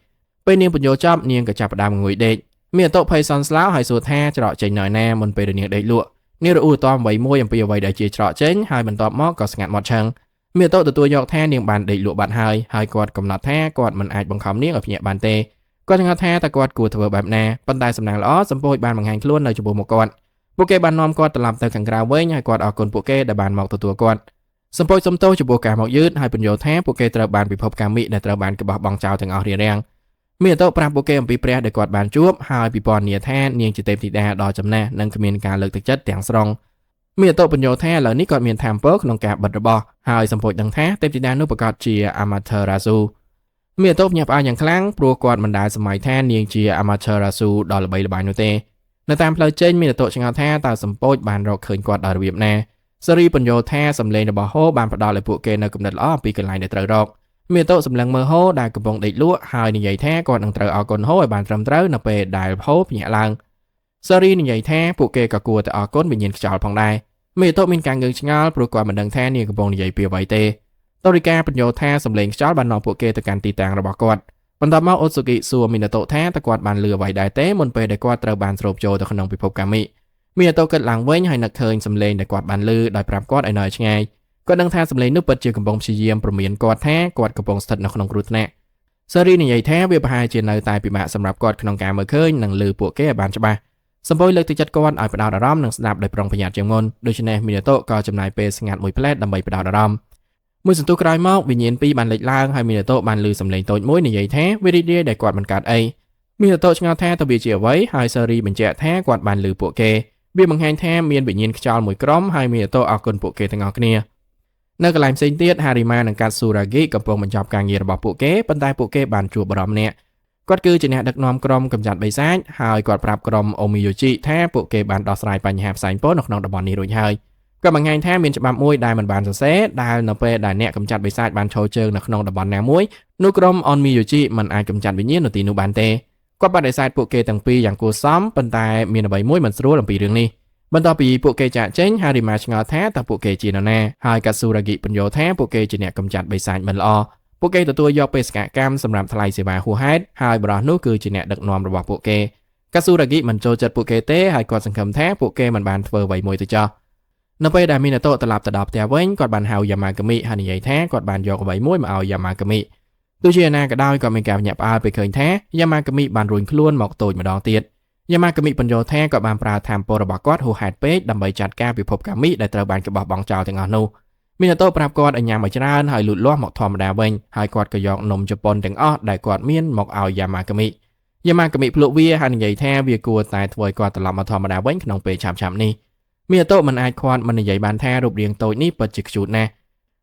A: ពេលនាងបញ្យល់ចប់នាងក៏ចាប់ផ្ដើមងុយដេកមានអតុភ័យសន្ស្លាវហើយសួរថាច្រកចេញនៅណាមុនពេលនាងដេកលក់នាងរអ៊ូរទាំអ្វីមួយអំពីអ្វីដែលជាច្រកចេញហើយបន្ទាប់មកក៏ស្ងាត់មាត់ឆឹងមានអតុទទួលយកថានាងបានដេកលក់បាត់ហើយគាត់កំណត់ថាគាត់មិនអាចបង្ខំនាងឲ្យភ្ញាក់បានទេគាត់ឆ្ងល់ថាតើគាត់គួរធ្វើបែបណាប៉ុន្តែសំណាងល្អសម្ពោចបានបង្ហាញខ្លួននៅចំពោះមុខគាត់ ពួកគេបាននាំគាត់ត្រឡប់ទៅខាងក្រៅវិញហើយគាត់អរគុណពួកគេដែលបានមកទទួលគាត់សម្ពោចសំទោសចំពោះការមកយឺតហើយបញ្យល់ថាពួកគេត្រូវបានពិភពកាមីដែលត្រូវបានក្បោះបង់ចោលទាំងអស់រារាំងមីណាតូប្រាប់ពួកគេអំពីព្រះដែលគាត់បានជួបហើយពិពណ៌នាថានាងជាទេពធីតាដ៏ចំណាស់និងគ្មានការលើកទឹកចិត្តទាំងស្រុងមីណាតូបញ្យល់ថាឥឡូវនេះគាត់មានថាមពលក្នុងការបិទរបស់ហើយសម្ពោចដឹងថាទេពធីតានោះប្រកាសជាអាម៉ាធឺរ៉ាស៊ូមីណាតូភ្ញាក់ផ្អើលយ៉ាងខ្លាំងព្រោះគាត់មិនដែលសម័យថានាងជាអាម៉ាធឺរ៉ាស៊ូដ៏ល្បីល្បាញនោះទេនៅតាមផ្លូវចេញមីណាតូឆ្ងល់ថាតើសម្ពោចបានរកឃើញគាត់ដោយរបៀបណាសេរីបញ្យល់ថាសម្លេងរបស់ហូបានផ្ដល់ឲ្យពួកគេនៅគំនិតល្អអំពីកន្លែងដែលត្រូវរកមីណាតូសម្លឹងមើលហូដែលកំពុងដេកលក់ហើយនិយាយថាគាត់នឹងត្រូវអរគុណហូឲ្យបានត្រឹមត្រូវនៅពេលដែលហូភ្ញាក់ឡើងសេរីនិយាយថាពួកគេក៏គួរតែអរគុណវិញ្ញាណខ្យល់ផងដែរមីណាតូមានការងឿងឆ្ងល់ព្រោះគាត់មិនដឹងថានាងកំពុងនិយាយពីអ្វីទេតូរីកាបញ្យល់ថាសម្លេងខ្យល់បាននាំពួកគេទៅកាន់ទីតាំងរបស់គាត់បន្ទាប់មកអូស៊ូគីសួរមីណាតូថាតើគាត់បានលឺអ្វីដែរទេមុនពេលដែលគាត់ត្រូវបានស្រូបចូលទៅក្នុងពិភពកាមីមីណាតូគិតឡើងវិញហើយនឹកឃើញសម្លេងដែលគាត់បានលឺដោយប្រាប់គាត់ឲ្យនៅឆ្ងាយគាត់ដឹងថាសម្លេងនោះពិតជាកំពុងព្យាយាមព្រមានគាត់ថាគាត់កំពុងស្ថិតនៅក្នុងគ្រោះថ្នាក់សេរីនិយាយថាវាប្រហែលជានៅតែពិបាកសម្រាប់គាត់ក្នុងការមើលឃើញនិងលឺពួកគេឲ្យបានច្បាស់សម្ពោចលើកទឹកចិត្តគាត់ឲ្យផ្ដោតអារម្មណ៍និងស្ដាប់ដោយប្រុងប្រយ័ត្នជាងមុនដូច្នេះមីណាតូក៏ចំណាយពេលស្ងាត់មួយផ្លែតដើម្បីផ្ដោតអារម្មណ៍មួយសន្ទុះក្រោយមកវិញ្ញាណពីរបានលេចឡើងហើយមីណាតូបានលឺសម្លេងតូចមួយនិយាយថាវារីករាយដែលគាត់មិនកាត់អីមីណាតូឆ្ងល់ថាតើវាជាអ្វីហើយសេរីបញ្ជាក់ថាគាត់បានលឺពួកគេវាបង្ហាញថាមានវិញ្ញាណខ្យល់មួយក្រុមហើយមីណាតូអរគុណពួកគេទាំងអស់គ្នានៅកន្លែងផ្សេងទៀតហារីម៉ានិងកាត់ស៊ូរ៉ាហ្គីកំពុងបញ្ចប់ការងាររបស់ពួកគេប៉ុន្តែពួកគេបានជួបបារម្ភម្នាក់គាត់គឺជាអ្នកដឹកនាំក្រុមកម្ចាត់បិសាចហើយគាត់ប្រាប់ក្រុមអូមីយូជីថាពួកគេបានដោះស្រាយបញ្ហាផ្សែងពុលនៅក្នុងតំបន់នេះរួចហើយគាត់បង្ហាញថាមានច្បាប់មួយដែលមិនបានសរសេរដែលនៅពេលដែលអ្នកកម្ចាត់បិសាចបានឈរជើងនៅក្នុងតំបន់ណាមួយនោះក្រុមអូមីយូជីមិនអាចកម្ចាត់វិញ្ញាណនៅទីនោះបានទេគាត់បដិសេធពួកគេទាំងពីរយ៉ាងគួរសមប៉ុន្តែមានអ្វីមួយមិនស្រួលអំពីរឿងនេះបន្ទាប់ពីពួកគេចាកចេញហារីម៉ាឆ្ងល់ថាតើពួកគេជានរណាហើយកាស៊ូរ៉ាហ្គីបញ្យល់ថាពួកគេជាអ្នកកម្ចាត់បិសាចមិនល្អពួកគេទទួលយកបេសកកម្មសម្រាប់ថ្លៃសេវាហួសហេតុហើយបរិះនោះគឺជាអ្នកដឹកនាំរបស់ពួកគេកាស៊ូរ៉ាហ្គីមិនចូលចិត្តពួកគេទេហើយគាត់សង្ឃឹមថាពួកគេមិនបានធ្វើអ្វីមួយទៅចោះនៅពេលដែលមីណាតូត្រឡប់ទៅដល់ផ្ទះវិញគាត់បានហៅយ៉ាម៉ាកាមីហើយនិយាយថាគាត់បានយកអ្វីមួយមកឲ្យយ៉ាម៉ាកាមីទោះជាណាក៏ដោយគាត់មានការភ្ញាក់ផ្អើលពេលឃើញថាយ៉ាម៉ាកាមីបានរួញខ្លួនមកតូចម្ដងទៀតយ៉ាម៉ាកាមីបញ្យល់ថាគាត់បានប្រើថាមពលរបស់គាត់ហួសហេតុពេកដើម្បីចាត់ការពិភពកាមីដែលត្រូវបានក្បោះបង់ចោលទាំងអស់នោះមីណាតូប្រាប់គាត់ឲ្យញ៉ាំឲ្យច្រើនហើយលូតលាស់មកធម្មតាវិញហើយគាត់ក៏យកនំជប៉ុនទាំងអស់ដែលគាត់មានមកឲ្យយ៉ាម៉ាកាមីភ្លក់វាហើយនិយាយថាវាគួរតែធ្វើឲ្យគាត់ត្រឡប់មកធម្មតាវិញក្នុងពេលឆាប់ៗនេះមីណាតូមិនអាចខ្វាត់មិននិយាយបានថារូបរាងតូចនេះពិតជាខ្ជូតណាស់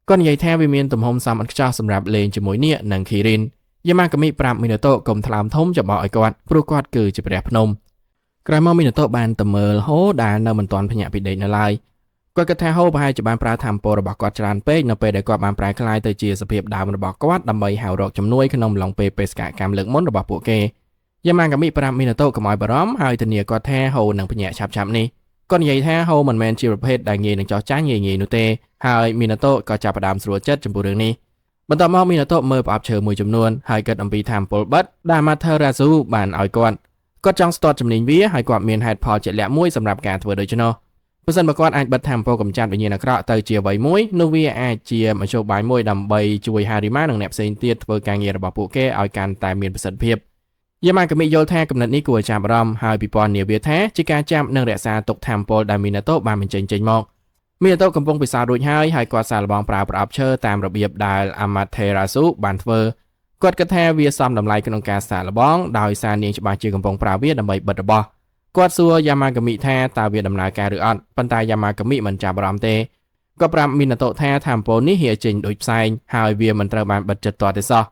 A: គាត់និយាយថាវាមានទំហំសមឥតខ្ចោះសម្រាប់លេងជាមួយនាគនិងគីរិនយ៉ាម៉ាកាមីប្រាប់មីណាតូកុំថ្លើមធំច្បោកឲ្យគាត់ព្រោះគាត់គឺជាព្រះភ្នំក្រោយមកមីណាតូបានទៅមើលហូដែលនៅមិនទាន់ភ្ញាក់ពីដេកនៅឡើយគាត់គិតថាហូប្រហែលជាបានប្រើថាមពលរបស់គាត់ច្រើនពេកនៅពេលដែលគាត់បានប្រែក្លាយទៅជាសភាពដើមរបស់គាត់ដើម្បីហៅរកជំនួយក្នុងអំឡុងពេលបេសកកម្មលើកមុនរបស់ពួកគេយ៉ាម៉ាកាមីប្រាប់មីណាតូកុំឲ្យបារម្ភហើយធានាគាត់ថាហូនឹងភ្ញាក់ឆាប់ៗនេះគាត់និយាយថាហូមិនមែនជាប្រភេទដែលងាយនឹងចោះចាញ់ងាយៗនោះទេហើយមីណាតូក៏ចាប់ផ្ដើមស្រួលចិត្តចំពោះរឿងនេះបន្ទាប់មកមីណាតូមើលប្រអប់ឈើមួយចំនួនហើយគិតអំពីថាមពលបិទដែលអាម៉ាធឺរ៉ាស៊ូបានឲ្យគាត់ចង់ស្ទាត់ជំនាញវាហើយគាត់មានហេតុផលជាក់លាក់មួយសម្រាប់ការធ្វើដូច្នោះបើសិនបើគាត់អាចបិទថាមពលកម្ចាត់វិញ្ញាណអាក្រក់ទៅជាអ្វីមួយនោះវាអាចជាមធ្យោបាយមួយដើម្បីជួយហារីម៉ានិងអ្នកផ្សេងទៀតធ្វើការងាររបស់ពួកគេឲ្យកាន់តែមានប្រសិទ្ធភាពយ៉ាម៉ាកាមីយល់ថាគំនិតនេះគួរឲ្យចាប់អារម្មណ៍ហើយពិពណ៌នាវាថាជាការចាប់និងរក្សាទុកថាមពលដែលមីណាតូបានបញ្ចេញចេញមកមីណាតូកំពុងពិសោធន៍រួចហើយគាត់សាកល្បងប្រើប្រអប់ឈើតាមរបៀបដែលអាម៉ាធឺរ៉ាស៊ូបានធ្វើគាត់គិតថាវាសមតម្លៃក្នុងការសាកល្បងដោយសារនាងច្បាស់ជាកំពុងប្រើវាដើម្បីបិទរបស់គាត់សួរយ៉ាម៉ាកាមីថាតើវាដំណើរការឬអត់ប៉ុន្តែយ៉ាម៉ាកាមីមិនចាប់អារម្មណ៍ទេគាត់ប្រាប់មីណាតូថាថាមពលនេះហៀចេញដូចផ្សែងហើយវាមិនត្រូវបានបិទជិតទាល់ទេសោះ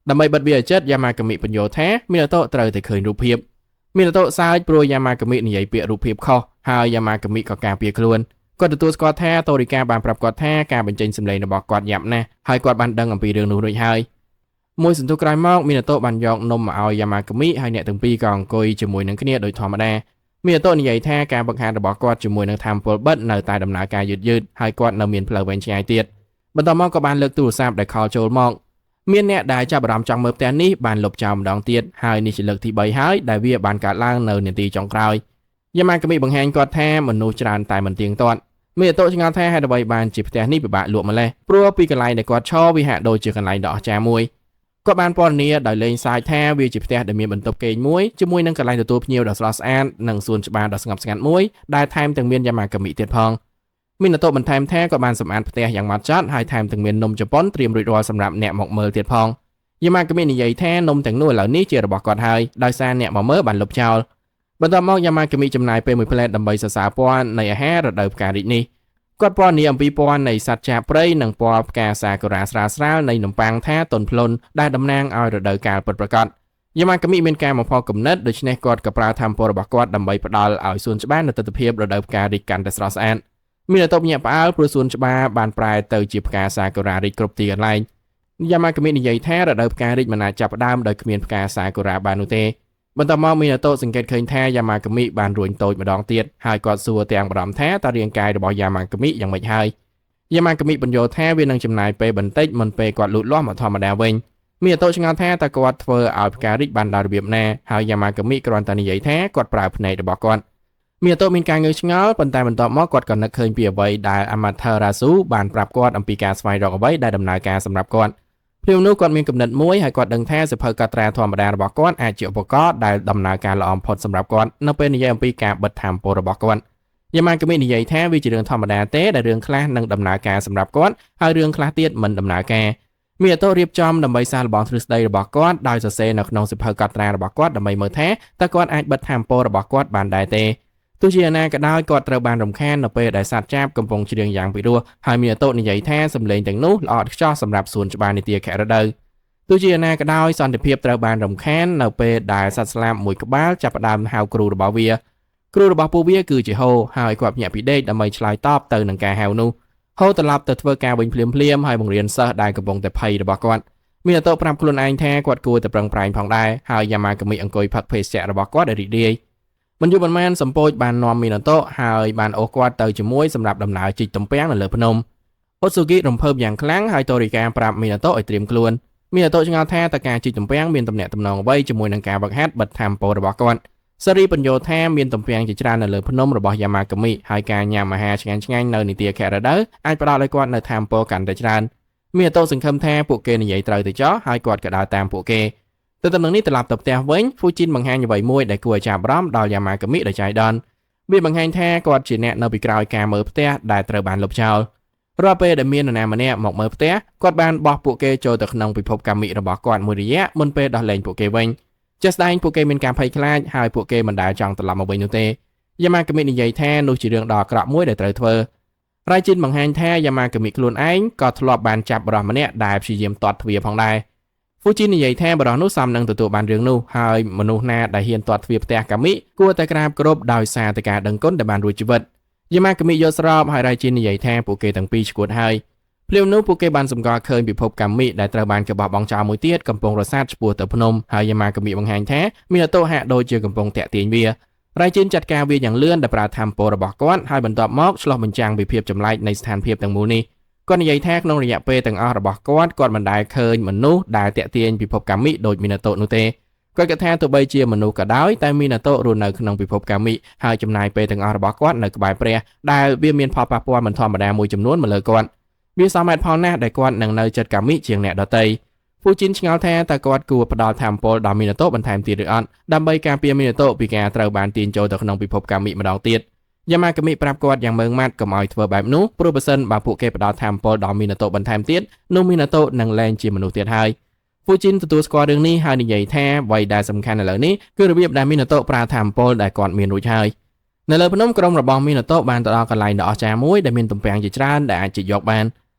A: ដើម្បីបិទវាឲ្យជិតយ៉ាម៉ាកាមីបញ្យល់ថាមីណាតូត្រូវតែឃើញរូបភាពមីណាតូសើចព្រោះយ៉ាម៉ាកាមីនិយាយពាក្យរូបភាពខុសហើយយ៉ាម៉ាកាមីក៏ការពារខ្លួនគាត់ទទួលស្គាល់ថាតូរីកាបានប្រាប់គាត់ថាការបញ្ចេញសម្លេងរបស់គាត់យ៉ាប់ណាស់ហើយគាត់បានដឹងអំពីរឿងនោះរួចហើយមួយសន្ទុះក្រោយមកមីណាតូបានយកនំមកឲ្យយ៉ាម៉ាកាមីហើយអ្នកទាំងពីរក៏អង្គុយជាមួយនឹងគ្នាដូចធម្មតាមីណាតូនិយាយថាការបង្ហាញរបស់គាត់ជាមួយនឹងថាមពលបិទនៅតែដំណើរការយឺតៗហើយគាត់នៅមានផ្លូវវែងឆ្ងាយទៀតបន្ទាប់មកក៏បានលើកទូរស័ព្ទដែលខលចូលមកមានអ្នកដែលចាប់អារម្មណ៍ចង់មើលផ្ទះនេះបានលុបចោលម្ដងទៀតហើយនេះជាលើកទី3ហើយដែលវាបានកើតឡើងនៅនាទីចុងក្រោយយ៉ាម៉ាកាមីបង្ហាញគាត់ថាមនុស្សច្រើនតែមិនទៀងទាត់មីណាតូឆ្ងល់ថាហេតុអ្វីបានជាផ្ទះនេះពិបាកលក់ម្លេះព្រោះពីកន្លែងដែលគាត់ឈរវាហាក់ដូចជាកន្លែងដ៏អស្ចារ្យមួយ គាត់បានព័ត៌មានដោយលេងសាយថាវាជាផ្ទះដែលមានបន្ទប់គេងមួយជាមួយនឹងកន្លែងទទួលភ្ញៀវដ៏ស្រស់ស្អាតនិងសួនច្បារដ៏ស្ងប់ស្ងាត់មួយដែលថែមទាំងមានយ៉ាម៉ាកាមីទៀតផងមីណាតូបន្ថែមថាគាត់បានសម្អាតផ្ទះយ៉ាងម៉ត់ចត់ហើយថែមទាំងមាននំជប៉ុនត្រៀមរួចរាល់សម្រាប់អ្នកមកមើលទៀតផងយ៉ាម៉ាកាមីនិយាយថានំទាំងនោះឥឡូវនេះជារបស់គាត់ហើយដោយសារអ្នកមកមើលបានលុបចោលបន្ទាប់មកយ៉ាម៉ាកាមីចំណាយពេលមួយផ្លែតដើម្បីសរសើរពណ៌នៃអាហាររដូវផ្ការីកនេះគាត់ពណ៌នាអំពីពណ៌នៃសត្វចាបព្រៃនិងពណ៌ផ្កាសាគុរ៉ាស្រាលៗនៃនំប៉័ងថាតុនភ្លុនដែលតំណាងឲ្យរដូវកាលពិតប្រាកដយ៉ាម៉ាកាមីមានការមកផលគំនិតដូច្នេះគាត់ក៏ប្រើធម៌ពលរបស់គាត់ដើម្បីផ្ដល់ឲ្យសួនច្បារនៅទស្សនភាពរដូវផ្ការីកកាន់តែស្រស់ស្អាតមានអាតបញាក់ផ្អើលព្រោះសួនច្បារបានប្រែទៅជាផ្កាសាគុរ៉ារីកគ្រប់ទីកន្លែងយ៉ាម៉ាកាមីនិយាយថារដូវផ្ការីកមិនអាចចាប់ផ្ដើមដោយគ្មានផ្កាសាគុរ៉ាបាននោះទេបន្ទាប់មកមីណាតូសង្កេតឃើញថាយ៉ាម៉ាកាមីបានរួញតូចម្ដងទៀតហើយគាត់សួរទាំងបារម្ភថាតើរាងកាយរបស់យ៉ាម៉ាកាមីយ៉ាងម៉េចហើយយ៉ាម៉ាកាមីបញ្យល់ថាវានឹងចំណាយពេលបន្តិចមុនពេលគាត់លូតលាស់មកធម្មតាវិញមីណាតូឆ្ងល់ថាតើគាត់ធ្វើឲ្យផ្ការីកបានដោយរបៀបណាហើយយ៉ាម៉ាកាមីគ្រាន់តែនិយាយថាគាត់ប្រើភ្នែករបស់គាត់មីណាតូមានការងឿងឆ្ងល់ប៉ុន្តែបន្ទាប់មកគាត់ក៏នឹកឃើញពីអ្វីដែលអាម៉ាថារ៉ាស៊ូបានប្រាប់គាត់អំពីការស្វែងរកអ្វីដែលដំណើរការសម្រាប់គាត់ព្រមនោះគាត់មានគំនិតមួយហើយគាត់ដឹងថាសភៅកត់ត្រាធម្មតារបស់គាត់អាចជាឧបករណ៍ដែលដំណើរការល្អបំផុតសម្រាប់គាត់នៅពេលនិយាយអំពីការបិទធម៌ពលរបស់គាត់យ៉ាម៉ាកាមីនិយាយថាវាជារឿងធម្មតាទេដែលរឿងខ្លះនឹងដំណើរការសម្រាប់គាត់ហើយរឿងខ្លះទៀតមិនដំណើរការមីណាតូរៀបចំដើម្បីសាកល្បងទ្រឹស្ដីរបស់គាត់ដោយសរសេរនៅក្នុងសភៅកត់ត្រារបស់គាត់ដើម្បីមើលថាតើគាត់អាចបិទធម៌ពលរបស់គាត់បានដែរទេទោះជាណាក៏ដោយគាត់ត្រូវបានរំខាននៅពេលដែលសត្វចាបកំពុងច្រៀងយ៉ាងពិរោះហើយមីណាតូនិយាយថាសំឡេងទាំងនោះល្អឥតខ្ចោះសម្រាប់សួនច្បារនីតិខរដូវទោះជាណាក៏ដោយសន្តិភាពត្រូវបានរំខាននៅពេលដែលសត្វស្លាបមួយក្បាលចាប់ផ្ដើមហៅគ្រូរបស់វាគ្រូរបស់ពួកវាគឺជាហូហើយគាត់ញាក់ពីដេកដើម្បីឆ្លើយតបទៅនឹងការហៅនោះហូត្រឡប់ទៅធ្វើការវិញភ្លាមហើយបង្រៀនសិស្សដែលកំពុងតែភ័យរបស់គាត់មីណាតូប្រាប់ខ្លួនឯងថាគាត់គួរតែប្រឹងប្រែងផងដែរហើយយ៉ាម៉ាកាមីអង្គុយផឹកភេសជ្ជៈរបស់គាត់ឲ្យរីករាយមិនយូរប៉ុន្មានសម្ពោចបាននាំមីណាតូហើយបានអូសគាត់ទៅជាមួយសម្រាប់ដំណើរជីកទំពាំងនៅលើភ្នំអូស៊ូគីរំភើបយ៉ាងខ្លាំងហើយតូរីកាប្រាប់មីណាតូឲ្យត្រៀមខ្លួនមីណាតូឆ្ងល់ថាតើការជីកទំពាំងមានទំនាក់ទំនងអ្វីជាមួយនឹងការវឹកហាត់បិទធម៌ពលរបស់គាត់សេរីបញ្យល់ថាមានទំពាំងជាច្រើននៅលើភ្នំរបស់យ៉ាម៉ាកាមីហើយការញ៉ាំអាហារឆ្ងាញ់ៗនៅនីតិខរដូវអាចផ្ដល់ឲ្យគាត់នៅធម៌ពលកាន់តែច្រើនមីណាតូសង្ឃឹមថាពួកគេនិយាយត្រូវទៅចោះហើយគាត់ក៏ដើរតាមពួកគេទៅតាមនឹងនេះត្រឡប់ទៅផ្ទះវិញហ្វូជីនបង្ហាញអ្វីមួយដែលគួរឲ្យចាប់អារម្មណ៍ដល់យ៉ាម៉ាកាមីដោយចៃដន្យវាបង្ហាញថាគាត់ជាអ្នកនៅពីក្រោយការមើលផ្ទះដែលត្រូវបានលុបចោលរាល់ពេលដែលមាននរណាម្នាក់មកមើលផ្ទះគាត់បានបោះពួកគេចូលទៅក្នុងពិភពកាមីរបស់គាត់មួយរយៈមុនពេលដោះលែងពួកគេវិញជាក់ស្ដែងពួកគេមានការភ័យខ្លាចហើយពួកគេមិនដែលចង់ត្រឡប់មកវិញនោះទេយ៉ាម៉ាកាមីនិយាយថានោះជារឿងដ៏អាក្រក់មួយដែលត្រូវធ្វើរ៉ៃជីនបង្ហាញថាយ៉ាម៉ាកាមីខ្លួនឯងក៏ធ្លាប់បានចាប់បរិសម្នាក់ដែលព្យាយាមទាត់ទ្វារផងដែរហ្វូជីននិយាយថាបរិសនោះសមនឹងទទួលបានរឿងនោះហើយមនុស្សណាដែលហ៊ានទាត់ទ្វារផ្ទះកាមីគួរតែក្រាបគោរពដោយសារតែការដឹងគុណដែលបានរួចជីវិតយ៉ាម៉ាកាមីយល់ស្របហើយរ៉ៃជីននិយាយថាពួកគេទាំងពីរឈួតហើយភ្លាមនោះពួកគេបានសម្គាល់ឃើញពិភពកាមីដែលត្រូវបានកបោះបង់ចោលមួយទៀតកំពុងរសាត់ឆ្ពោះទៅភ្នំហើយយ៉ាម៉ាកាមីបង្ហាញថាមីណាតូហាក់ដូចជាកំពុងតាក់ទាញវារ៉ៃជីនចាត់ការវាយ៉ាងលឿនដែលប្រើធម៌ពលរបស់គាត់ហើយបន្ទាប់មកឆ្លោះបញ្ចាំងពីភាពចម្លែកនៃស្ថានភាពទាំងមូលនេះគាត់និយាយថាក្នុងរយៈពេលទាំងអស់របស់គាត់មិនដែលឃើញមនុស្សដែលតាក់ទាញពិភពកាមីដូចមីណាតូនោះទេគាត់គិតថាទោះបីជាមនុស្សក៏ដោយតែមីណាតូរស់នៅក្នុងពិភពកាមីហើយចំណាយពេលទាំងអស់របស់គាត់នៅក្បែរព្រះដែលវាមានផលប៉ះពាល់មិនធម្មតាមួយចំនួនមកលើគាត់វាសមហេតុផលណាស់ដែលគាត់នឹងនៅចិត្តកាមីជាងអ្នកដទៃហ្វូជីនឆ្ងល់ថាតើគាត់គួរផ្ដល់ធម៌ពលដល់មីណាតូបន្ថែមទៀតឬអត់ដើម្បីការពារមីណាតូពីការត្រូវបានទាញចូលទៅក្នុងពិភពកាមីម្ដងទៀតយ៉ាម៉ាកាមីប្រាប់គាត់យ៉ាងម៉ឺងម៉ាត់កុំឲ្យធ្វើបែបនោះព្រោះបើសិនបើពួកគេផ្ដល់ធម៌ពលដល់មីណាតូបន្ថែមទៀតនោះមីណាតូនឹងលែងជាមនុស្សទៀតហើយហ្វូជីនទទួលស្គាល់រឿងនេះហើយនិយាយថាអ្វីដែលសំខាន់ឥឡូវនេះគឺរបៀបដែលមីណាតូប្រើធម៌ពលដែលគាត់មានរួចហើយនៅលើភ្នំក្រុមរបស់មីណាតូបានទៅដល់កន្លែងដ៏អស្ចារ្យមួយដែលមានទំពាំងជាច្រើនដែលអាចជីកយកបាន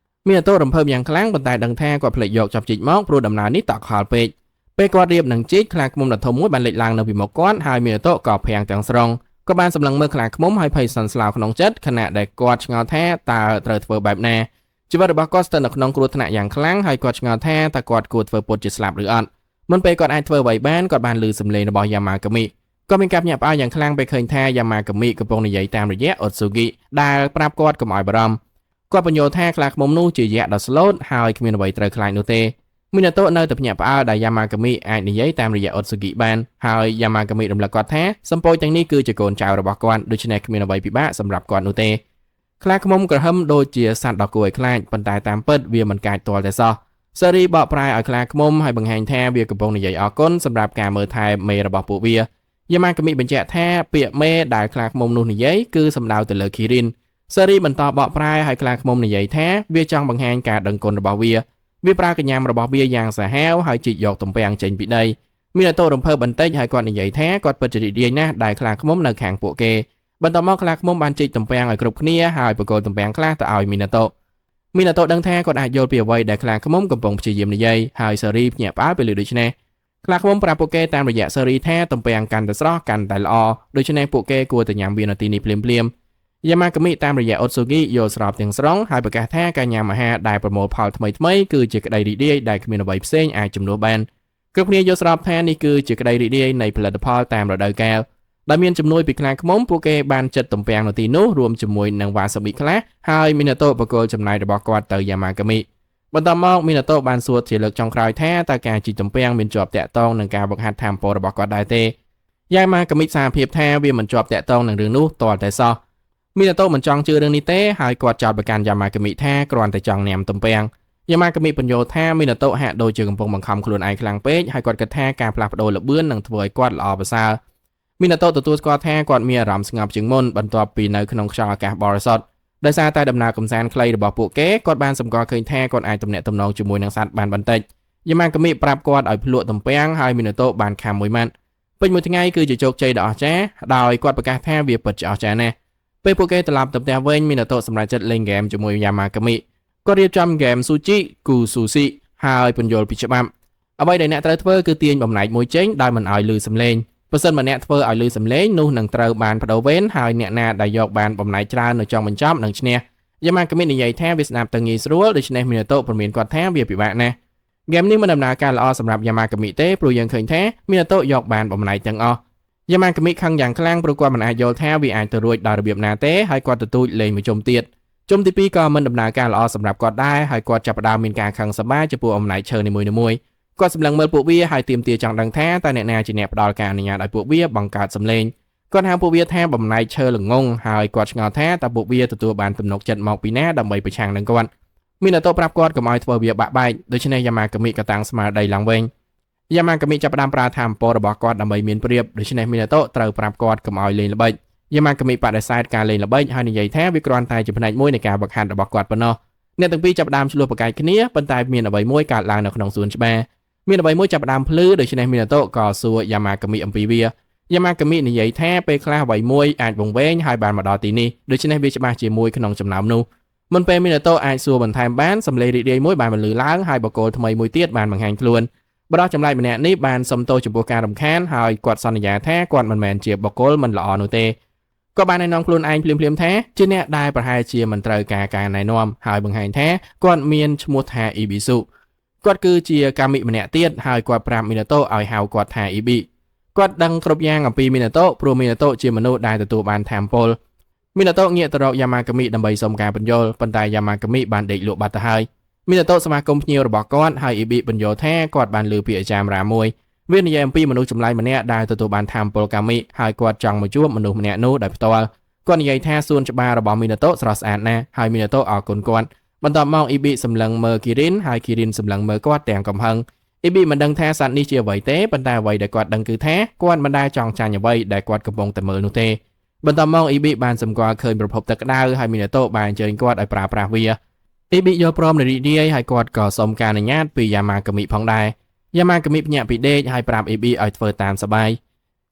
A: មីណាតូរំភើបយ៉ាងខ្លាំងប៉ុន្តែដឹងថាគាត់ភ្លេចយកចាប់ជីកមកព្រោះដំណើរនេះតក់ខលពេកពេលគាត់រៀបនឹងជីកខ្លាឃ្មុំដ៏ធំមួយបានលេចឡើងនៅពីមុខគាត់ហើយមីណាតូក៏ភាំងទាំងស្រុងក៏បានសម្លឹងមើលខ្លាឃ្មុំហើយភ័យសន្ស្លាវក្នុងចិត្តខណៈដែលគាត់ឆ្ងល់ថាតើត្រូវធ្វើបែបណាជីវិតរបស់គាត់ស្ថិតនៅក្នុងគ្រោះថ្នាក់យ៉ាងខ្លាំងហើយគាត់ឆ្ងល់ថាតើគាត់គួរធ្វើពុតជាស្លាប់ឬអត់មុនពេលគាត់អាចធ្វើអ្វីបានគាត់បានឮសំឡេងរបស់យ៉ាម៉ាកាមីក៏មានការភ្ញាក់ផ្អើលយ៉ាងខ្លាំងពេលឃើញថាយ៉ាម៉ាកាមីកំពុងនិយាយតាមរយៈអូតស៊ូគីដែលប្រាប់គាត់កុំឲ្យបារម្ភគាត់បញ្យល់ថាខ្លាឃ្មុំនោះជាយក្សដ៏ស្លូតហើយគ្មានអ្វីត្រូវខ្លាចនោះទេមីណាតូនៅតែភ្ញាក់ផ្អើលដែលយ៉ាម៉ាកាមីអាចនិយាយតាមរយៈអូតស៊ូគីបានហើយយ៉ាម៉ាកាមីរំលឹកគាត់ថាសម្ពោចទាំងនេះគឺជាកូនចៅរបស់គាត់ដូច្នេះគ្មានអ្វីពិបាកសម្រាប់គាត់នោះទេខ្លាឃ្មុំក្រហមដូចជាសត្វដ៏គួរឲ្យខ្លាចប៉ុន្តែតាមពិតវាមិនកាចទាល់តែសោះ Sari បកប្រែឲ្យខ្លាឃ្មុំហើយបង្ហាញថាវាកំពុងនិយាយអរគុណសម្រាប់ការមើលថែមេរបស់ពួកវាយាមាកាមិបញ្ជាក់ថាពាក្យមេដែលខ្លាឃ្មុំនោះនិយាយគឺសំដៅទៅលើ Kirin Sari បន្តបកប្រែឲ្យខ្លាឃ្មុំនិយាយថាវាចង់បង្ហាញការដឹងគុណរបស់វាប្រើកញ្ញាំរបស់វាយ៉ាងសាហាវហើយជីកយកទំពាំងចេញពីដីមានតោរំភើបបន្តិចហើយគាត់និយាយថាគាត់ពិតជារីករាយណាស់ដែលខ្លាឃ្មុំនៅខាងពួកគេបន្តមកខ្លាឃ្មុំបានជីកទំពាំងឲ្យគ្រប់គ្នាហើយបកគោលទំពាំងខ្លះទៅឲ្យមីណាតូដឹងថាគាត់អាចយល់ពីអ្វីដែលខ្លាឃ្មុំកំពុងព្យាយាមនិយាយហើយ Sari ភ្ញាក់ផ្អើលពេលឮដូច្នេះខ្លាឃ្មុំប្រាប់ពួកគេតាមរយៈ Sari ថាទំពាំងកាន់តែស្រស់កាន់តែល្អដូច្នេះពួកគេគួរតែញ៉ាំវានៅទីនេះភ្លាមយាមាកាមិតាមរយៈ Otsugi យល់ស្របទាំងស្រុងហើយប្រកាសថាការញ៉ាំអាហារដែលប្រមូលផលថ្មីគឺជាក្តីរីករាយដែលគ្មានអ្វីផ្សេងអាចជំនួសបានគ្រប់គ្នាយល់ស្របថានេះគឺជាក្តីរីករាយនៃផលិតផលតាមរដូវកាលដែលមានជំនួយពីខ្លាឃ្មុំពួកគេបានចិត្តទំពាំងនៅទីនោះរួមជាមួយនឹងវ៉ាសាប៊ីខ្លះហើយមីណាតូបកគោលចំណាយរបស់គាត់ទៅយាមាកាមិបន្តមកមីណាតូបានសួរជាលើកចុងក្រោយថាតើការជីកទំពាំងមានជាប់តាក់ទងនឹងការវឹកហាត់ថាមពលរបស់គាត់ដែរទេយាមាកាមិសារភាពថាវាមិនជាប់តាក់ទងនឹងរឿងនោះទាល់តែសោះមីណាតូមិនចង់ជឿរឿងនេះទេហើយគាត់ចោទប្រកាន់យាមាកាមិថាគ្រាន់តែចង់ញ៉ាំទំពាំងយាមាកាមិបញ្យល់ថាមីណាតូហាក់ដូចជាកំពុងបង្ខំខ្លួនឯងខ្លាំងពេកហើយគាត់គិតថាការផ្លាស់ប្ដូរល្បឿននឹងធ្វើឲ្យគាត់ល្អប្រសើរមីណាតូទទួលស្គាល់ថាគាត់មានអារម្មណ៍ស្ងប់ជាងមុនបន្ទាប់ពីនៅក្នុងខ្យល់អាកាសបរិសុទ្ធដោយសារតែដំណើរកម្សាន្តខ្លីរបស់ពួកគេគាត់បានសម្គាល់ឃើញថាគាត់អាចទំនាក់ទំនងជាមួយនឹងសត្វបានបន្តិចយាមាកាមិប្រាប់គាត់ឲ្យភ្លក់ទំពាំងហើយមីណាតូបានខាំមួយម៉ាត់ពេញមួយថ្ងៃគឺជាជោគជ័យដ៏អស្ចារ្យដោយគាត់ប្រកាសថាវាពិតជាអស្ចារ្យណាស់ពេលពួកគេត្រឡប់ទៅផ្ទះវិញមីណាតូសម្រេចចិត្តលេងហ្គេមជាមួយយាមាកាមិគាត់រៀបចំហ្គេមស៊ូជីគូស៊ូស៊ីហើយពន្យល់ពីច្បាប់អ្វីដែលអ្នកត្រូវធ្វើគឺទាញបំណែកមួយចេញដោយមិនឲ្យឮសំឡេងបើសិនមកអ្នកធ្វើឲ្យឮសំឡេងនោះនឹងត្រូវបានបដូរវេនហើយអ្នកណាដែលយកបានបំណែកច្រើននៅចុងបញ្ចប់នឹងឈ្នះយាមាកាមិនិយាយថាវាស្ដាប់ទៅងាយស្រួលដូច្នេះមីណាតូព្រមានគាត់ថាវាពិបាកណាស់ហ្គេមនេះមិនដំណើរការល្អសម្រាប់យាមាកាមិទេព្រោះយើងឃើញថាមីណាតូយកបានបំណែកទាំងអស់យាមាកាមិខឹងយ៉ាងខ្លាំងព្រោះគាត់មិនអាចយល់ថាវាអាចទៅរួចដោយរបៀបណាទេហើយគាត់ទទូចលេងមួយជុំទៀតជុំទី2ក៏មិនដំណើរការល្អសម្រាប់គាត់ដែរហើយគាត់ចាប់ផ្ដើមមានការខឹងសម្បាចំពោះអំណាចឈើនីមួយៗគាត់សម្លឹងមើលពួកវាហើយទាមទារចង់ដឹងថាតើអ្នកណាជាអ្នកផ្ដល់ការអនុញ្ញាតឲ្យពួកវាបង្កើតសំឡេងគាត់ហៅពួកវាថាបំណែកឈើល្ងងហើយគាត់ឆ្ងល់ថាតើពួកវាទទួលបានទំនុកចិត្តមកពីណាដើម្បីប្រឆាំងនឹងគាត់មីណាតូប្រាប់គាត់កុំឲ្យធ្វើវាបាក់បែកដូច្នេះយាមាកាមិក៏តាំងស្មារតីឡើងវិញយាមាកាមិចាប់ផ្ដើមប្រើថាមពលរបស់គាត់ដើម្បីមានប្រៀបដូច្នេះមីណាតូត្រូវប្រាប់គាត់កុំឲ្យលេងល្បិចយាមាកាមិបដិសេធការលេងល្បិចហើយនិយាយថាវាគ្រាន់តែជាផ្នែកមួយនៃការវឹកហាត់របស់គាត់ប៉ុណ្ណោះអ្នកទាំងពីរចាប់ផ្ដើមឆ្លោះប្រកែកគ្នាប៉ុន្តែមានអ្វីមួយកើតឡើងនៅក្នុងសួនច្បារមានអ្វីមួយចាប់ផ្ដើមភ្លឺដូច្នេះមីណាតូក៏សួរយាមាកាមិអំពីវាយាមាកាមិនិយាយថាពេលខ្លះអ្វីមួយអាចវង្វេងហើយបានមកដល់ទីនេះដូច្នេះវាច្បាស់ជាមួយក្នុងចំណោមនោះមុនពេលមីណាតូអាចសួរបន្ថែមបានសំឡេងរីករាយមួយបានបន្លឺឡើងហើយបកគោលថ្មីមួយទៀតបានបង្ហាញខ្លួនបរិះចម្លែកម្នាក់នេះបានសុំទោសចំពោះការរំខានហើយគាត់សន្យាថាគាត់មិនមែនជាបកគោលមិនល្អនោះទេគាត់បានណែនាំខ្លួនឯងភ្លាមៗថាជាអ្នកដែលប្រហែលជាមិនត្រូវការណែនាំហើយបង្ហាញថាគាត់មានឈ្មោះថាអ៊ីប៊ីស៊ូគាត់គឺជាកាមិម្នាក់ទៀតហើយគាត់ប្រាប់មីណាតូឲ្យហៅគាត់ថាអ៊ីប៊ីគាត់ដឹងគ្រប់យ៉ាងអំពីមីណាតូព្រោះមីណាតូជាមនុស្សដែលទទួលបានថាមពលមីណាតូងាកទៅរកយាមាកាមិដើម្បីសុំការបញ្យល់ប៉ុន្តែយាមាកាមិបានដេកលក់បាត់ទៅហើយមីណាតូសមាគមភ្ញៀវរបស់គាត់ហើយអ៊ីប៊ីបញ្យល់ថាគាត់បានឮពីអាចារ្យរ៉ាមួយវានិយាយអំពីមនុស្សចម្លែកម្នាក់ដែលទទួលបានថាមពលកាមិហើយគាត់ចង់មកជួបមនុស្សម្នាក់នោះដោយផ្ទាល់គាត់និយាយថាសួនច្បាររបស់មីណាតូស្រស់ស្អាតណាស់ហើយមីណាតូអរគុណគាត់បន្ទាប់មកអ៊ីប៊ីសម្លឹងមើលគីរិនហើយគីរិនសម្លឹងមើលគាត់ទាំងកំហឹងអ៊ីប៊ីមិនដឹងថាសត្វនេះជាអ្វីទេប៉ុន្តែអ្វីដែលគាត់ដឹងគឺថាគាត់មិនដែលចង់ចាញ់អ្វីដែលគាត់កំពុងតែមើលនោះទេបន្ទាប់មកអ៊ីប៊ីបានសម្គាល់ឃើញប្រភពទឹកក្តៅហើយមីណាតូបានអញ្ជើញគាត់ឲ្យប្រើប្រាស់វាអ៊ីប៊ីយល់ព្រមរីករាយហើយគាត់ក៏សុំការអនុញ្ញាតពីយាមាកាមិផងដែរយាមាកាមិភ្ញាក់ពីដេកហើយប្រាប់អ៊ីប៊ីឲ្យធ្វើតាមសប្បា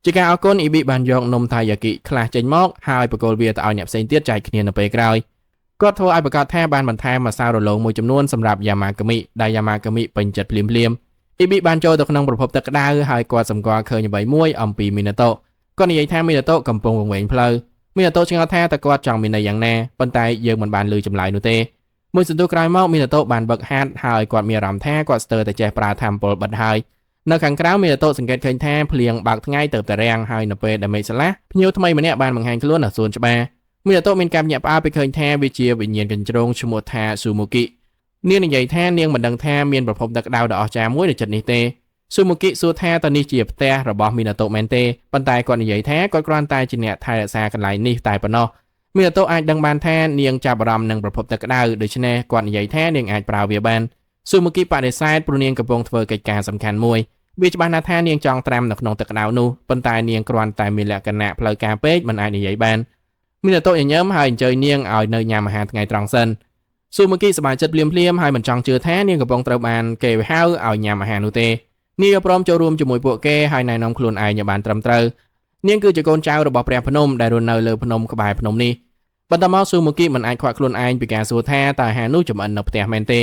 A: យជាការអរគុណអ៊ីប៊ីបានយកនំថាយ៉ាគីខ្លះចេញមកហើយបកគោលវាទៅឲ្យអ្នកផ្សេងទៀតចែកគ្នានៅពេលក្រោយគាត់ធ្វើឲ្យប្រកាសថាបានបន្ថែមម្សៅរលោងមួយចំនួនសម្រាប់យាមាកាមិដែលយាមាកាមិពេញចិត្តភ្លាមអ៊ីប៊ីបានចូលទៅក្នុងប្រភពទឹកក្តៅហើយគាត់សម្គាល់ឃើញអ្វីមួយអំពីមីណាតូគាត់និយាយថាមីណាតូកំពុងវង្វេងផ្លូវមីណាតូឆ្ងល់ថាតើគាត់ចង់មានន័យយ៉ាងណាប៉ុន្តែយើងមិនបានឮចម្លើយនោះទេមួយសន្ទុះក្រោយមកមីណាតូបានវឹកហាត់ហើយគាត់មានអារម្មណ៍ថាគាត់ស្ទើរតែចេះប្រើថាមពលបិទហើយនៅខាងក្រៅមីណាតូសង្កេតឃើញថាភ្លៀងបើកថ្ងៃទៅតែរាំងហើយនៅពេលដែលមេឃស្រឡះភ្ញៀវថ្មីម្នាក់បានបង្ហាញខ្លួននៅសួនច្បារមីណាតូមានការញាក់ផ្អើលពេលឃើញថាវាជាវិញ្ញាណកញ្ជ្រោងឈ្មោះថាស៊ូមូគីនាងនិយាយថានាងមិនដឹងថាមានប្រភពទឹកក្តៅដ៏អស្ចារ្យមួយនៅជិតនេះទេស៊ូមូគីសួរថាតើនេះជាផ្ទះរបស់មីណាតូមែនទេប៉ុន្តែគាត់និយាយថាគាត់គ្រាន់តែជាអ្នកថែរក្សាកន្លែងនេះតែប៉ុណ្ណោះមីណាតូអាចដឹងបានថានាងចាប់អារម្មណ៍នឹងប្រភពទឹកក្តៅដូច្នេះគាត់និយាយថានាងអាចប្រើវាបាន ស៊ូម៉ូគីបដិសេធព្រោះនាងកំពុងធ្វើកិច្ចការសំខាន់មួយវាច្បាស់ណាស់ថានាងចង់ត្រាំនៅក្នុងទឹកក្តៅនោះប៉ុន្តែនាងគ្រាន់តែមានលក្ខណៈផ្លូវការពេកមិនអាចនិយាយបានមីណាតូញញឹមហើយអញ្ជើញនាងឲ្យនៅញ៉ាំអាហារថ្ងៃត្រង់សិនស៊ូម៉ូគីសប្បាយចិត្តភ្លាមហើយមិនចង់ជឿថានាងកំពុងត្រូវបានគេហៅឲ្យញ៉ាំអាហារនោះទេនាងព្រមចូលរួមជាមួយពួកគេហើយណែនាំខ្លួនឯងឲ្យបានត្រឹមត្រូវនាងគឺជាកូនចៅរបស់ព្រះភ្នំដែលរស់នៅលើភ្នំក្បែរភ្នំនេះបន្ទាប់មកស៊ូម៉ូគីមិនអាចខ្វាក់ខ្លួនឯងពីការសួរថាតើអាហារនោះចម្អិននៅផ្ទះមែនទេ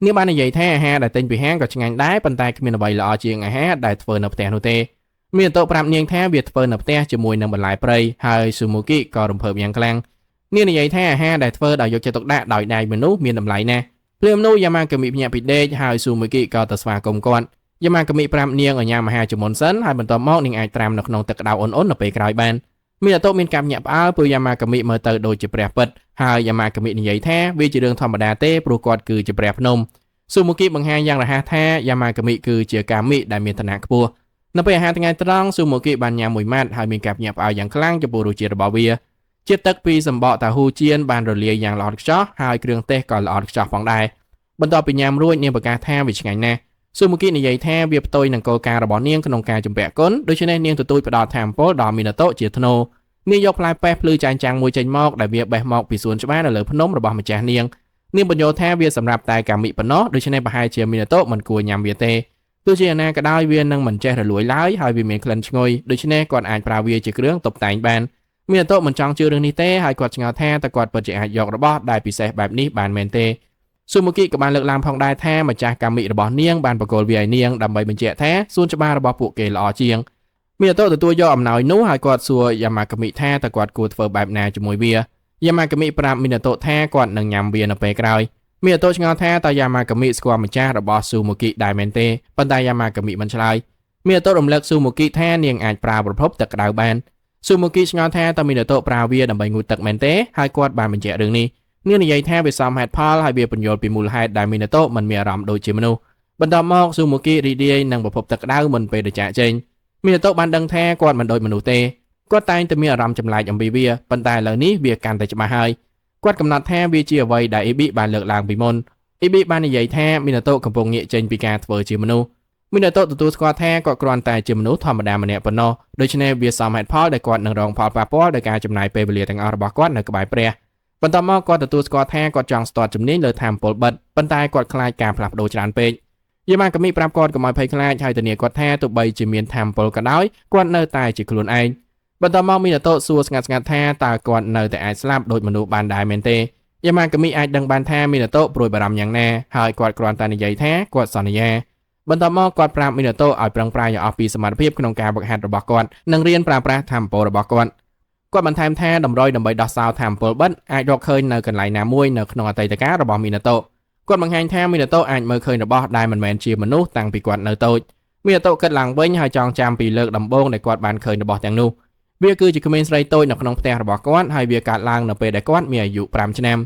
A: នាងបាននិយាយថាអាហារដែលទិញពីហាងក៏ឆ្ងាញ់ដែរប៉ុន្តែគ្មានអ្វីល្អជាងអាហារដែលធ្វើនៅផ្ទះនោះទេមីណាតូប្រាប់នាងថាវាធ្វើនៅផ្ទះជាមួយនឹងបន្លែព្រៃហើយស៊ូម៉ូគីក៏រំភើបយ៉ាងខ្លាំងនាងនិយាយថាអាហារដែលធ្វើដោយយកចិត្តទុកដាក់ដោយដៃមនុស្សមានតម្លៃណាស់ភ្លាមនោះយ៉ាម៉ាកាមីភ្ញាក់ពីដេកហើយស៊ូម៉ូគីក៏ទៅស្វាគមន៍គាត់យ៉ាម៉ាកាមីប្រាប់នាងឲ្យញ៉ាំអាហារជាមុនសិនហើយបន្ទាប់មកនាងអាចត្រាំនៅក្នុងទឹកក្តៅអ៊ុនៗនៅពេលក្រោយបានមីណាតូមានការភ្ញាក់ផ្អើលព្រោះយ៉ាម៉ាកាមីមើលទៅដូចជាព្រះពិតហើយយ៉ាម៉ាកាមីនិយាយថាវាជារឿងធម្មតាទេព្រោះគាត់គឺជាព្រះភ្នំស៊ូម៉ូគីបង្ហាញយ៉ាងរហ័សថាយ៉ាម៉ាកាមីគឺជាកាមីដែលមានឋានៈខ្ពស់នៅពេលអាហារថ្ងៃត្រង់ស៊ូម៉ូគីបានញ៉ាំមួយម៉ាត់ហើយមានការភ្ញាក់ផ្អើលយ៉ាងខ្លាំងចំពោះរសជាតិរបស់វាជាតិទឹកពីសម្បកតាហ៊ូចៀនបានរលាយយ៉ាងល្អឥតខ្ចោះហើយគ្រឿងទេសក៏ល្អឥតខ្ចោះផងដែរបន្ទាប់ពីញ៉ាំរួចនាងប្រកាសថាវាឆ្ងាញ់ណាស់ស៊ូម៉ូគីនិយាយថាវាផ្ទុយនឹងគោលការណ៍របស់នាងក្នុងការជំពាក់គុណដូច្នេះនាងទទូចផ្ដល់ថាមពលដល់មីណាតូជាថ្នូរនាងយកផ្លែប៉េះភ្លឺចែងចាំងមួយចេញមកដែលវាបេះមកពីសួនច្បារនៅលើភ្នំរបស់ម្ចាស់នាងបញ្យល់ថាវាសម្រាប់តែកាមីប៉ុណ្ណោះដូច្នេះប្រហែលជាមីណាតូមិនគួរញ៉ាំវាទេទោះជាយ៉ាងណាក៏ដោយវានឹងមិនចេះរលួយឡើយហើយវាមានក្លិនឈ្ងុយដូច្នេះគាត់អាចប្រើវាជាគ្រឿងតុបតែងបានមីណាតូមិនចង់ជឿរឿងនេះទេហើយគាត់ឆ្ងល់ថាតើគាត់ពិតជាអាចយករបស់ដែលពិសេសបែបនេះបានមែនទេស៊ូម៉ូគីក៏បានលើកឡើងផងដែរថាម្ចាស់កាមីរបស់នាងបានបកគោលវាឲ្យនាងដើម្បីបញ្ជាក់ថាសួនច្បាររបស់ពួកគេល្អជាងមីណាតូទទួលយកអំណោយនោះហើយគាត់សួរយ៉ាម៉ាកាមីថាតើគាត់គួរធ្វើបែបណាជាមួយវាយ៉ាម៉ាកាមីប្រាប់មីណាតូថាគាត់នឹងញ៉ាំវានៅពេលក្រោយមីណាតូឆ្ងល់ថាតើយ៉ាម៉ាកាមីស្គាល់ម្ចាស់របស់ស៊ូម៉ូគីដែរមែនទេប៉ុន្តែយ៉ាម៉ាកាមីមិនឆ្លើយមីណាតូរំលឹកស៊ូម៉ូគីថានាងអាចប្រើប្រភពទឹកក្តៅបានស៊ូម៉ូគីឆ្ងល់ថាតើមីណាតូប្រើវាដើម្បីងូតទឹកមែនទេហើយគាត់បានបញ្ជាក់រឿងនេះនាងនិយាយថាវាសមហេតុផលហើយវាបញ្យល់ពីមូលហេតុដែលមីណាតូមិនមានអារម្មណ៍ដូចជាមនុស្សបន្ទាប់មកស៊ូម៉ូគីរីករាយនឹងប្រភពទឹកក្តៅមុនពេលទៅចាកចេញមីណាតូបានដឹងថាគាត់មិនដូចមនុស្សទេគាត់តែងតែមានអារម្មណ៍ចម្លែកអំពីវាប៉ុន្តែឥឡូវនេះវាកាន់តែច្បាស់ហើយគាត់កំណត់ថាវាជាអ្វីដែលអ៊ីប៊ីបានលើកឡើងពីមុនអ៊ីប៊ីបាននិយាយថាមីណាតូកំពុងងាកចេញពីការធ្វើជាមនុស្សមីណាតូទទួលស្គាល់ថាគាត់គ្រាន់តែជាមនុស្សធម្មតាម្នាក់ប៉ុណ្ណោះដូច្នេះវាសមហេតុផលដែលគាត់នឹងរងផលប៉ះពាល់ដោយការចំណាយពេលវេលាទាំងអស់របស់គាត់នៅក្បែរព្រះបន្ទាប់មកគាត់ទទួលស្គាល់ថាគាត់ចង់ស្ទាត់ជំនាញលើថាមពលបិទប៉ុន្តែគាត់ខ្លាចការផ្លាស់ប្ដូរច្រើនពេកយាម៉ាកាមីប្រាប់គាត់កុំឲ្យភ័យខ្លាចហើយធានាគាត់ថាទោះបីជាមានថាមពលក៏ដោយគាត់នៅតែជាខ្លួនឯងបន្ទាប់មកមីណាតូសួរស្ងាត់ថាតើគាត់នៅតែអាចស្លាប់ដូចមនុស្សបានដែរមែនទេយាម៉ាកាមីអាចដឹងបានថាមីណាតូព្រួយបារម្ភយ៉ាងណាហើយគាត់គ្រាន់តែនិយាយថាគាត់សន្យាបន្ទាប់មកគាត់ប្រាប់មីណាតូឲ្យប្រឹងប្រែងឲ្យអស់ពីសមត្ថភាពក្នុងការវឹកហាត់របស់គាត់និងរៀនប្រើប្រាស់ថាមពលរបស់គាត់បន្ថែមថាតម្រុយដើម្បីដោះសោថាមពលបិទអាចរកឃើញនៅកន្លែងណាមួយនៅក្នុងអតីតកាលរបស់មីណាតូគាត់បង្ហាញថាមីណាតូអាចមើលឃើញរបស់ដែលមិនមែនជាមនុស្សតាំងពីគាត់នៅតូចមីណាតូគិតឡើងវិញហើយចងចាំពីលើកដំបូងដែលគាត់បានឃើញរបស់ទាំងនោះវាគឺជាក្មេងស្រីតូចនៅក្នុងផ្ទះរបស់គាត់ហើយវាកើតឡើងនៅពេលដែលគាត់មានអាយុ5ឆ្នាំ